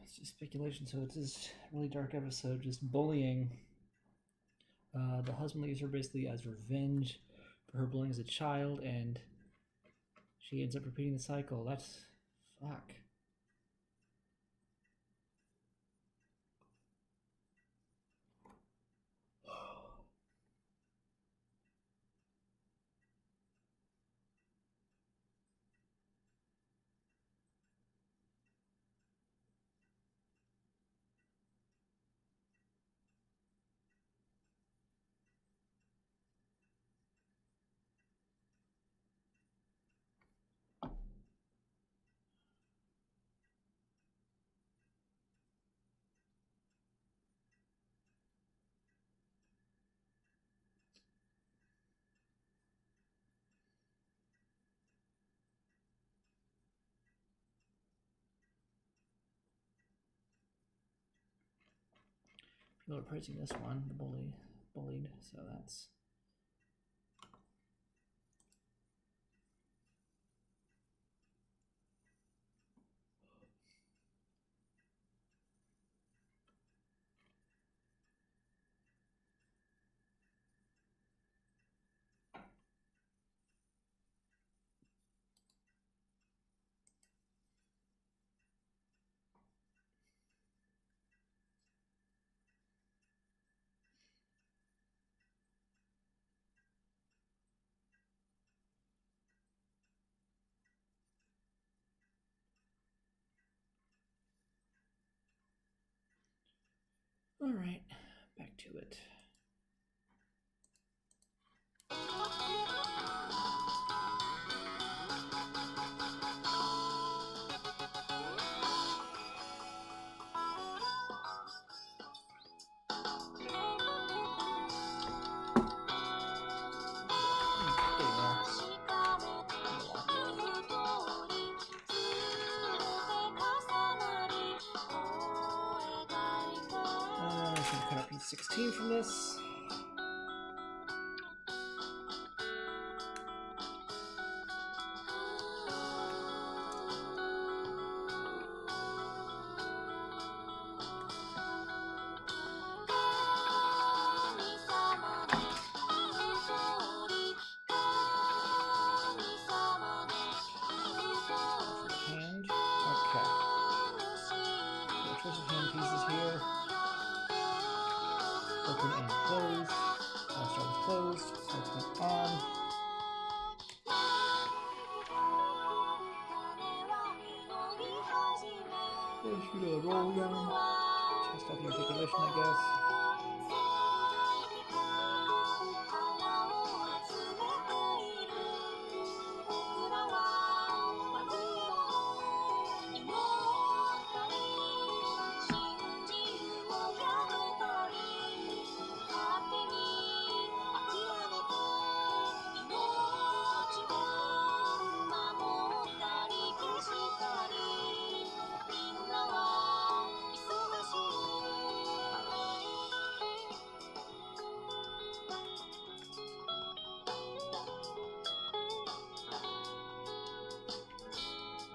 It's just speculation, so it's this really dark episode, just bullying. The husband leaves her basically as revenge for her bullying as a child, and she ends up repeating the cycle. That's fuck. People are praising this one, the bullied, so that's... Alright, back to it. Cut up piece 16 from this. Hand. Okay. Choice of hand pieces here. Open and close. I'll start with closed. Open on. Push. Ishida, roll again. Test out the articulation, I guess.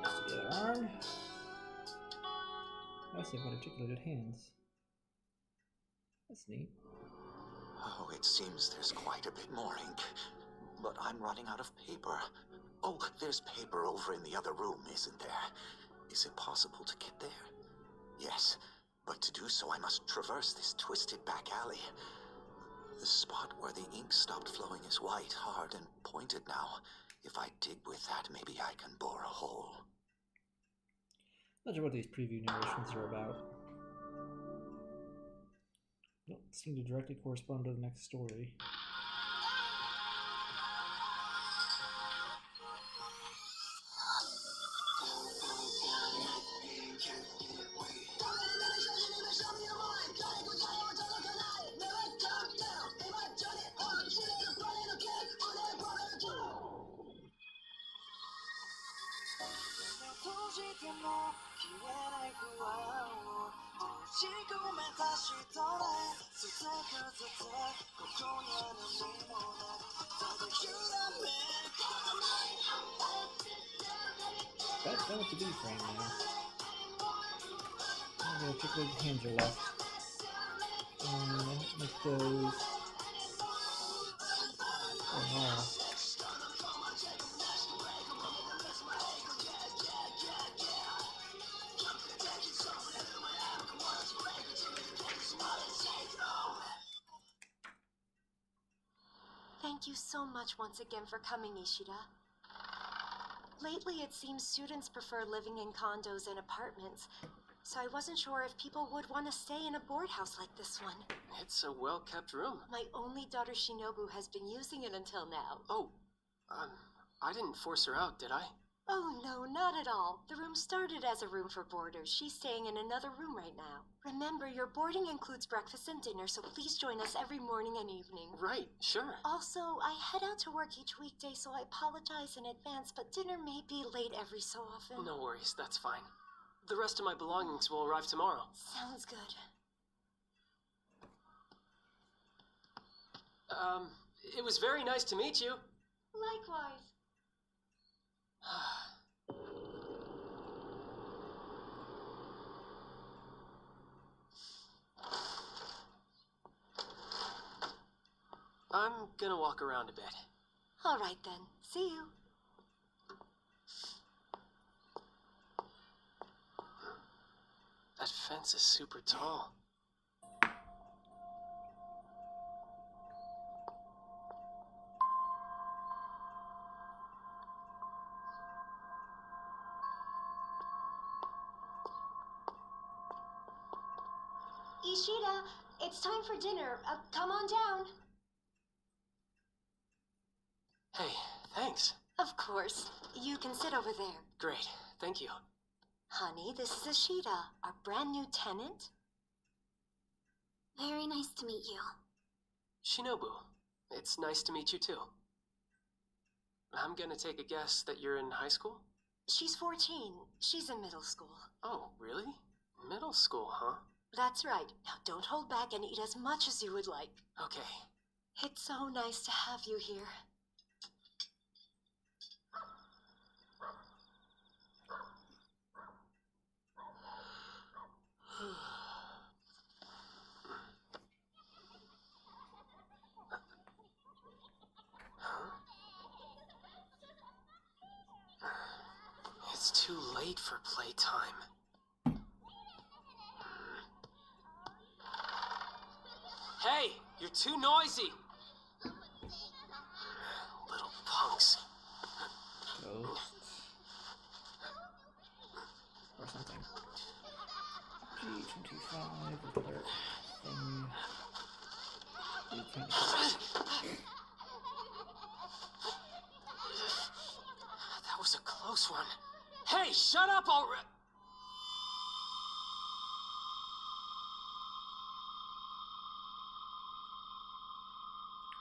That's the other arm. I see what articulated hands. That's neat.
Oh, it seems there's quite a bit more ink. But I'm running out of paper. Oh, there's paper over in the other room, isn't there? Is it possible to get there? Yes, but to do so I must traverse this twisted back alley. The spot where the ink stopped flowing is white, hard, and pointed now. If I dig with that, maybe I can bore a hole.
Not sure what these preview narrations are about. Don't seem to directly correspond to the next story. That's going to be frame now. The articulated hands are left. Make those. Oh wow.
Thank you so much once again for coming, Ishida. Lately, it seems students prefer living in condos and apartments, so I wasn't sure if people would want to stay in a board house like this one.
It's a well-kept room.
My only daughter Shinobu has been using it until now.
Oh, I didn't force her out, did I?
Oh no, not at all. The room started as a room for boarders. She's staying in another room right now. Remember, your boarding includes breakfast and dinner, so please join us every morning and evening.
Right, sure.
Also, I head out to work each weekday, so I apologize in advance, but dinner may be late every so often.
No worries, that's fine. The rest of my belongings will arrive tomorrow.
Sounds good.
It was very nice to meet you.
Likewise.
I'm gonna walk around a bit.
All right then. See you.
That fence is super tall.
Ishida, it's time for dinner. Come on down.
Hey, thanks.
Of course. You can sit over there.
Great, thank you.
Honey, this is Ishida, our brand new tenant.
Very nice to meet you.
Shinobu, it's nice to meet you too. I'm gonna take a guess that you're in high school?
She's 14. She's in middle school.
Oh, really? Middle school, huh?
That's right. Now don't hold back and eat as much as you would like.
Okay.
It's so nice to have you here.
It's too late for playtime. Hey, you're too noisy! Little punks.
Ghosts. Or something. particular thing. You can't.
That was a close one. Hey, shut up already!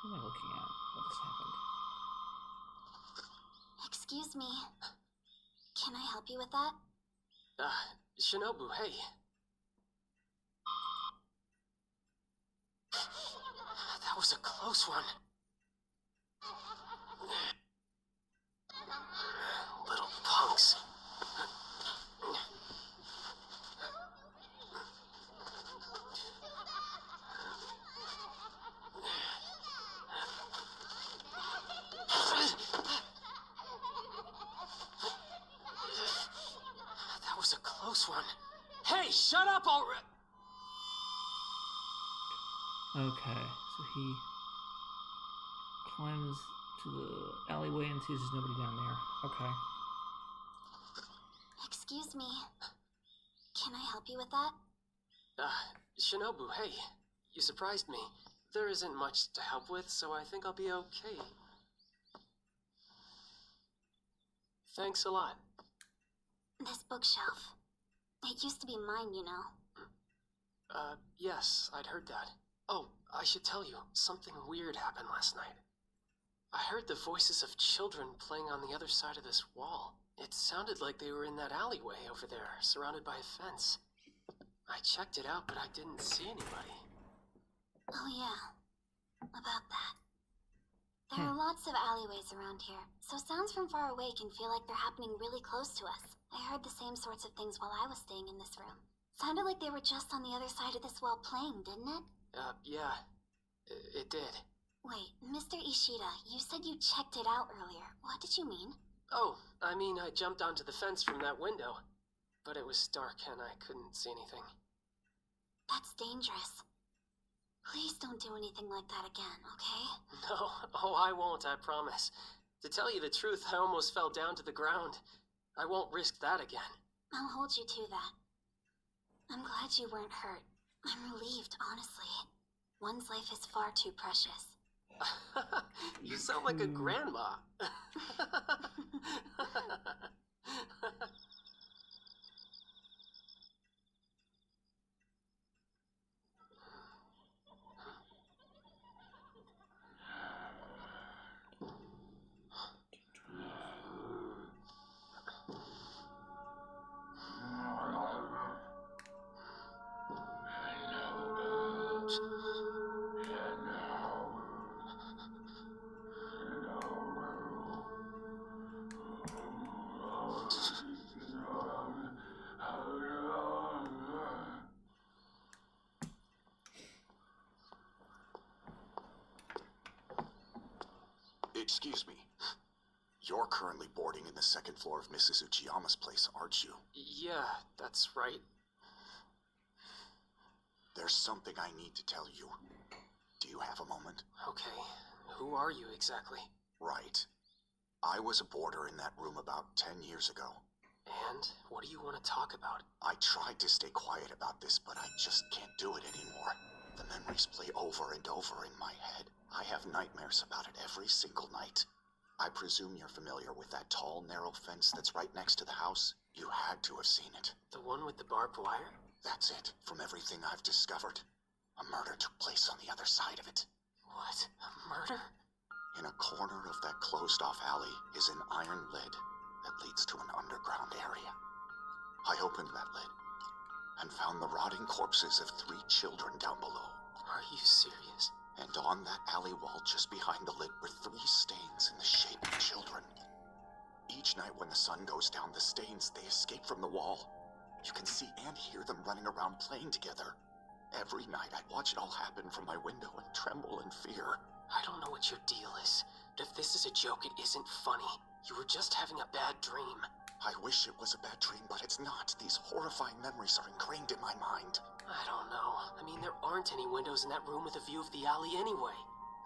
Who am I looking at? What just happened?
Excuse me. Can I help you with that?
Shinobu, hey. That was a close one. Little punks. That was a close one. Hey, shut up already!
Okay, so he climbs to the alleyway and sees there's nobody down there. Okay.
Excuse me. Can I help you with that?
Shinobu, hey. You surprised me. There isn't much to help with, so I think I'll be okay. Thanks a lot.
This bookshelf. It used to be mine, you know.
Yes, I'd heard that. Oh, I should tell you, something weird happened last night. I heard the voices of children playing on the other side of this wall. It sounded like they were in that alleyway over there, surrounded by a fence. I checked it out, but I didn't see anybody.
Oh yeah, about that. There are lots of alleyways around here, so sounds from far away can feel like they're happening really close to us. I heard the same sorts of things while I was staying in this room. Sounded like they were just on the other side of this wall playing, didn't it?
Yeah, it did.
Wait, Mr. Ishida, you said you checked it out earlier. What did you mean?
Oh, I mean, I jumped onto the fence from that window, but it was dark and I couldn't see anything.
That's dangerous. Please don't do anything like that again, okay?
No, oh, I won't, I promise. To tell you the truth, I almost fell down to the ground. I won't risk that again.
I'll hold you to that. I'm glad you weren't hurt. I'm relieved, honestly. One's life is far too precious.
You sound like a grandma.
Excuse me. You're currently boarding in the second floor of Mrs. Uchiyama's place, aren't you?
Yeah, that's right.
There's something I need to tell you. Do you have a moment?
Okay, who are you exactly?
Right. I was a boarder in that room about 10 years ago.
And what do you want to talk about?
I tried to stay quiet about this, but I just can't do it anymore. The memories play over and over in my head. I have nightmares about it every single night. I presume you're familiar with that tall, narrow fence that's right next to the house? You had to have seen it.
The one with the barbed wire?
That's it. From everything I've discovered, a murder took place on the other side of it.
What? A murder?
In a corner of that closed-off alley is an iron lid that leads to an underground area. I opened that lid and found the rotting corpses of 3 children down below.
Are you serious?
And on that alley wall just behind the lid were 3 stains in the shape of children. Each night when the sun goes down, the stains, they escape from the wall. You can see and hear them running around playing together. Every night I'd watch it all happen from my window and tremble in fear.
I don't know what your deal is, but if this is a joke, it isn't funny. You were just having a bad dream.
I wish it was a bad dream, but it's not. These horrifying memories are ingrained in my mind.
I don't know. I mean, there aren't any windows in that room with a view of the alley anyway.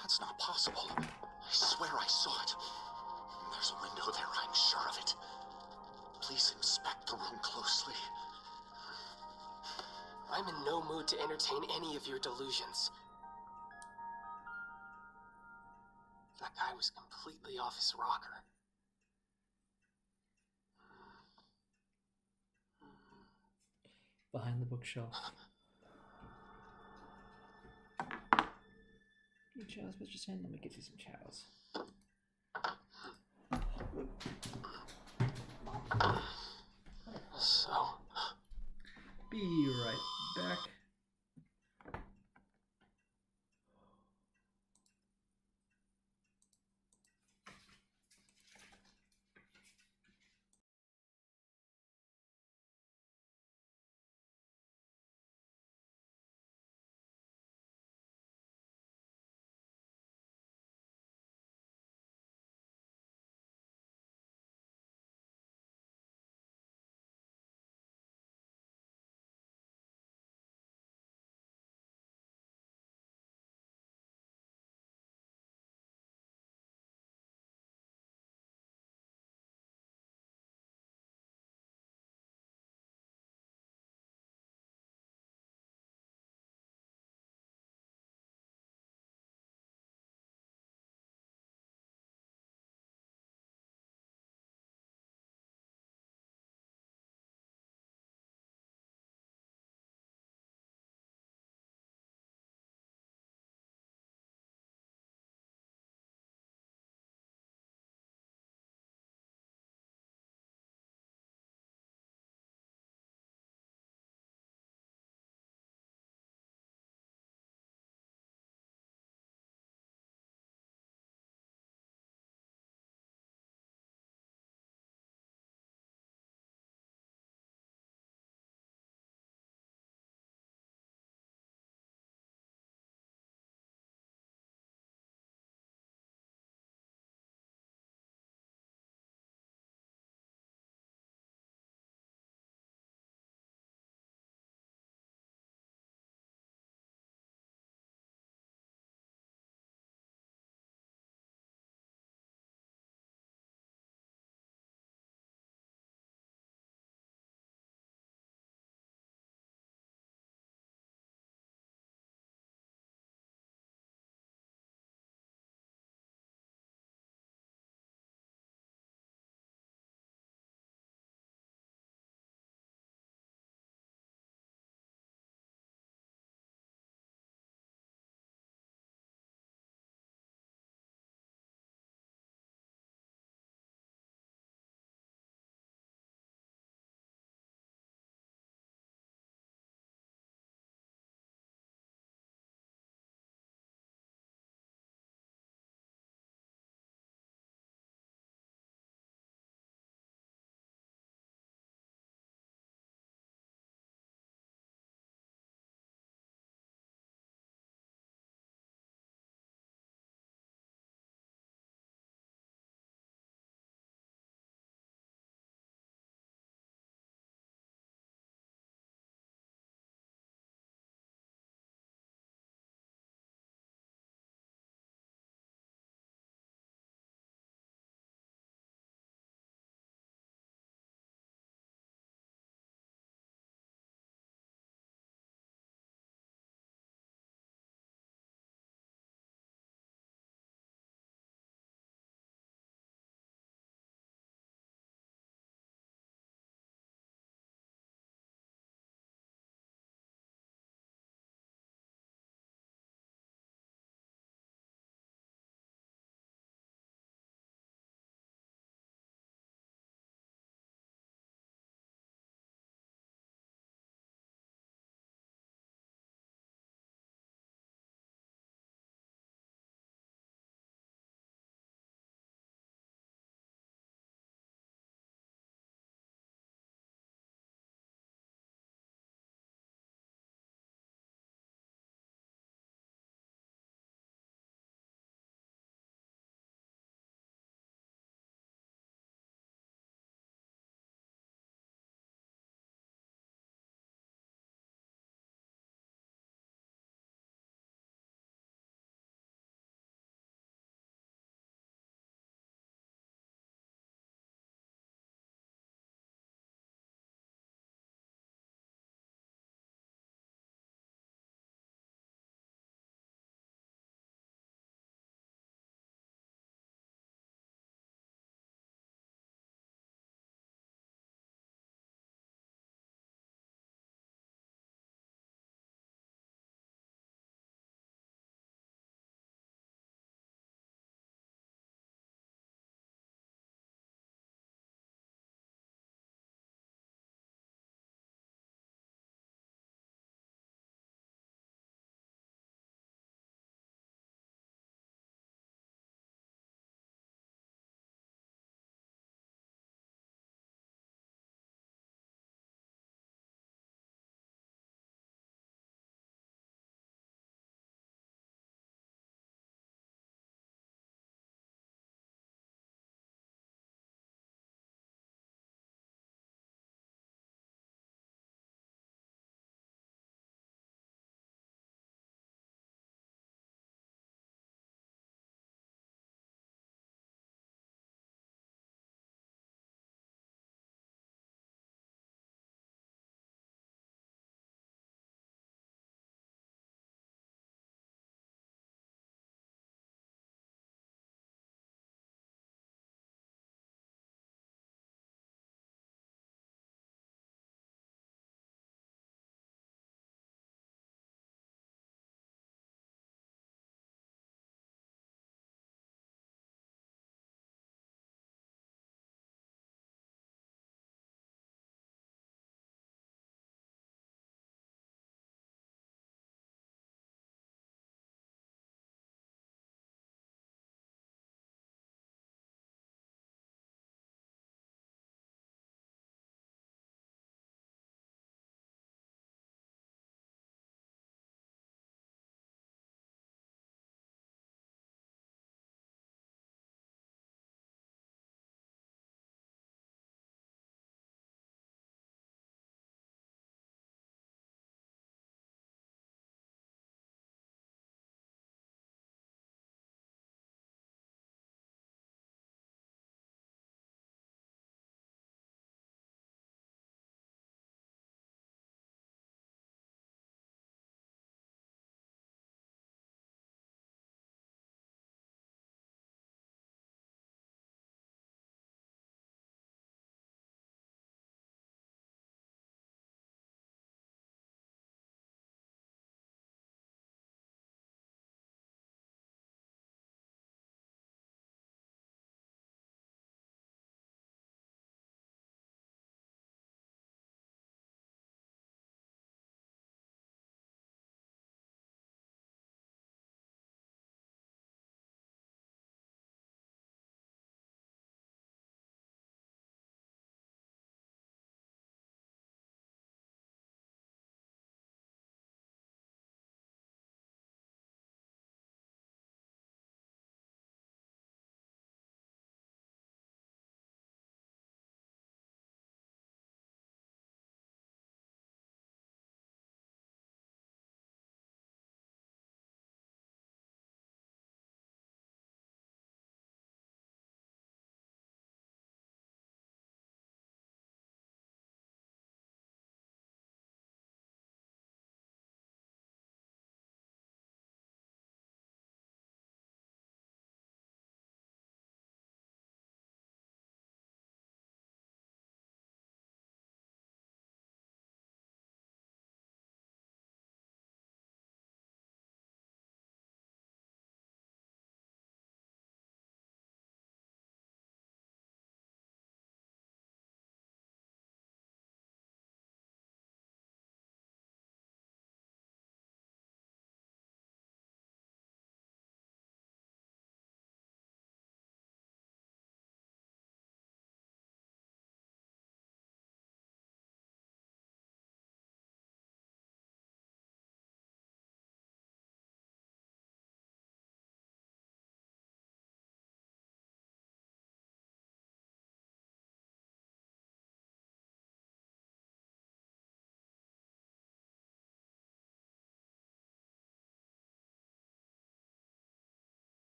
That's not possible. I swear I saw it. There's a window there, I'm sure of it. Please inspect the room closely.
I'm in no mood to entertain any of your delusions. That guy was completely off his rocker.
Behind the bookshelf. Hey, chows, Mr. Sand, let me get you some chows.
So...
Be right back.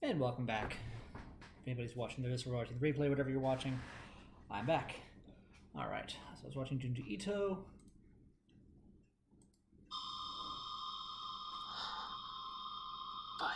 And welcome back. If anybody's watching this or watching the replay, whatever you're watching, I'm back. Alright, so I was watching Junji Ito.
But...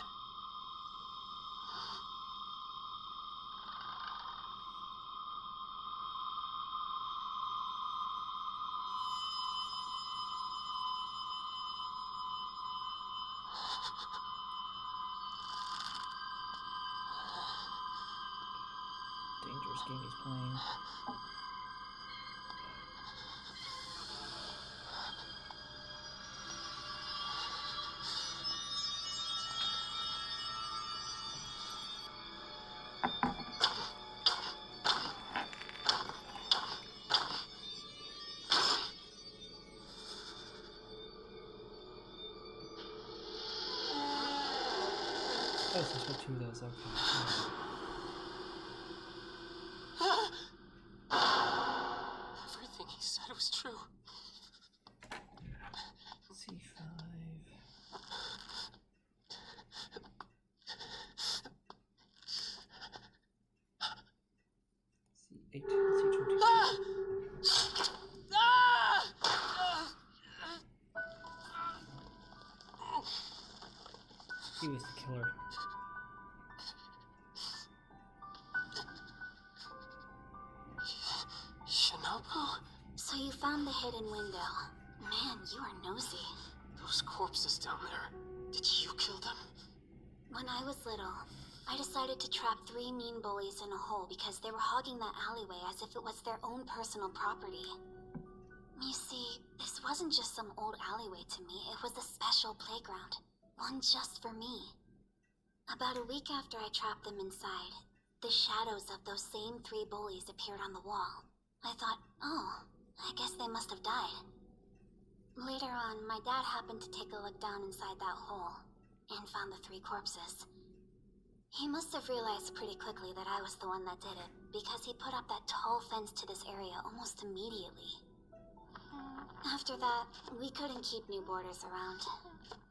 Dangerous game he's playing. Oh, so it's two of those, okay.
Everything he said was true.
C5. C8, C22. He was the killer.
Shinobu?
So you found the hidden window. Man, you are nosy.
Those corpses down there. Did you kill them?
When I was little, I decided to trap 3 mean bullies in a hole because they were hogging that alleyway as if it was their own personal property. You see, this wasn't just some old alleyway to me, it was a special playground. One just for me. About a week after I trapped them inside, the shadows of those same 3 bullies appeared on the wall. I thought, oh, I guess they must have died. Later on, my dad happened to take a look down inside that hole and found the 3 corpses. He must have realized pretty quickly that I was the one that did it, because he put up that tall fence to this area almost immediately. After that, we couldn't keep new boarders around.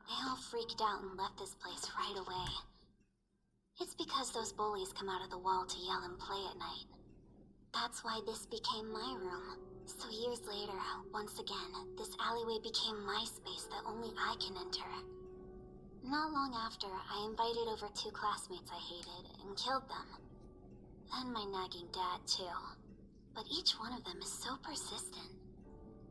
They all freaked out and left this place right away. It's because those bullies come out of the wall to yell and play at night. That's why this became my room. So years later, once again, this alleyway became my space that only I can enter. Not long after, I invited over 2 classmates I hated and killed them. Then my nagging dad, too. But each one of them is so persistent.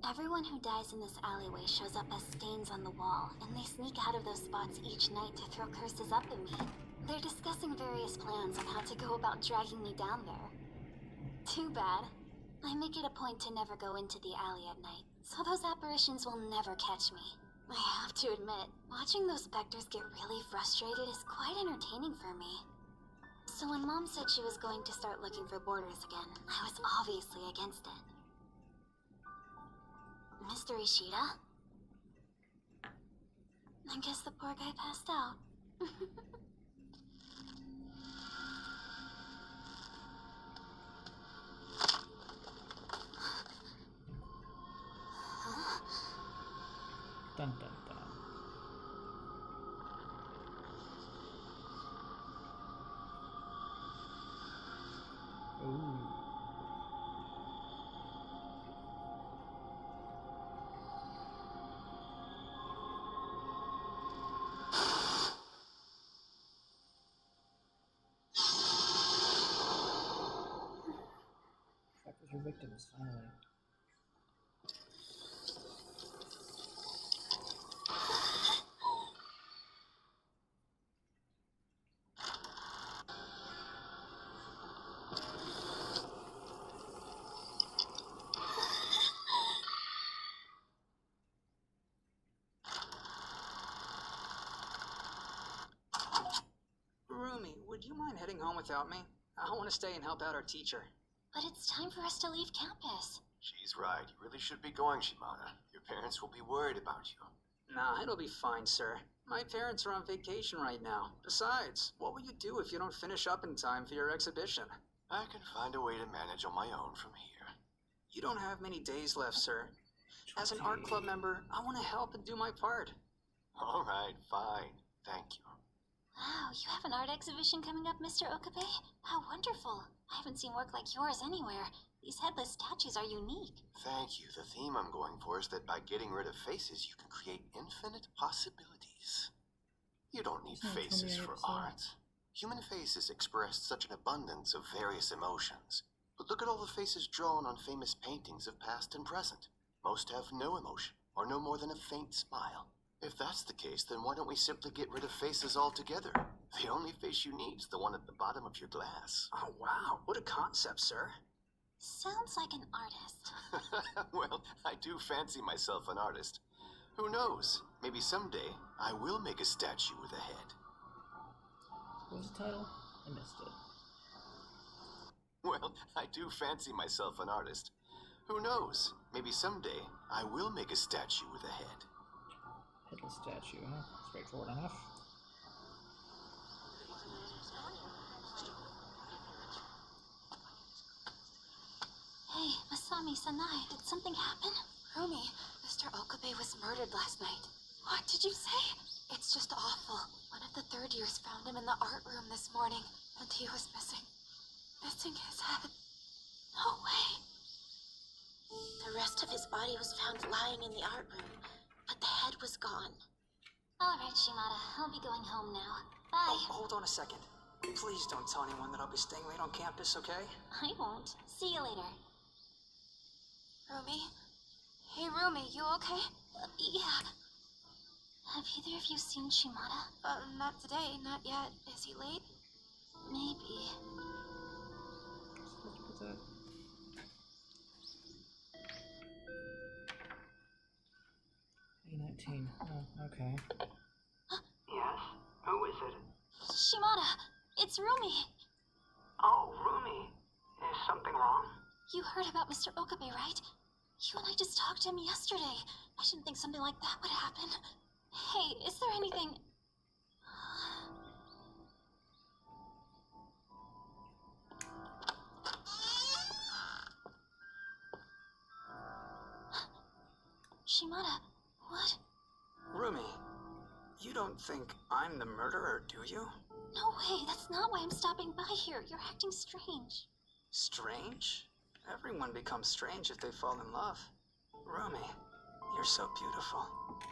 Everyone who dies in this alleyway shows up as stains on the wall, and they sneak out of those spots each night to throw curses up at me. They're discussing various plans on how to go about dragging me down there. Too bad. I make it a point to never go into the alley at night, so those apparitions will never catch me. I have to admit, watching those specters get really frustrated is quite entertaining for me. So when Mom said she was going to start looking for boarders again, I was obviously against it. Mr. Ishida? I guess the poor guy passed out.
Dun dun dun. Ooh. That was your victims, finally.
Rumi, would you mind heading home without me? I want to stay and help out our teacher.
But it's time for us to leave campus.
She's right. You really should be going, Shimada. Your parents will be worried about you.
Nah, it'll be fine, sir. My parents are on vacation right now. Besides, what will you do if you don't finish up in time for your exhibition?
I can find a way to manage on my own from here.
You don't have many days left, sir. As an art club member, I want to help and do my part.
All right, fine. Thank you.
Wow, you have an art exhibition coming up, Mr. Okabe? How wonderful. I haven't seen work like yours anywhere. These headless statues are unique.
Thank you. The theme I'm going for is that by getting rid of faces, you can create infinite possibilities. You don't need faces for art. Human faces express such an abundance of various emotions. But look at all the faces drawn on famous paintings of past and present. Most have no emotion, or no more than a faint smile. If that's the case, then why don't we simply get rid of faces altogether? The only face you need is the one at the bottom of your glass.
Oh, wow. What a concept, sir.
Sounds like an artist.
Well, I do fancy myself an artist. Who knows? Maybe someday I will make a statue with a head.
What was the title? I missed it.
Well, I do fancy myself an artist. Who knows? Maybe someday I will make a statue with a head.
Headless statue, huh? Straightforward enough.
Hey, Masami Sanai, did something happen? Rumi, Mr. Okabe was murdered last night. What did you say? It's just awful. One of the third years found him in the art room this morning, and he was missing. Missing his head. No way.
The rest of his body was found lying in the art room, but the head was gone.
All right, Shimada, I'll be going home now. Bye.
Oh, hold on a second. Please don't tell anyone that I'll be staying late on campus, okay?
I won't. See you later.
Rumi? Hey, Rumi, you okay?
Yeah. Have either of you seen Shimada?
Not today, not yet. Is he late?
Maybe.
Let's put that. A19. Oh, okay.
Yes? Who is it?
Shimada! It's Rumi!
Oh, Rumi. Is something wrong?
You heard about Mr. Okabe, right? You and I just talked to him yesterday. I didn't think something like that would happen. Hey, is there anything... Shimada, what?
Rumi, you don't think I'm the murderer, do you?
No way, that's not why I'm stopping by here. You're acting strange.
Strange? Everyone becomes strange if they fall in love. Rumi, you're so beautiful.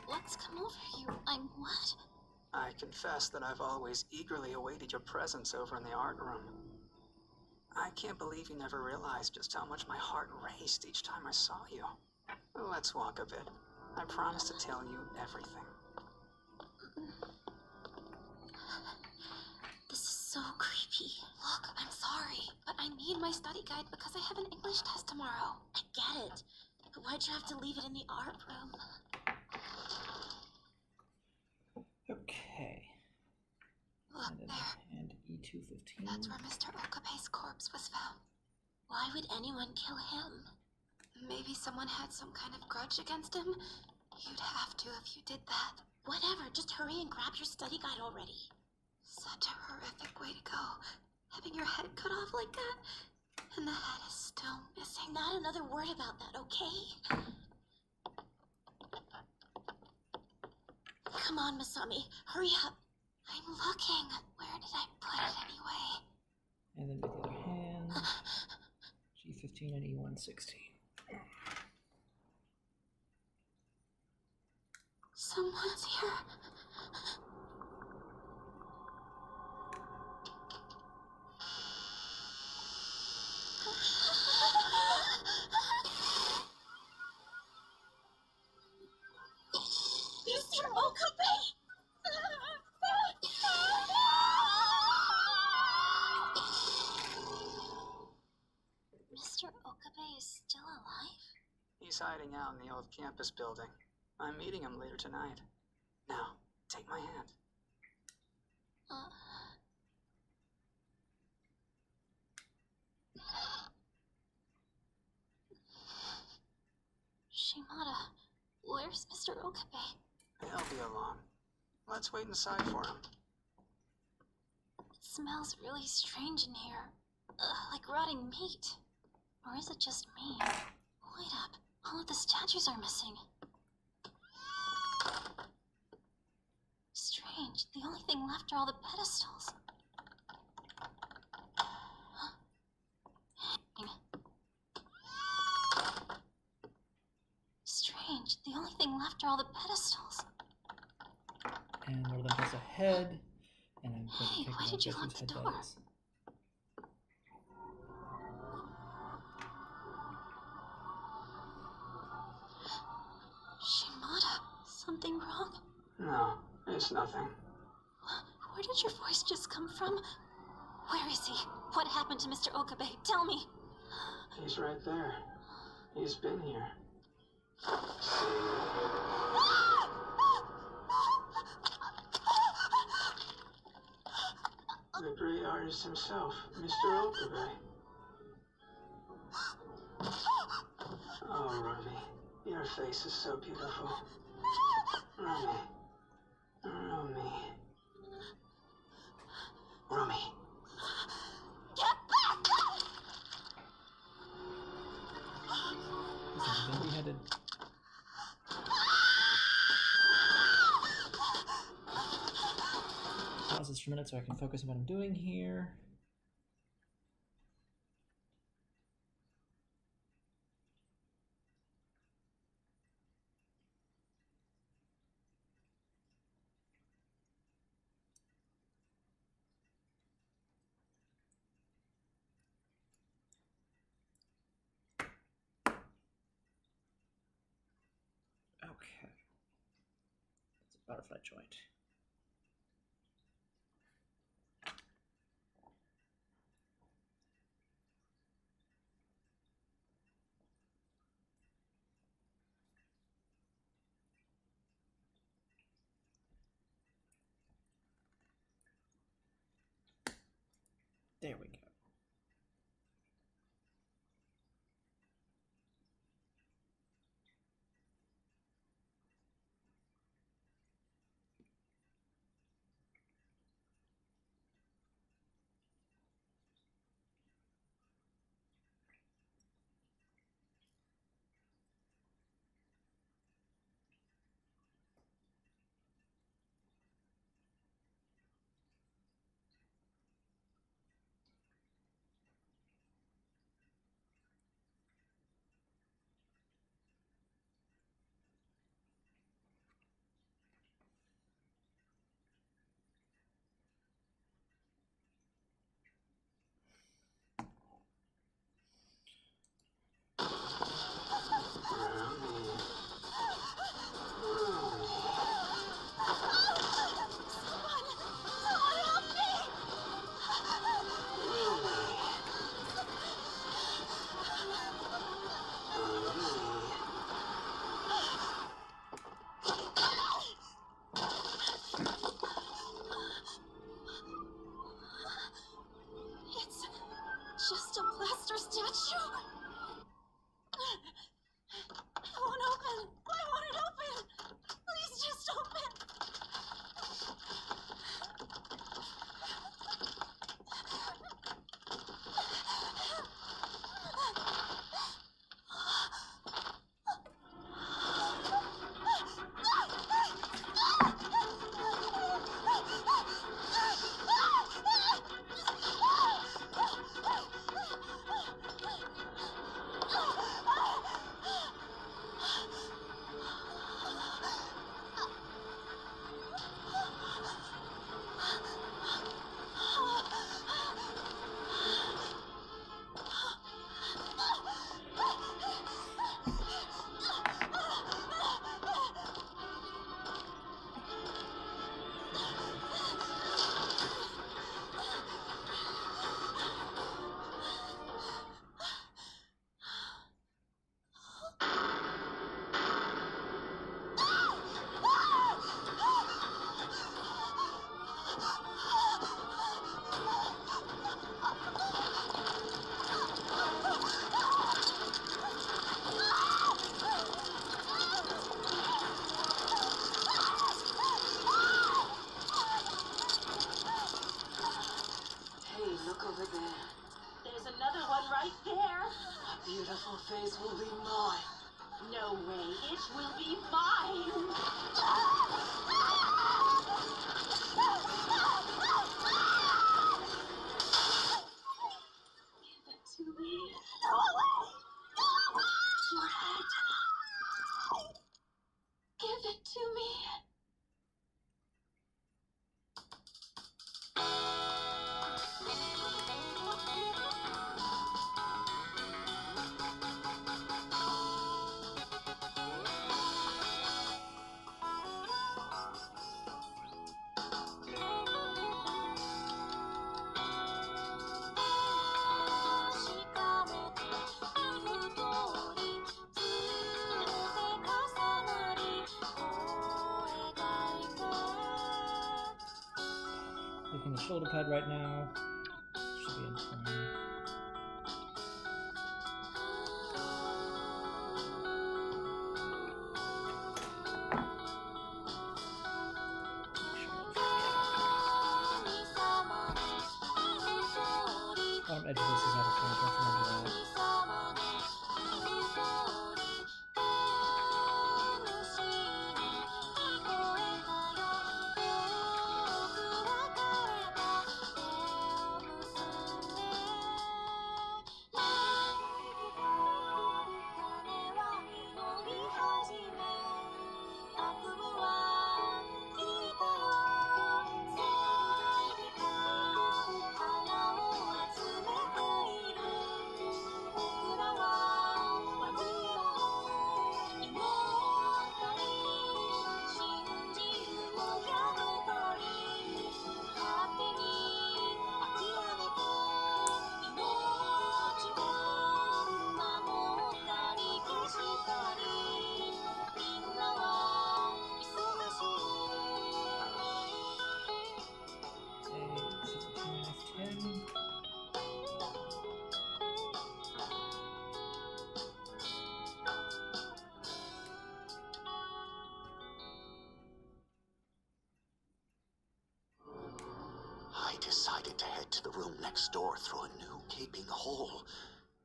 What's come over you? I'm what?
I confess that I've always eagerly awaited your presence over in the art room. I can't believe you never realized just how much my heart raced each time I saw you. Let's walk a bit. I promise to tell you everything.
This is so creepy. Look, I'm sorry, but I need my study guide because I have an English test tomorrow.
I get it. But why'd you have to leave it in the art room?
Okay.
Look there.
And E215.
That's where Mr. Okabe's corpse was found.
Why would anyone kill him?
Maybe someone had some kind of grudge against him? You'd have to if you did that.
Whatever, just hurry and grab your study guide already.
Such a horrific way to go. Having your head cut off like that, and the head is still missing.
Not another word about that, okay? Come on, Masami, hurry up.
I'm looking. Where did I put it anyway?
And then with the other hand, G15 and E116.
Someone's here.
Mr. Okabe!
Mr. Okabe is still alive?
He's hiding out in the old campus building. I'm meeting him later tonight. Now, take my hand.
Shimada, where's Mr. Okabe?
He'll be along. Let's wait inside for him.
It smells really strange in here. Like rotting meat. Or is it just me? Wait up. All of the statues are missing. Strange. Strange. The only thing left are all the pedestals. Strange. The only thing left are all the pedestals.
And one of them has a head. And I'm going to
Hey,
take
why
a
did you
guess
lock
whose
the
head
door?
that is.
Shimada, something wrong?
No, it's nothing.
Where did your voice just come from? Where is he? What happened to Mr. Okabe? Tell me.
He's right there. He's been here. The great artist himself, Mr. Okabe. Oh, Rumi, your face is so beautiful. Rumi. Rumi. Rumi.
Get back!
He's been beheaded. Pause this for a minute so I can focus on what I'm doing here. Okay. It's a butterfly joint. There we go.
It's just a plaster statue. It won't open. Why won't it open? Please just open.
Over there.
There's another one right there.
A beautiful face will be mine.
No way, it will be mine.
in the shoulder pad right now. Should be in prime. Bottom edge of this is out of frame, don't remember that.
I decided to head to the room next door through a new gaping hole.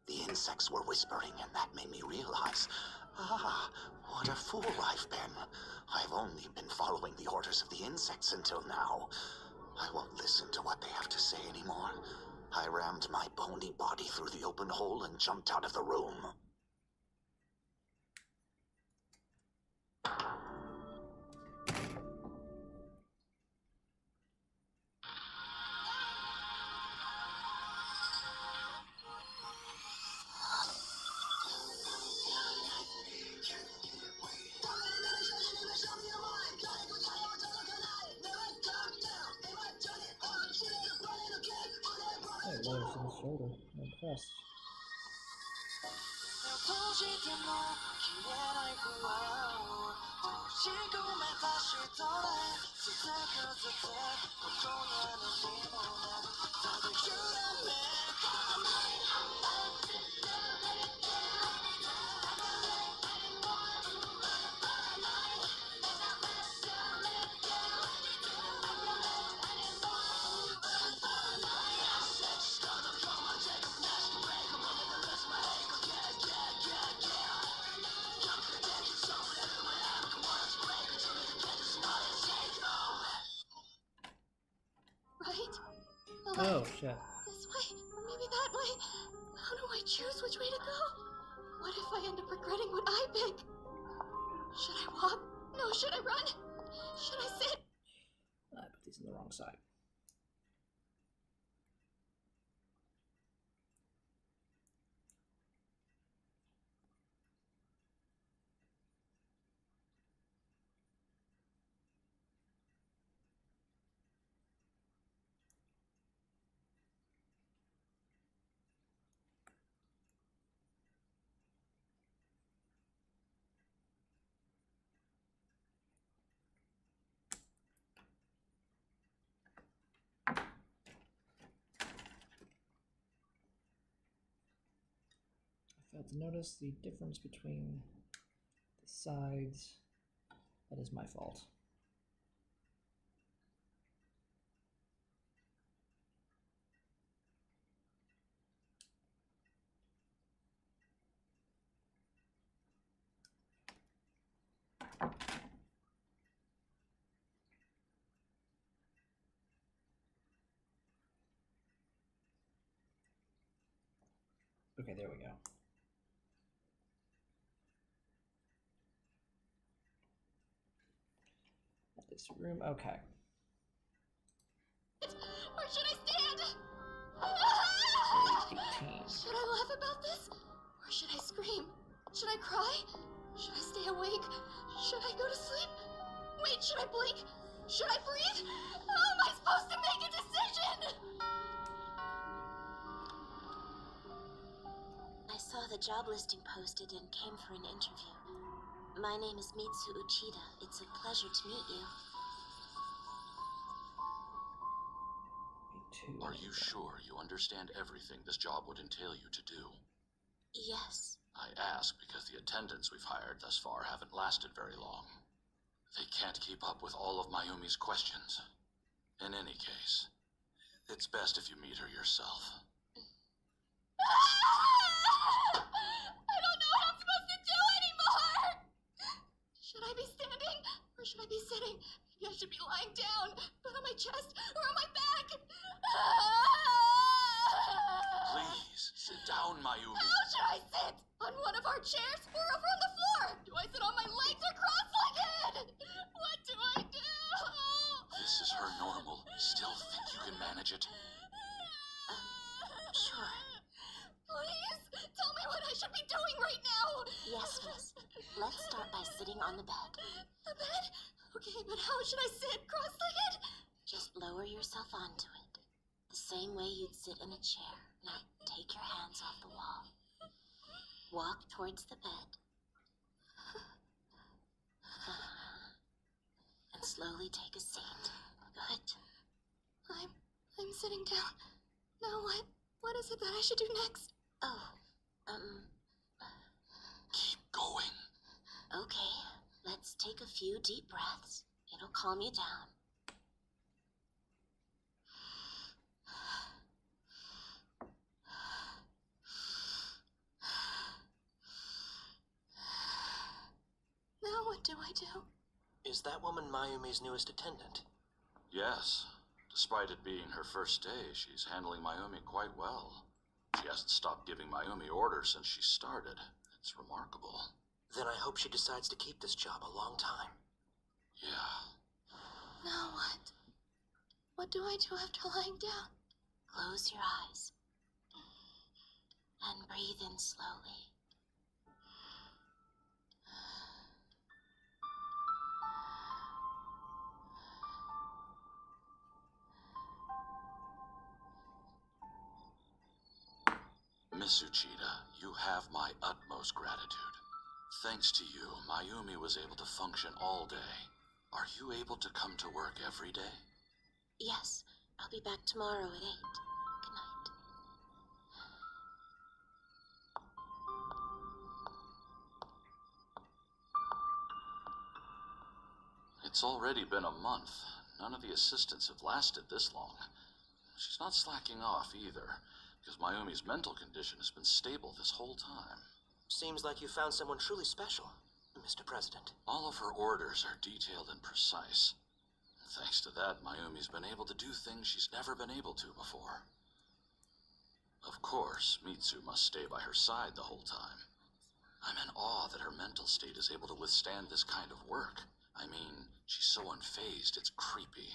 The insects were whispering, and that made me realize, what a fool I've been. I've only been following the orders of the insects until now. I won't listen to what they have to say anymore. I rammed my bony body through the open hole and jumped out of the room.
Oh, lows in the shoulder. I'm impressed. Oh, shit.
This way, or maybe that way. How do I choose which way to go? What if I end up regretting what I pick? Should I walk? No, should I run? Should I sit?
I put these on the wrong side. I failed to notice the difference between the sides. That is my fault. Okay, there we go. This room, okay.
Or should I stand?
18.
Should I laugh about this? Or should I scream? Should I cry? Should I stay awake? Should I go to sleep? Wait, should I blink? Should I breathe? How am I supposed to make a decision?
I saw the job listing posted and came for an interview. My name is Mitsu Uchida. It's a pleasure to meet you.
to...
Are you sure you understand everything this job would entail you to do?
Yes.
I ask because the attendants we've hired thus far haven't lasted very long. They can't keep up with all of Mayumi's questions. In any case, it's best if you meet her yourself.
I don't know what I'm supposed to do anymore! Should I be standing or should I be sitting? Maybe I should be lying down, but on my chest or on my back.
Please, sit down, Mayumi.
How should I sit? On one of our chairs or over on the floor? Do I sit on my legs or cross-legged? What do I do?
This is her normal. Still think you can manage it?
Sure.
Please, tell me what I should be doing right now.
Yes, miss. Let's start by sitting on the bed.
The bed? Okay, but how should I sit? Cross-legged?
Just lower yourself onto it. The same way you'd sit in a chair. Now, take your hands off the wall. Walk towards the bed. And slowly take a seat. Good.
I'm sitting down. Now what? What is it that I should do next?
Oh,
Keep going.
Okay. Let's take a few deep breaths. It'll calm you down.
Now what do I do?
Is that woman Mayumi's newest attendant?
Yes. Despite it being her first day, she's handling Mayumi quite well. She hasn't stopped giving Mayumi orders since she started. It's remarkable.
Then I hope she decides to keep this job a long time.
Yeah.
Now what? What do I do after lying down?
Close your eyes. And breathe in slowly.
Miss Uchida, you have my utmost gratitude. Thanks to you, Mayumi was able to function all day. Are you able to come to work every day?
Yes, I'll be back tomorrow at 8. Good night.
It's already been a month. None of the assistants have lasted this long. She's not slacking off either, because Mayumi's mental condition has been stable this whole time.
Seems like you found someone truly special, Mr. President.
All of her orders are detailed and precise. Thanks to that, Mayumi's been able to do things she's never been able to before. Of course, Mitsu must stay by her side the whole time. I'm in awe that her mental state is able to withstand this kind of work. I mean, she's so unfazed, it's creepy.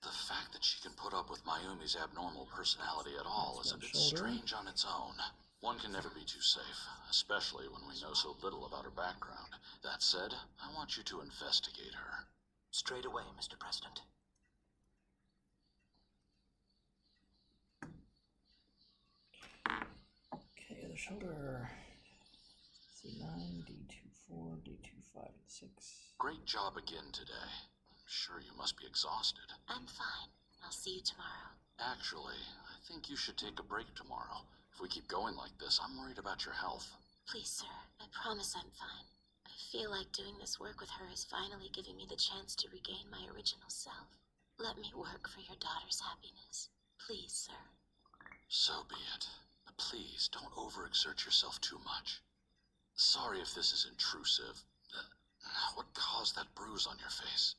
The fact that she can put up with Mayumi's abnormal personality at all is a bit strange on its own. One can never be too safe, especially when we know so little about her background. That said, I want you to investigate her.
Straight away, Mr. President.
Okay, other shoulder. C9, D24, D25, and 6.
Great job again today. I'm sure you must be exhausted.
I'm fine. I'll see you tomorrow.
Actually, I think you should take a break tomorrow. If we keep going like this, I'm worried about your health.
Please, sir. I promise I'm fine. I feel like doing this work with her is finally giving me the chance to regain my original self. Let me work for your daughter's happiness. Please, sir.
So be it. But please, don't overexert yourself too much. Sorry if this is intrusive. What caused that bruise on your face?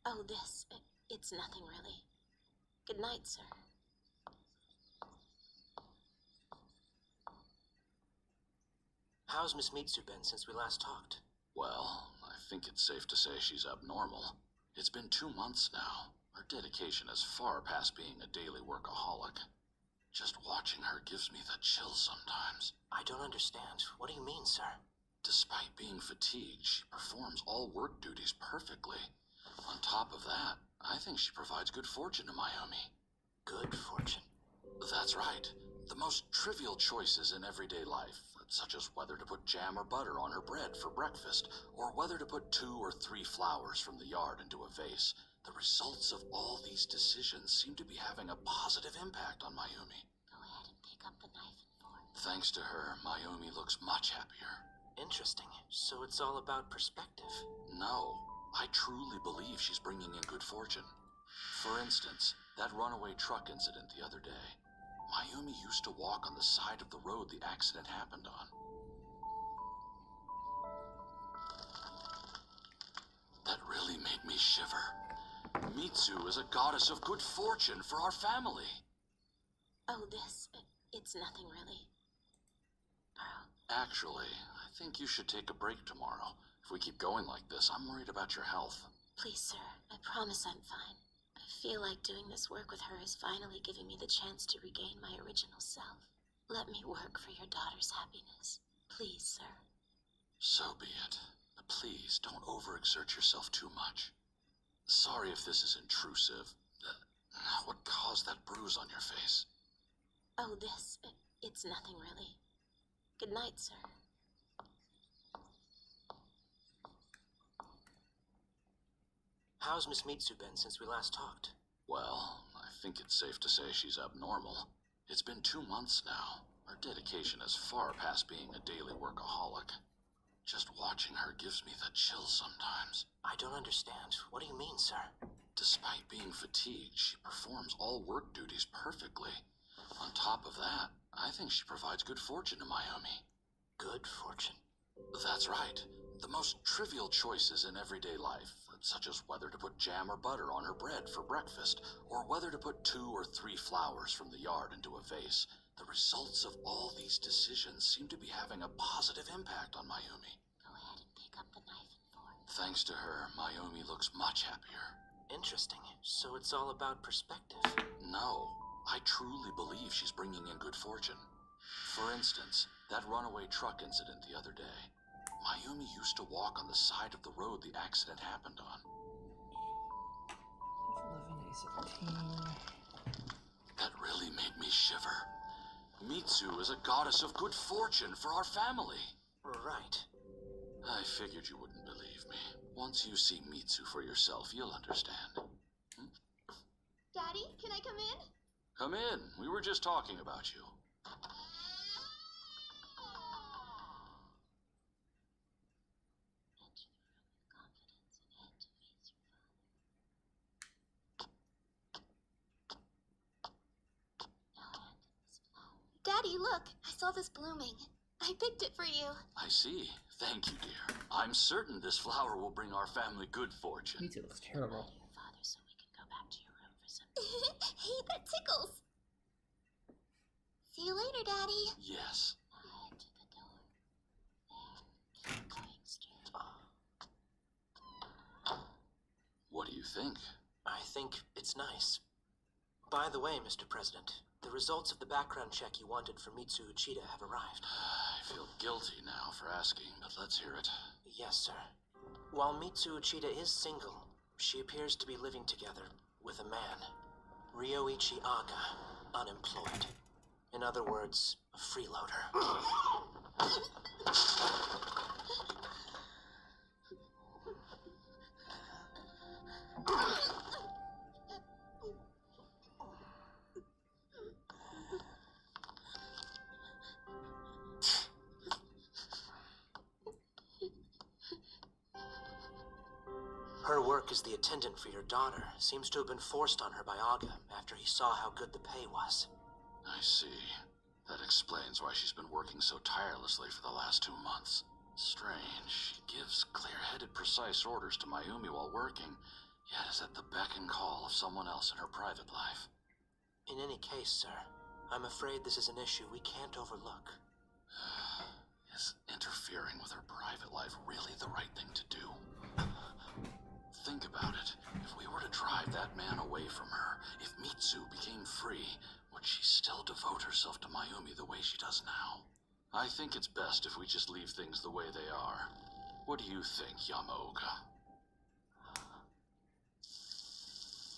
Oh, this. It's nothing, really. Good night, sir.
How's Miss Mitsu been since we last talked?
Well, I think it's safe to say she's abnormal. It's been 2 months now. Her dedication is far past being a daily workaholic. Just watching her gives me the chills sometimes.
I don't understand. What do you mean, sir?
Despite being fatigued, she performs all work duties perfectly. On top of that, I think she provides good fortune to Mayumi.
Good fortune?
That's right. The most trivial choices in everyday life, such as whether to put jam or butter on her bread for breakfast, or whether to put 2 or 3 flowers from the yard into a vase. The results of all these decisions seem to be having a positive impact on Mayumi.
Go ahead and pick up the knife and fork.
Thanks to her, Mayumi looks much happier.
Interesting. So it's all about perspective.
No, I truly believe she's bringing in good fortune. For instance, that runaway truck incident the other day. Mayumi used to walk on the side of the road the accident happened on. That really made me shiver. Mitsu is a goddess of good fortune for our family.
Oh, it's nothing really.
Actually, I think you should take a break tomorrow. If we keep going like this, I'm worried about your health.
Please, sir, I promise I'm fine. I feel like doing this work with her is finally giving me the chance to regain my original self. Let me work for your daughter's happiness. Please, sir.
So be it. But please, don't overexert yourself too much. Sorry if this is intrusive. What caused that bruise on your face?
Oh, it's nothing really. Good night, sir.
How's Miss Mitsu been since we last talked?
Well, I think it's safe to say she's abnormal. It's been 2 months now. Her dedication is far past being a daily workaholic. Just watching her gives me the chills sometimes.
I don't understand. What do you mean, sir?
Despite being fatigued, she performs all work duties perfectly. On top of that, I think she provides good fortune to Mayumi.
Good fortune?
That's right. The most trivial choices in everyday life, such as whether to put jam or butter on her bread for breakfast, or whether to put 2 or 3 flowers from the yard into a vase. The results of all these decisions seem to be having a positive impact on Mayumi.
Go ahead and pick up the knife and fork.
Thanks to her, Mayumi looks much happier.
Interesting. So it's all about perspective.
No, I truly believe she's bringing in good fortune. For instance, that runaway truck incident the other day. Mayumi used to walk on the side of the road the accident happened on.
11, A17.
That really made me shiver. Mitsu is a goddess of good fortune for our family.
Right.
I figured you wouldn't believe me. Once you see Mitsu for yourself, you'll understand.
Daddy, can I come in?
Come in. We were just talking about you.
Daddy, look! I saw this blooming. I picked it for you.
I see. Thank you, dear. I'm certain this flower will bring our family good fortune.
Mitsu looks terrible.
Your father, so we can go back to your room for some.
Hey, that tickles! See you later, Daddy.
Yes.
Head to the door. There. Keep going straight.
What do you think?
I think it's nice. By the way, Mr. President, the results of the background check you wanted for Mitsu Uchida have arrived.
I feel guilty now for asking, but let's hear it.
Yes, sir. While Mitsu Uchida is single, she appears to be living together with a man. Ryoichi Aga, unemployed. In other words, a freeloader. Her work as the attendant for your daughter seems to have been forced on her by Aga after he saw how good the pay was.
I see. That explains why she's been working so tirelessly for the last 2 months. Strange. She gives clear-headed, precise orders to Mayumi while working, yet is at the beck and call of someone else in her private life.
In any case, sir, I'm afraid this is an issue we can't overlook.
Is interfering with her private life really the right thing to do? Think about it. If we were to drive that man away from her, if Mitsu became free, would she still devote herself to Mayumi the way she does now? I think it's best if we just leave things the way they are. What do you think, Yamaoka?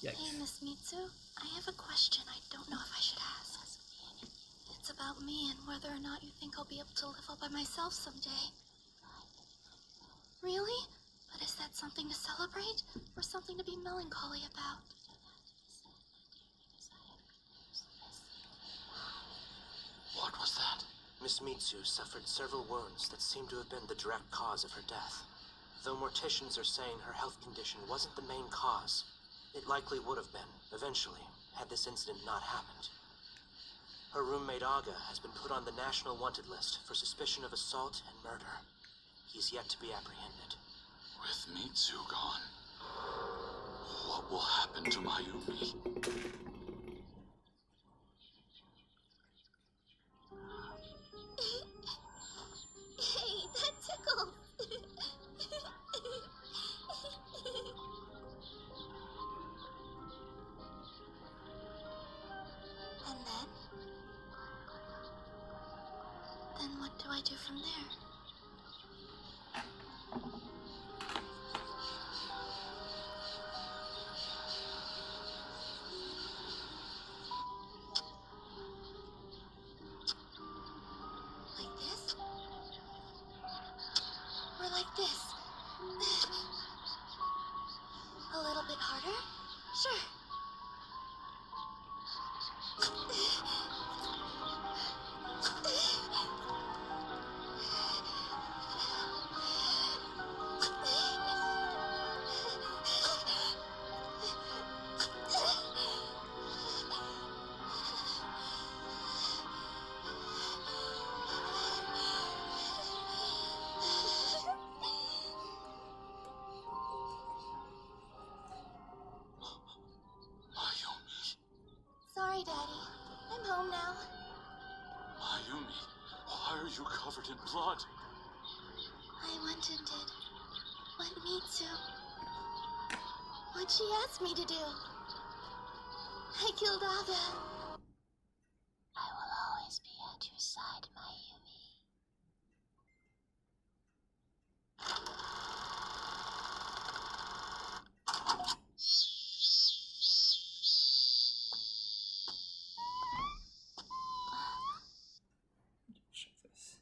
Hey, Miss Mitsu, I have a question I don't know if I should ask. It's about me and whether or not you think I'll be able to live all by myself someday. Really? But But is that something to celebrate, or something to be melancholy about?
What was that?
Miss Mitsu suffered several wounds that seem to have been the direct cause of her death. Though morticians are saying her health condition wasn't the main cause, it likely would have been, eventually, had this incident not happened. Her roommate Aga has been put on the National Wanted List for suspicion of assault and murder. He's yet to be apprehended.
With Mitsu gone, what will happen to Mayumi?
Hey, that tickles! And then? Then what do I do from there? Like this? Or like this? A little bit harder? Sure. Sorry, Daddy. I'm home now.
Mayumi, why are you covered in blood?
I went and did what Mitsu, what she asked me to do. I killed Aga. I will always be at your side, Mayumi.
Check this.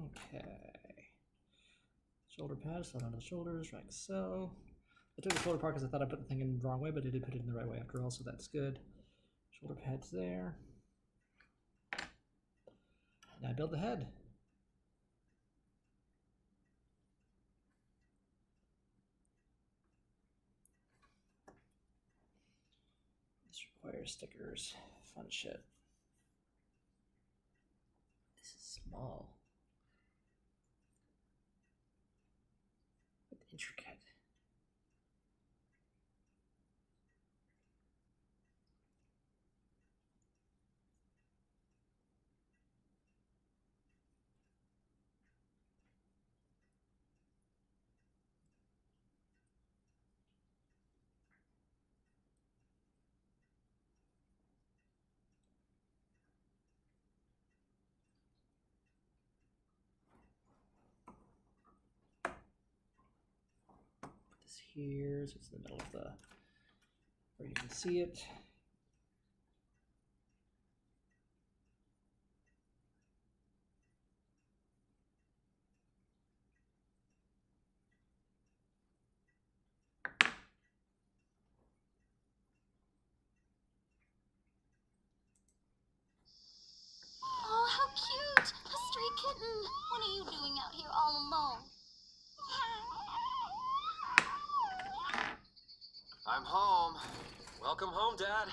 Okay. Shoulder pads, slide onto the shoulders, like so. I took the shoulder part because I thought I put the thing in the wrong way, but I did put it in the right way after all, so that's good. Shoulder pads there. Now I build the head. This requires stickers. Fun shit. This is small. But intricate. Here, so it's in the middle of the, where you can see it.
Oh, how cute! A stray kitten! What are you doing out here all alone?
I'm home. Welcome home, Dad.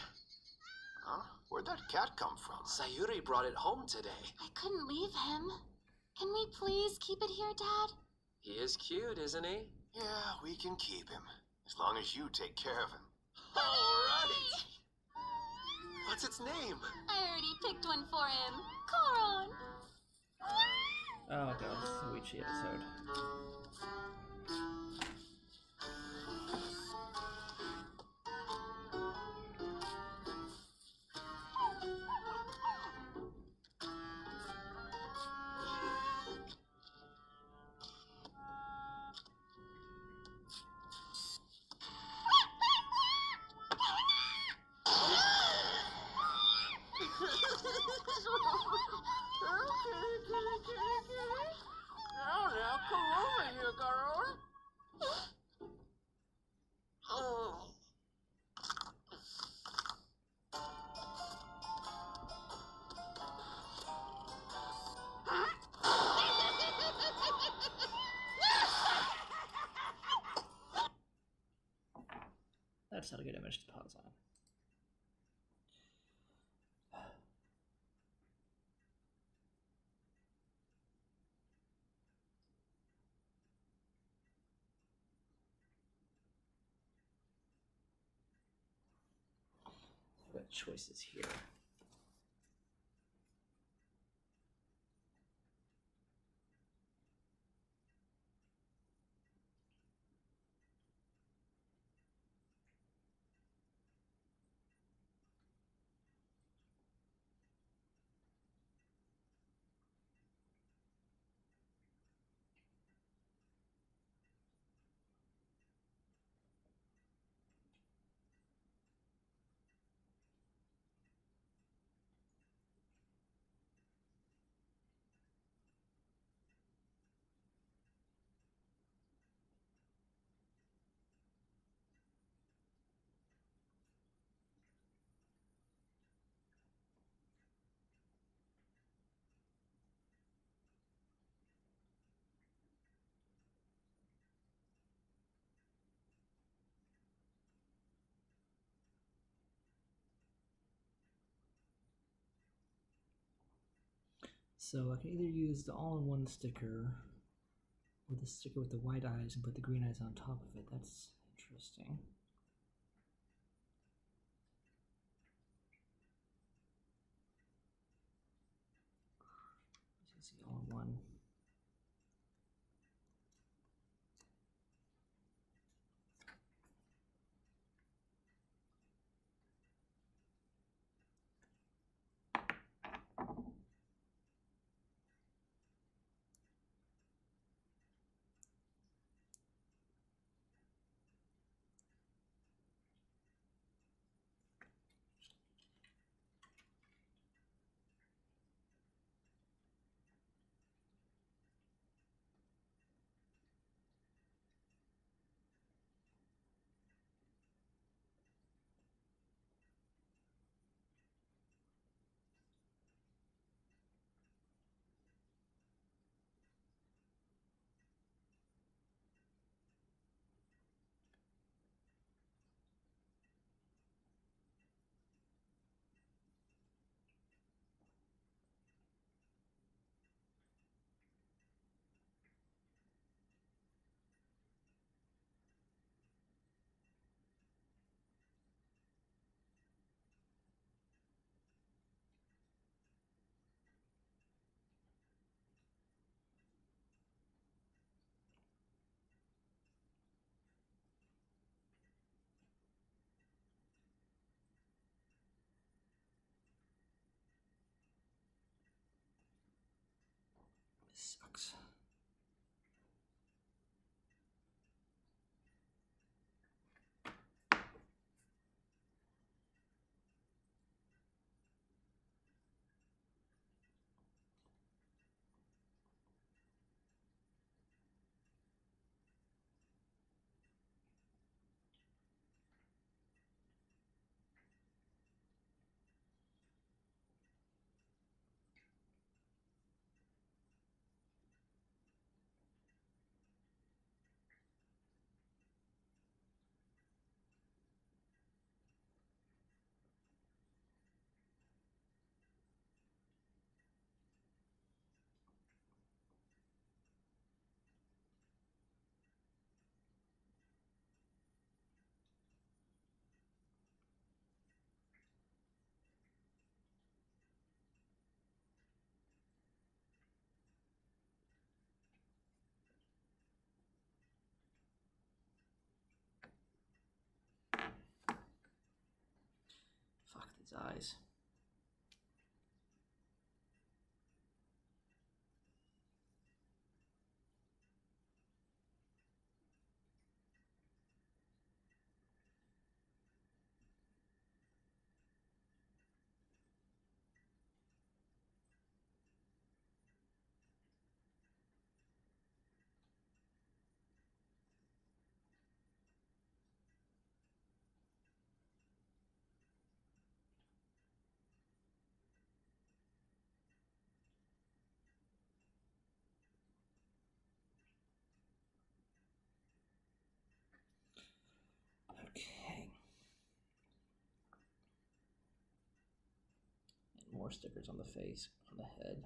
Huh? Where'd that cat come from?
Sayuri brought it home today.
I couldn't leave him. Can we please keep it here, Dad?
He is cute, isn't he?
Yeah, we can keep him. As long as you take care of him.
Alright! What's its name?
I already picked one for him. Coron!
Oh god, this is a Weechi episode.
Now, come over here, girl. Oh.
That's not a good image to pause on. I've got choices here. So I can either use the all-in-one sticker or the sticker with the white eyes and put the green eyes on top of it. That's interesting. Let's see, all-in-one. This sucks. His eyes. Okay. And more stickers on the face, on the head.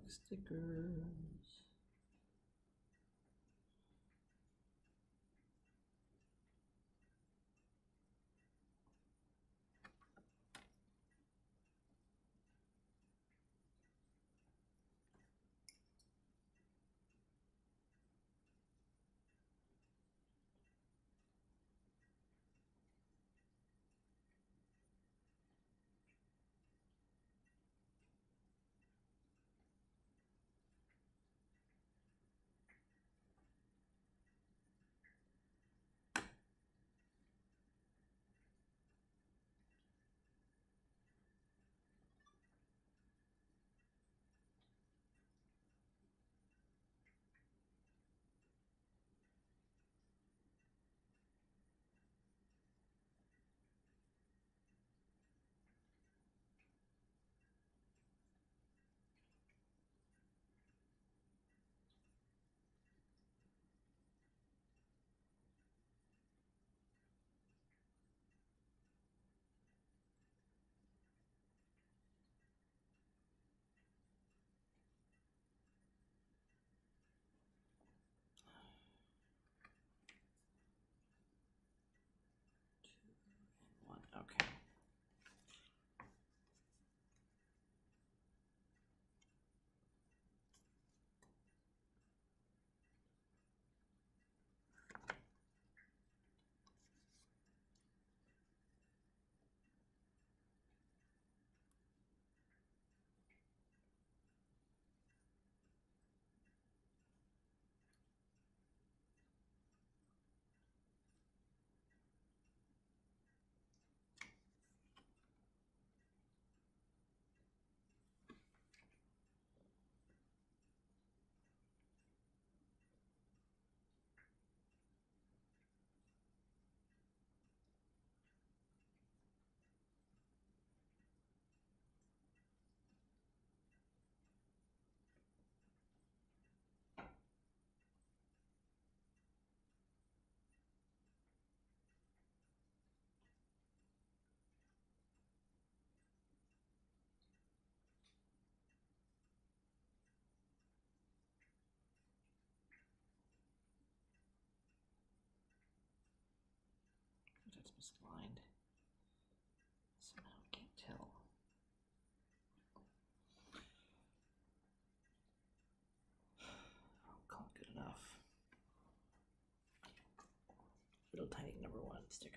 Stickers. Okay. That's misaligned. Somehow I can't tell. I'll call it good enough. Little tiny number 1 sticker.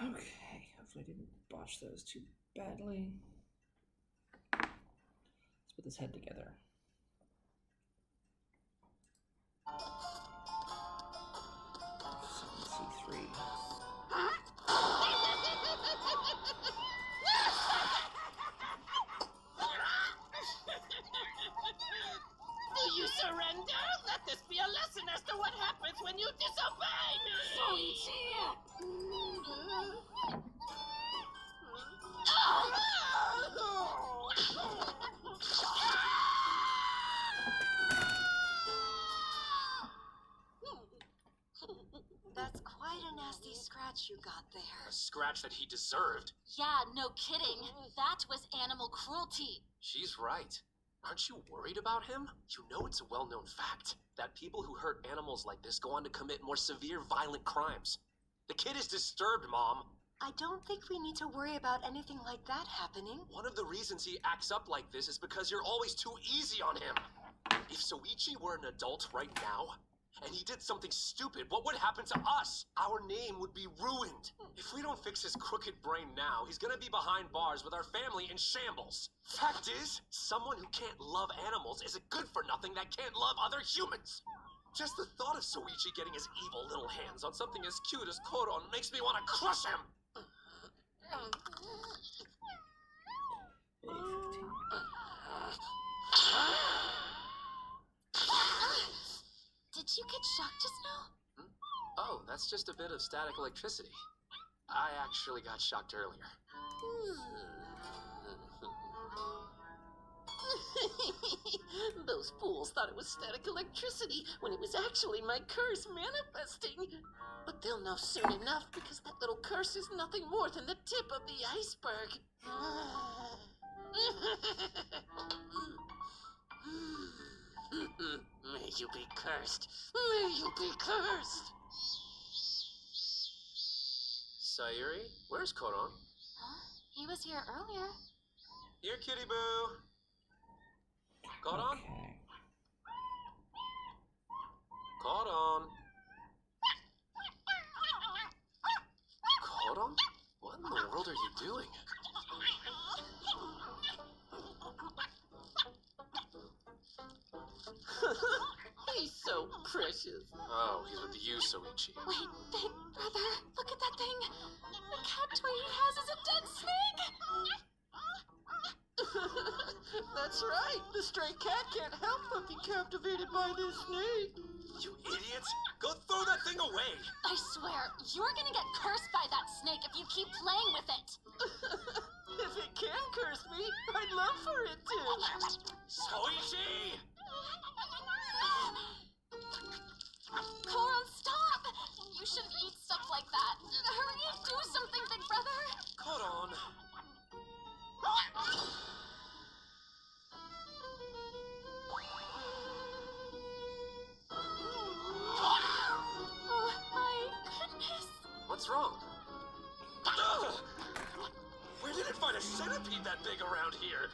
Okay, hopefully I didn't botch those too badly. Let's put this head together. C3.
Do you surrender? Let this be a lesson as to what happens when you disobey me!
That's quite a nasty scratch you got there.
A scratch that he deserved.
Yeah, no kidding. That was animal cruelty.
She's right. Aren't you worried about him? You know it's a well-known fact that people who hurt animals like this go on to commit more severe violent crimes. The kid is disturbed, Mom.
I don't think we need to worry about anything like that happening.
One of the reasons he acts up like this is because you're always too easy on him. If Soichi were an adult right now, and he did something stupid, what would happen to us? Our name would be ruined. If we don't fix his crooked brain now, he's gonna be behind bars with our family in shambles. Fact is, someone who can't love animals is a good-for-nothing that can't love other humans. Just the thought of Soichi getting his evil little hands on something as cute as Koron makes me want to crush him.
Did you get shocked just now?
Oh, that's just a bit of static electricity. I actually got shocked earlier.
Those fools thought it was static electricity when it was actually my curse manifesting. But they'll know soon enough because that little curse is nothing more than the tip of the iceberg. May you be cursed. May you be cursed.
Sayuri, where's Koron?
Huh? He was here earlier.
Here, kitty boo. Koron?
Okay.
Koron? Koron? What in the world are you doing?
He's so precious.
Oh, he's with you, Soichi.
Wait, big brother, look at that thing. The cat toy he has is a dead snake.
That's right. The stray cat can't help but be captivated by this snake.
You idiots! Go throw that thing away!
I swear, you're gonna get cursed by that snake if you keep playing with it.
If it can curse me, I'd love for it to.
Soichi!
Koron, stop! You shouldn't eat stuff like that. Hurry, do something, big brother.
Koron.
Oh, my goodness.
What's wrong? Where did it find a centipede that big around here?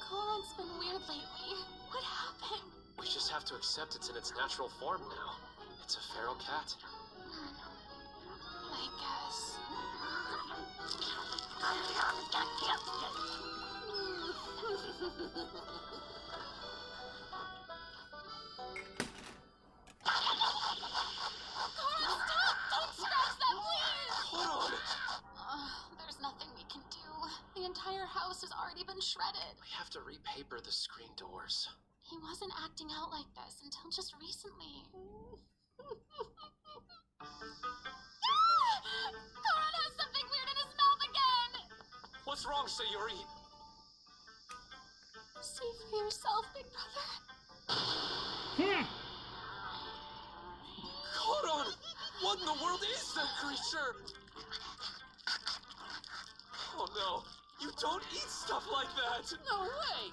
Koron's been weird lately. What happened?
We just have to accept it's in its natural form now. It's a feral cat.
I guess. Koron, stop! Don't scratch that, please!
Koron!
There's nothing we can do. The entire house has already been shredded.
We have to repaper the screen doors.
He wasn't acting out like this until just recently. Koron has something weird in his mouth again!
What's wrong, Sayuri?
See for yourself, big brother.
Koron! What in the world is that creature? Oh no, you don't eat stuff like that!
No way!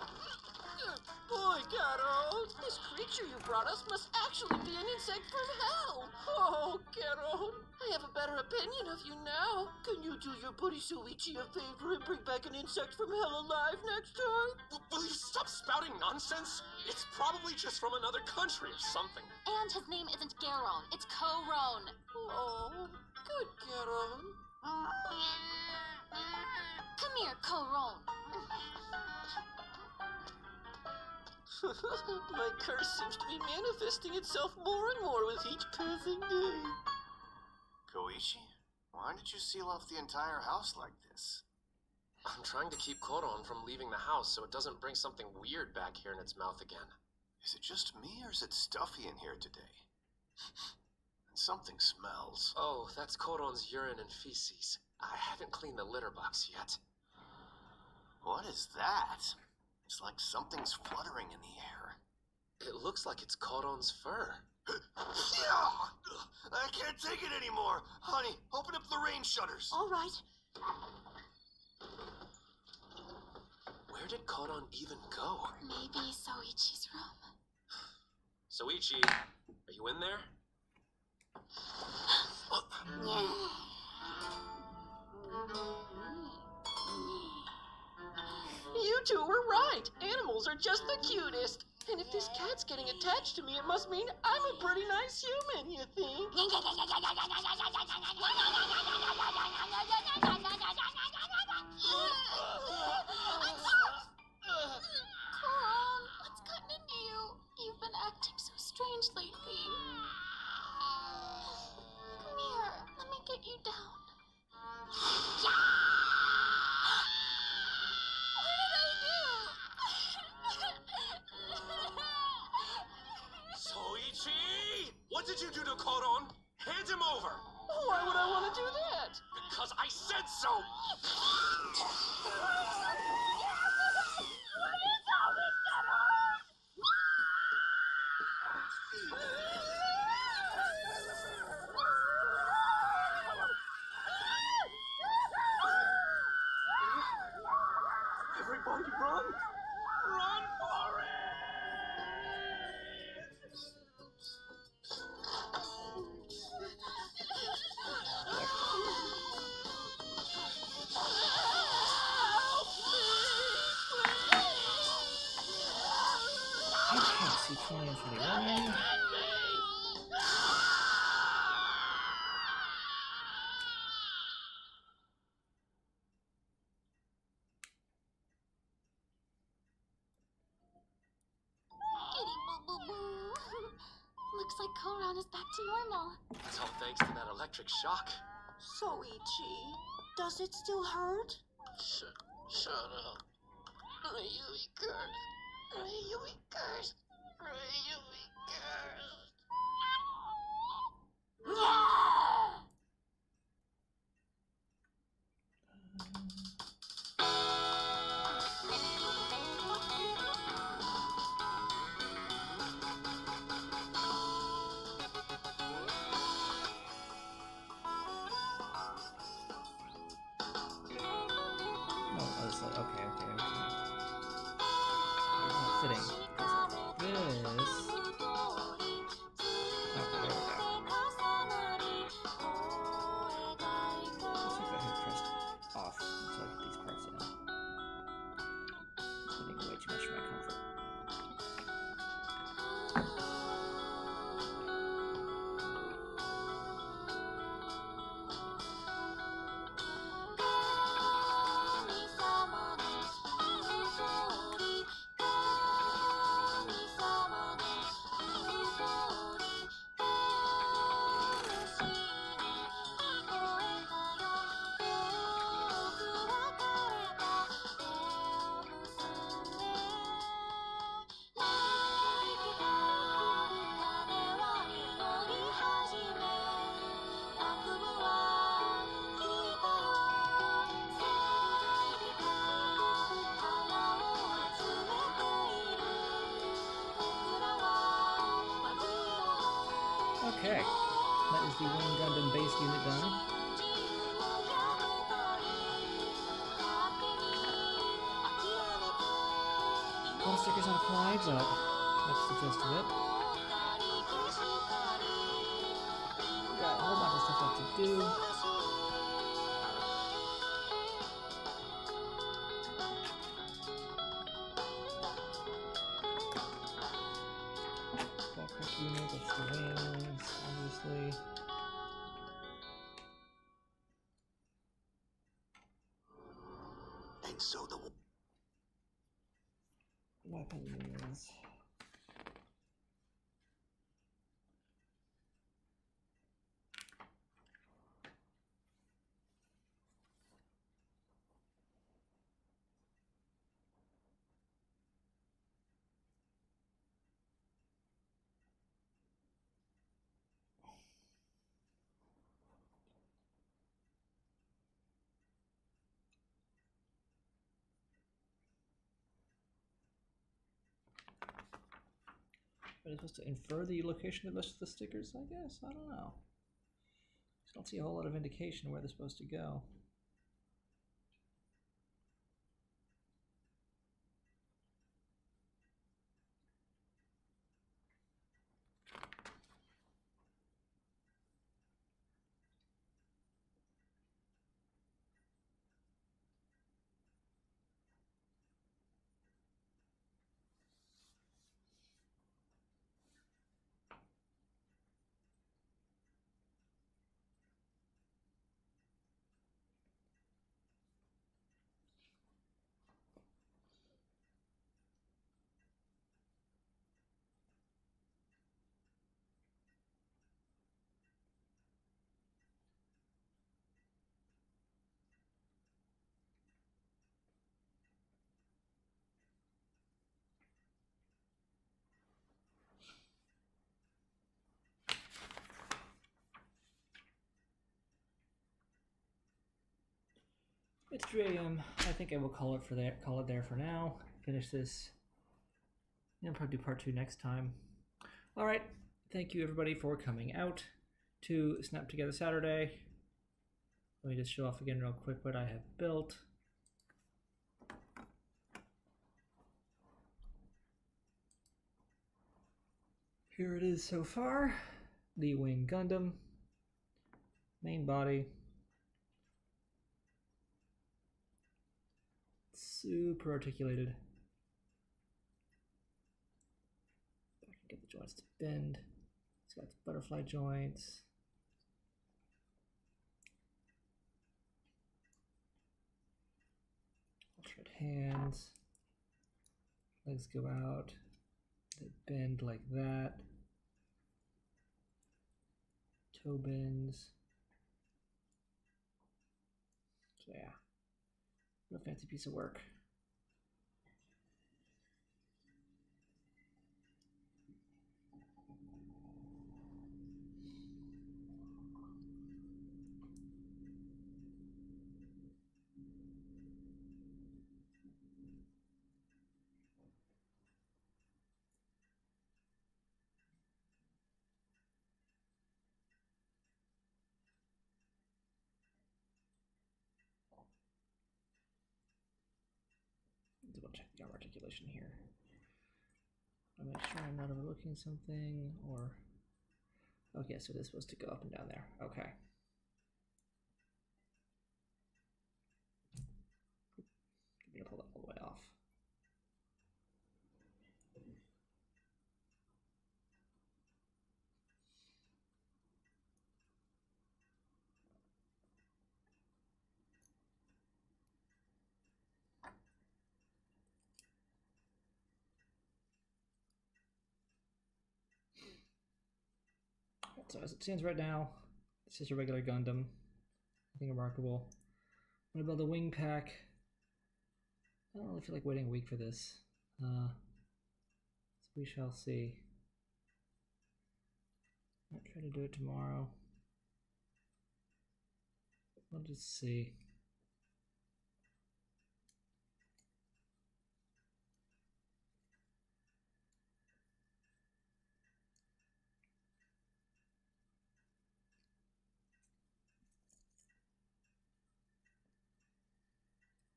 Good boy, Garo. This creature you brought us must actually be an insect from hell. Oh, Garo, I have a better opinion of you now. Can you do your buddy Soichi a favor and bring back an insect from hell alive next time?
Will you stop spouting nonsense? It's probably just from another country or something.
And his name isn't Garon, it's Koron.
Oh, good, Garo.
Come here, Coron.
My curse seems to be manifesting itself more and more with each passing day.
Koichi, why did you seal off the entire house like this?
I'm trying to keep Koron from leaving the house so it doesn't bring something weird back here in its mouth again.
Is it just me, or is it stuffy in here today? And something smells.
Oh, that's Koron's urine and feces. I haven't cleaned the litter box yet.
What is that? It's like something's fluttering in the air.
It looks like it's Koron's fur.
I can't take it anymore! Honey, open up the rain shutters!
All right.
Where did Koron even go?
Maybe Soichi's room.
Soichi, are you in there?
You two were right. Animals are just the cutest. And if this cat's getting attached to me, it must mean I'm a pretty nice human, you think?
Coron, what's gotten into you? You've been acting so strange lately. Come here, let me get you down. What did I do?
Soichi! What did you do to Koron? Hand him over!
Why would I want to do that?
Because I said so!
Everybody run! Run for it!
Okay, so 20 and 21.
Looks like Koron is back to normal.
It's all thanks to that electric shock.
Soichi, does it still hurt?
Shut up. Ryui cursed. Ryui cursed. Ryui cursed.
Oh, I was like, okay. Not fitting. This. Okay, there we go. Let's see if I have pressed off until I get these parts in. It's getting way too much for my comfort. Okay, that is the Wing Gundam base unit done. A lot of stickers on apply, but that's the gist of it. Got a whole bunch of stuff left to do. Ballpark unit, that's the wings, obviously.
So the
weapons. Are they supposed to infer the location of most of the stickers, I guess? I don't know. I don't see a whole lot of indication where they're supposed to go. It's 3 a.m. I think I will call it there for now. Finish this. And probably do part 2 next time. All right. Thank you everybody for coming out to Snap Together Saturday. Let me just show off again real quick what I have built. Here it is so far. The Wing Gundam. Main body. Super articulated. I can get the joints to bend. It's got butterfly joints. Alternate hands. Legs go out. They bend like that. Toe bends. So yeah, real fancy piece of work. Double check the arm articulation here. I'll make sure I'm not overlooking something or... Okay, so this is supposed to go up and down there. Okay. I'm gonna pull that all the way off. So as it stands right now, this is a regular Gundam. Nothing remarkable. I'm gonna build a wing pack. I don't really feel like waiting a week for this. So we shall see. Might try to do it tomorrow. We'll just see.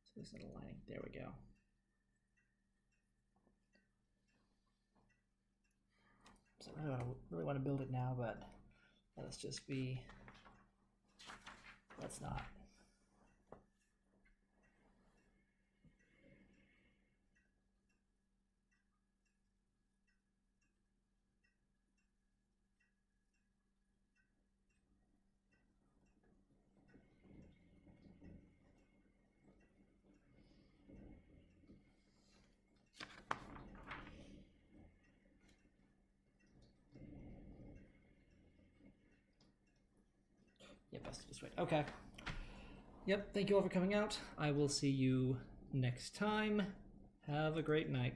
So this is aligning. There we go. So I don't really want to build it now, but let's just be. Let's not. Yeah, best to just wait. Okay. Yep, thank you all for coming out. I will see you next time. Have a great night.